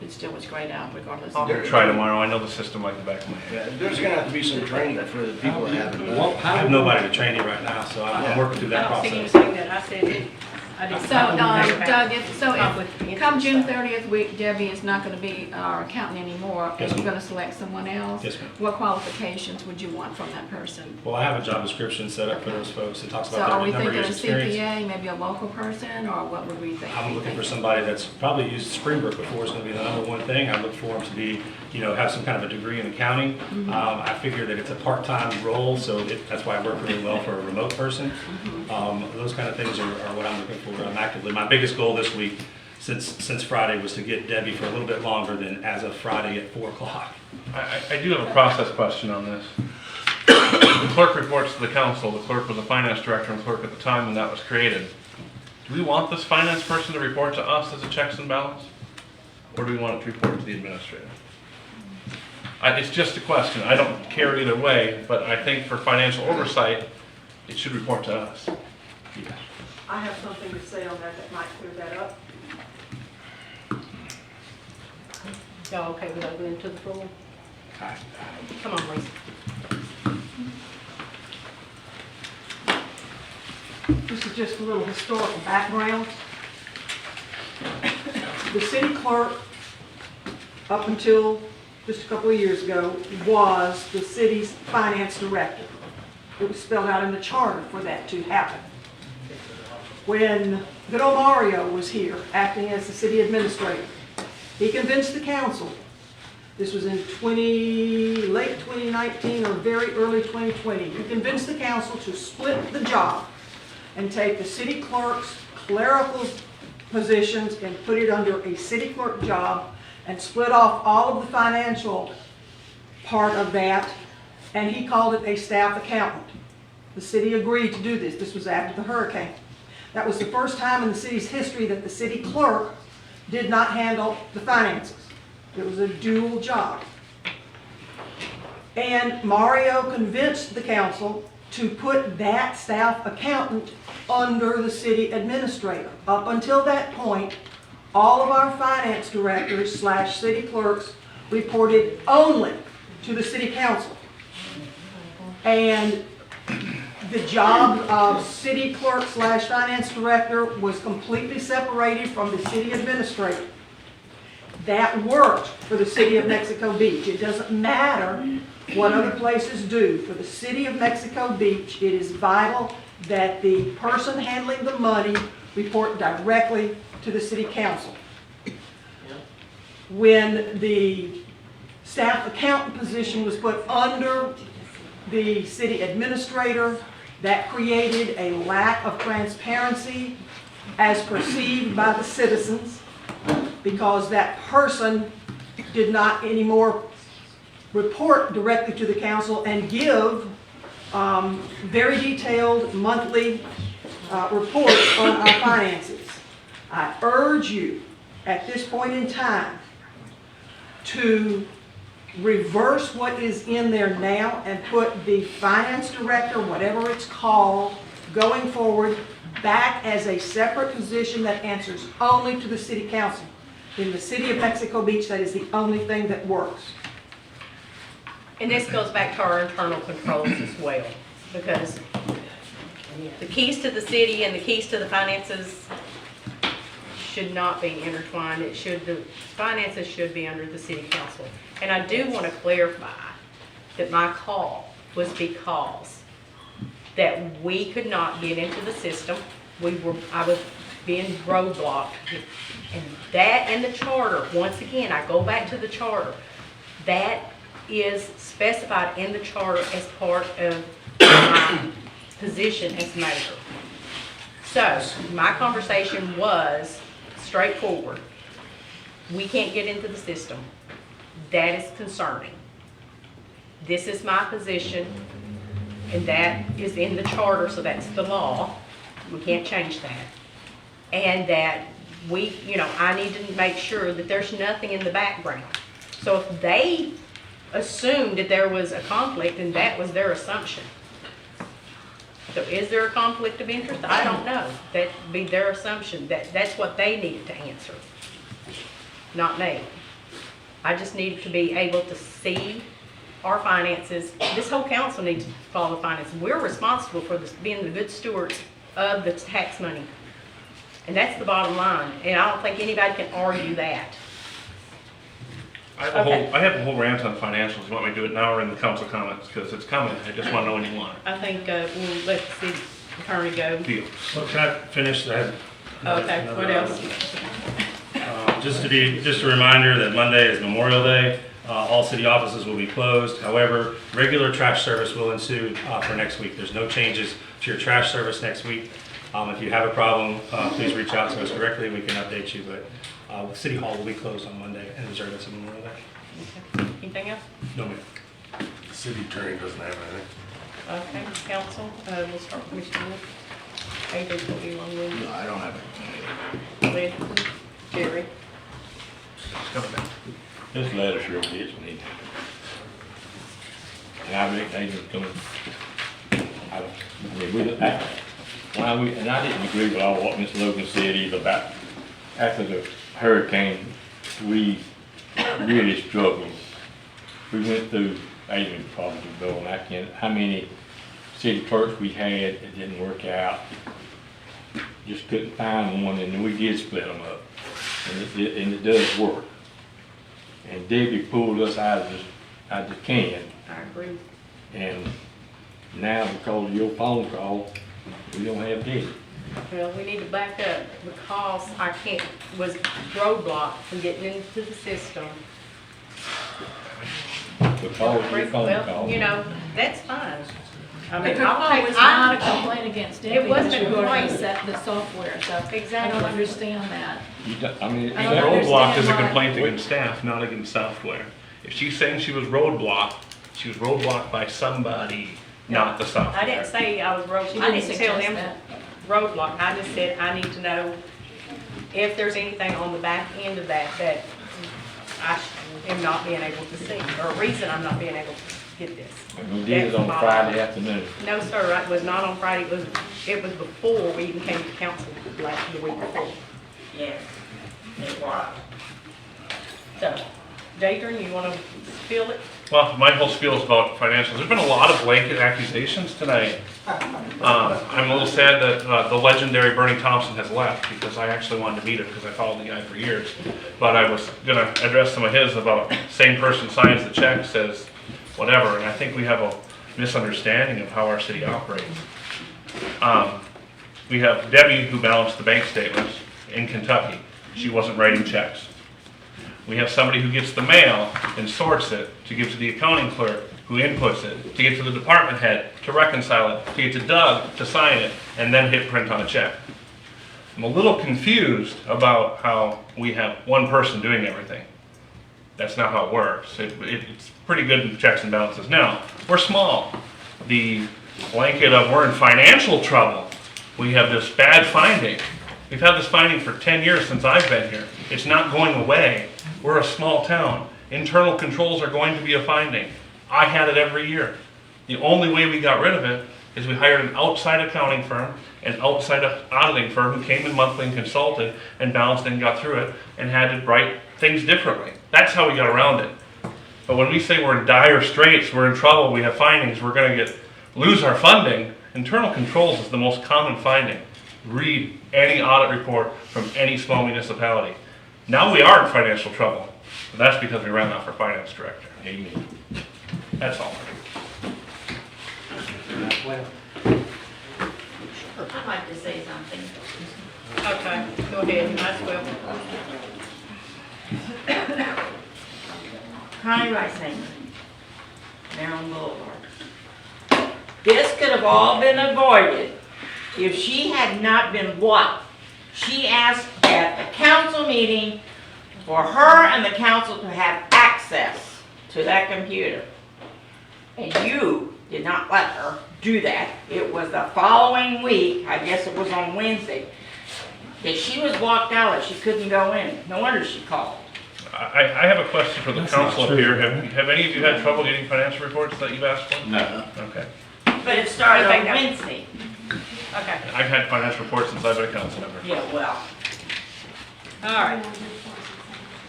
It still was grayed out regardless. I'm gonna try tomorrow. I know the system like the back of my head. Yeah, there's gonna have to be some training for the people that haven't done it. I have nobody to train you right now, so I'm working through that I don't see process. anything that I said it. I didn't. So, Doug, if come June Conflict 30th, Debbie is not gonna be our accountant anymore, Yes, and you're ma'am. gonna select someone else? Yes, ma'am. What qualifications would you want from that person? Well, I have a job description set up for those folks. It talks So about are their we number of thinking a years experience. CPA, maybe a local person, or what would we think? I'm looking for somebody that's probably used Springbrook before. It's gonna be the number one thing. I look for them to be, have some kind of a degree in accounting. Mm-hmm. I figure that it's a part-time role, so that's why I work really well for a remote person. Those kind of things are what I'm looking for. I'm actively, my biggest goal this week, since Friday, was to get Debbie for a little bit longer than as of Friday at 4 o'clock. I do have a process question on this. The clerk reports to the council. The clerk was the finance director and clerk at the time when that was created. Do we want this finance person to report to us as a checks and balance? Or do we want it to report to the administrator? It's just a question. I don't care either way, but I think for financial oversight, it should report to us. I have something to say on that might clear that up. Y'all okay with opening to the floor? Come on, Lisa. This is just a little historical background. The city clerk, up until just a couple of years ago, was the city's finance director. It was spelled out in the charter for that to happen. When good old Mario was here, acting as the city administrator, he convinced the council, this was in late 2019 or very early 2020, he convinced the council to split the job and take the city clerk's clerical positions and put it under a city clerk job and split off all of the financial part of that and he called it a staff accountant. The city agreed to do this. This was after the hurricane. That was the first time in the city's history that the city clerk did not handle the finances. It was a dual job. And Mario convinced the council to put that staff accountant under the city administrator. Up until that point, all of our finance directors / city clerks reported only to the city council. And the job of city clerk / finance director was completely separated from the city administrator. That worked for the city of Mexico Beach. It doesn't matter what other places do. For the city of Mexico Beach, it is vital that the person handling the money report directly to the city council. When the staff accountant position was put under the city administrator, that created a lack of transparency as perceived by the citizens, because that person did not anymore report directly to the council and give very detailed monthly reports on our finances. I urge you at this point in time to reverse what is in there now and put the finance director, whatever it's called, going forward, back as a separate position that answers only to the city council. In the city of Mexico Beach, that is the only thing that works. And this goes back to our internal controls as well, because the keys to the city and the keys to the finances should not be intertwined. The finances should be under the city council. And I do want to clarify that my call was because that we could not get into the system. I was being roadblocked. And that and the charter, once again, I go back to the charter. That is specified in the charter as part of my position as mayor. So my conversation was straightforward. We can't get into the system. That is concerning. This is my position, and that is in the charter, so that's the law. We can't change that. And that I need to make sure that there's nothing in the background. So if they assumed that there was a conflict, and that was their assumption. So is there a conflict of interest? I don't know. That'd be their assumption. That's what they needed to answer, not me. I just need to be able to see our finances. This whole council needs to follow finances. We're responsible for being the good stewards of the tax money. And that's the bottom line. And I don't think anybody can argue that. I have a whole rant on financials. You want me to do it now or in the council comments? Because it's coming. I just want to know when you want it. I think we'll let the city attorney go. Deal. So can I finish that? Okay, what else? Just a reminder that Monday is Memorial Day. All city offices will be closed. However, regular trash service will ensue for next week. There's no changes to your trash service next week. If you have a problem, please reach out to us directly. We can update you. But City Hall will be closed on Monday in observance of Memorial Day. Okay. Anything else? No, ma'am. The city attorney doesn't have anything. Okay, council, we'll start with Mr. Wood. Adrian, what do you want to do? No, I don't have anything. Lynn, Jerry. This letter sure gets me. And I think they just coming. And I didn't agree with all what Ms. Logan said either about after the hurricane, we really struggled. We went through, Adrian probably know, and how many city clerks we had, it didn't work out. Just couldn't find one, and we did split them up. And it does work. And Debbie pulled us out of the can. I agree. And now because of your phone call, we don't have Debbie. Well, we need to back up because I was roadblocked from getting into the system. Because of your phone call. Well, that's fine. I The mean, complaint was not a complaint against Debbie. It wasn't a regarding complaint. The software, so Exactly. I don't understand that. I Roadblock is a why. complaint against staff, not against software. If she's saying she was roadblocked, She was roadblocked by somebody, not the stop. I didn't say I was She I didn't didn't tell suggest them roadblock. I just said I need to know if there's anything on the back end of that I am not being able to see, or a reason I'm not being able to get this. And we did it on Friday afternoon. No, sir, it was not on Friday. It was before we even came to council the week before. Yes, it was. So, Jadron, you want to spill it? Well, my whole spiel is about financials. There's been a lot of blanket accusations tonight. I'm a little sad that the legendary Bernie Thompson has left, because I actually wanted to meet him because I followed the guy for years. But I was going to address some of his about same person signs the check, says whatever, and I think we have a misunderstanding of how our city operates. We have Debbie, who balanced the bank statements in Kentucky. She wasn't writing checks. We have somebody who gets the mail and sorts it to give to the accounting clerk, who inputs it, to get to the department head, to reconcile it, to get to Doug to sign it, and then hit print on a check. I'm a little confused about how we have one person doing everything. That's not how it works. It's pretty good in checks and balances. Now, we're small. The blanket of we're in financial trouble, we have this bad finding. We've had this finding for 10 years since I've been here. It's not going away. We're a small town. Internal controls are going to be a finding. I had it every year. The only way we got rid of it is we hired an outside accounting firm, an outside auditing firm who came in monthly and consulted and balanced and got through it and had to write things differently. That's how we got around it. But when we say we're in dire straits, we're in trouble, we have findings, we're going to lose our funding, internal controls is the most common finding. Read any audit report from any small municipality. Now we are in financial trouble. And that's because we ran off our finance director. Amen. That's all. Well, I'd like to say something. Okay, go ahead, you might as well. Connie Rice-Hamer, Maryland Boulevard. This could have all been avoided if she had not been blocked. She asked at a council meeting for her and the council to have access to that computer. And you did not let her do that. It was the following week, I guess it was on Wednesday, that she was blocked out, that she couldn't go in. No wonder she called. I have a question for the council up here. Have any of you had trouble getting financial reports that you've asked for? No. Okay. But it started on Wednesday. Okay. I've had financial reports since I've been a council member. Yeah, well. All right.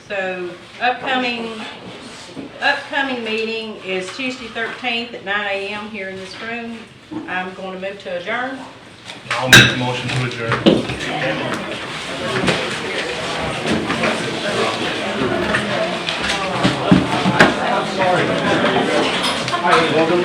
So upcoming meeting is Tuesday 13th at 9 a.m. here in this room. I'm going to move to adjourn. I'll make the motion to adjourn.